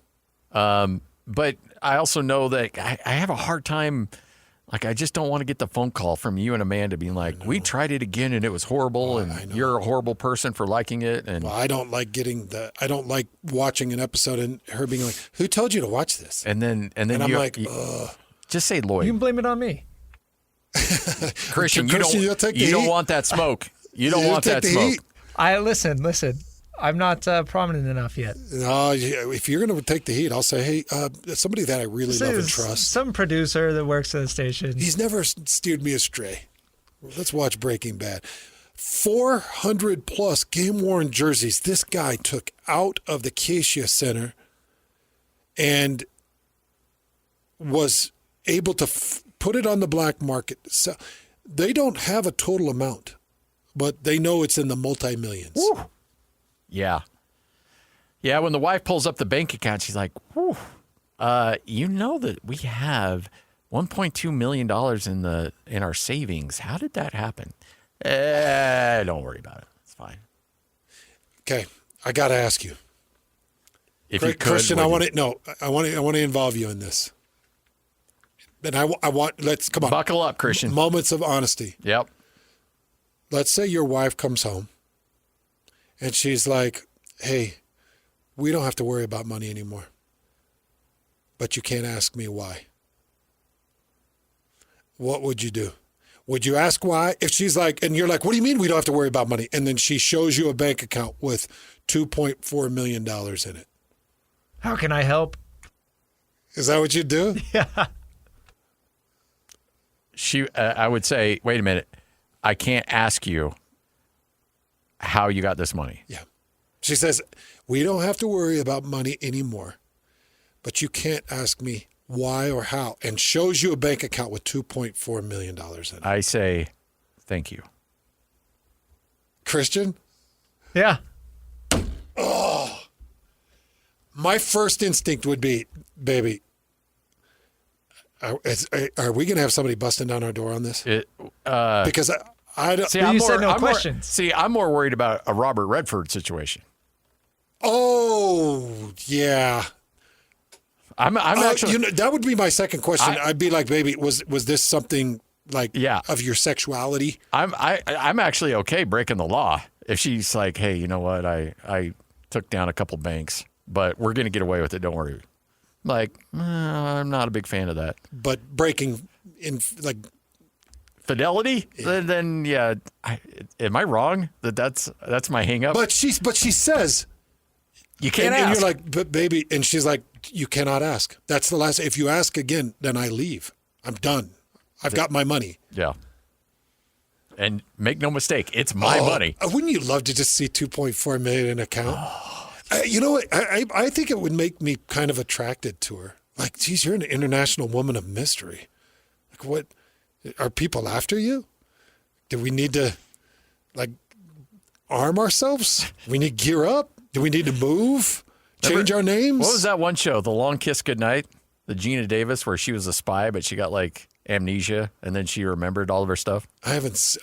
But I also know that I have a hard time Like, I just don't want to get the phone call from you and Amanda being like, we tried it again and it was horrible, and you're a horrible person for liking it. And well, I don't like watching an episode and her being like, who told you to watch this? And then I'm like, just say Lloyd. You can blame it on me. Christian, you don't want that smoke. You don't want that smoke. Heat. Listen. I'm not prominent enough yet. No, if you're going to take the heat, I'll say, hey, somebody that I really love and trust. Some producer that works at the station. He's never steered me astray. Let's watch Breaking Bad. 400-plus game-worn jerseys this guy took out of the Acacia Center and was able to put it on the black market. So they don't have a total amount, but they know it's in the multi-millions. Woo. Yeah. Yeah, when the wife pulls up the bank account, she's like, whew, you know that we have $1.2 million in our savings. How did that happen? Don't worry about it. It's fine. Okay, I got to ask you. If you could, Christian, I want to involve you in this. And I want, let's, come on. Buckle up, Christian. Moments of honesty. Yep. Let's say your wife comes home and she's like, hey, we don't have to worry about money anymore. But you can't ask me why. What would you do? Would you ask why? If she's like, and you're like, what do you mean we don't have to worry about money? And then she shows you a bank account with $2.4 million in it. How can I help? Is that what you do? Yeah. I would say, wait a minute. I can't ask you how you got this money. Yeah. She says, we don't have to worry about money anymore, but you can't ask me why or how, and shows you a bank account with $2.4 million in it. I say, thank you. Christian? Yeah. Oh, my first instinct would be, baby, are we going to have somebody busting down our door on this? Because I don't. See, you said no questions. I'm more worried about a Robert Redford situation. Oh, yeah. I'm actually. That would be my second question. I'd be like, baby, was this something like of your sexuality? I'm actually okay breaking the law if she's like, hey, you know what? I took down a couple banks, but we're gonna get away with it. Don't worry. Like, I'm not a big fan of that. But breaking in like fidelity, then yeah. Am I wrong that's my hang up? But she says you can't ask. And you're like, but baby, and she's like, you cannot ask. That's the last. If you ask again, then I leave. I'm done. I've got my money. Yeah. And make no mistake, it's my money. Wouldn't you love to just see $2.4 million in an account? You know what? I think it would make me kind of attracted to her. Like, geez, you're an international woman of mystery. Like, what? Are people after you? Do we need to, like, arm ourselves? We need to gear up? Do we need to move? Change our names? What was that one show, The Long Kiss Goodnight? The Gina Davis, where she was a spy, but she got, like, amnesia, and then she remembered all of her stuff? I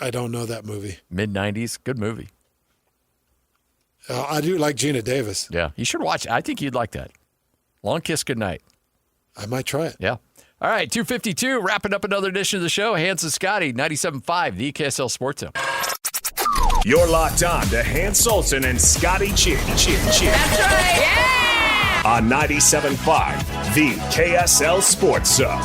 don't know that movie. Mid-90s. Good movie. I do like Gina Davis. Yeah, you should watch it. I think you'd like that. Long Kiss Goodnight. I might try it. Yeah. All right, 2:52, wrapping up another edition of the show. Hans Scotty, 97.5, the KSL Sports Zone. You're locked on to Hans Olsen and Scotty G. That's right. Yeah! On 97.5, the KSL Sports Zone.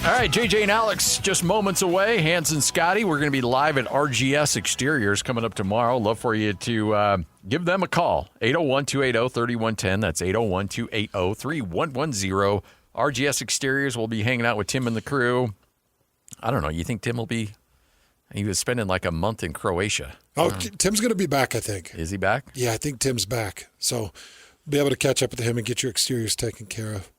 All right, JJ and Alex just moments away. Hans and Scotty, we're going to be live at RGS Exteriors coming up tomorrow. Love for you to give them a call. 801-280-3110. That's 801-280-3110. RGS Exteriors will be hanging out with Tim and the crew. I don't know. You think Tim will be? He was spending like a month in Croatia. Oh, Tim's going to be back, I think. Is he back? Yeah, I think Tim's back. So be able to catch up with him and get your exteriors taken care of.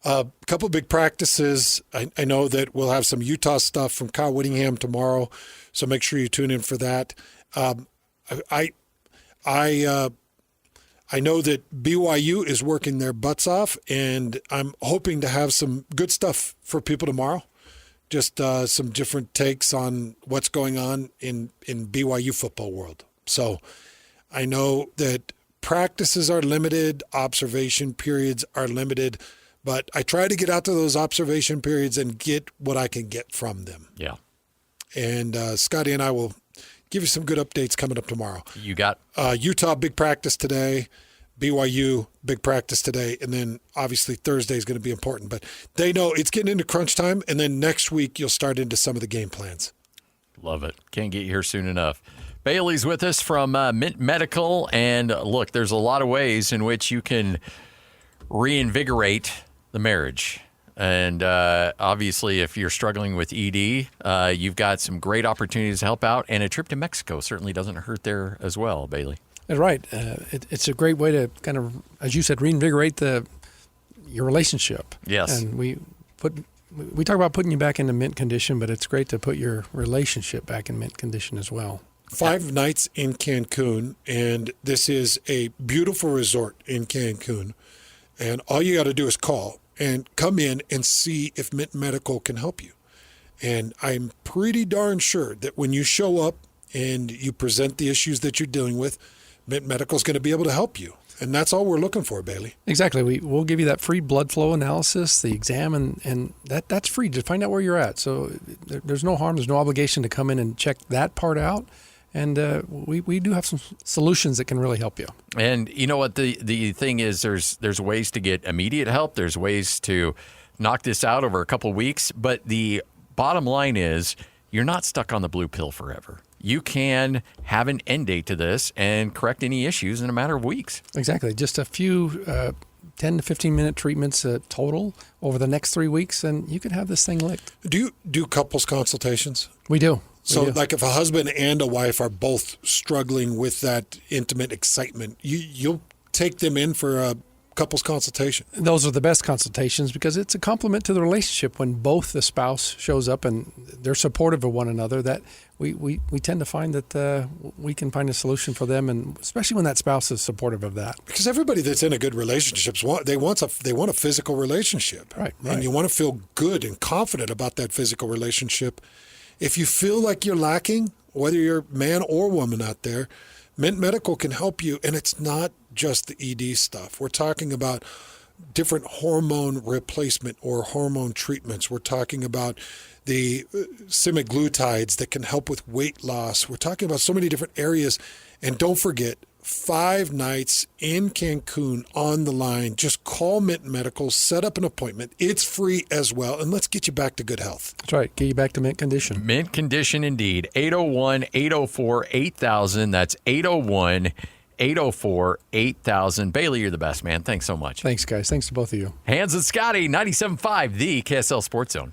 A couple big practices. I know that we'll have some Utah stuff from Kyle Whittingham tomorrow, so make sure you tune in for that. I know that BYU is working their butts off, and I'm hoping to have some good stuff for people tomorrow. Just some different takes on what's going on in BYU football world. So I know that practices are limited, observation periods are limited, but I try to get out to those observation periods and get what I can get from them. Yeah. And Scotty and I will give you some good updates coming up tomorrow. You got Utah, big practice today. BYU, big practice today. And then obviously Thursday is going to be important. But they know it's getting into crunch time. And then next week you'll start into some of the game plans. Love it. Can't get here soon enough. Bailey's with us from Mint Medical. And look, there's a lot of ways in which you can reinvigorate the marriage. And obviously, if you're struggling with ED, you've got some great opportunities to help out. And a trip to Mexico certainly doesn't hurt there as well, Bailey. Right. It's a great way to kind of, as you said, reinvigorate your relationship. Yes. And we talk about putting you back into mint condition, but it's great to put your relationship back in mint condition as well. 5 nights in Cancun, and this is a beautiful resort in Cancun. And all you got to do is call and come in and see if Mint Medical can help you. And I'm pretty darn sure that when you show up and you present the issues that you're dealing with, Mint Medical is going to be able to help you. And that's all we're looking for, Bailey. Exactly. We'll give you that free blood flow analysis, the exam, and that's free to find out where you're at. So there's no harm, there's no obligation to come in and check that part out. And we do have some solutions that can really help you. And you know what? The thing is, there's ways to get immediate help. There's ways to knock this out over a couple weeks. But the bottom line is, you're not stuck on the blue pill forever. You can have an end date to this and correct any issues in a matter of weeks. Exactly. Just a few 10 to 15-minute treatments total over the next 3 weeks, and you can have this thing licked. Do you do couples consultations? We do. So, like, if a husband and a wife are both struggling with that intimate excitement, you'll take them in for a couples consultation. Those are the best consultations because it's a compliment to the relationship when both the spouse shows up and they're supportive of one another. That we tend to find that we can find a solution for them, and especially when that spouse is supportive of that. Because everybody that's in a good relationship they want a physical relationship, right? And you want to feel good and confident about that physical relationship. If you feel like you're lacking, whether you're man or woman out there, Mint Medical can help you. And it's not just the ED stuff. We're talking about different hormone replacement or hormone treatments. We're talking about the semaglutides that can help with weight loss. We're talking about so many different areas. And don't forget, 5 nights in Cancun on the line. Just call Mint Medical, set up an appointment. It's free as well, and let's get you back to good health. That's right. Get you back to mint condition. Mint condition indeed. 801-804-8000. That's 801-804-8000. Bailey, you're the best, man. Thanks so much. Thanks, guys. Thanks to both of you. Hans and Scotty, 97.5, the KSL Sports Zone.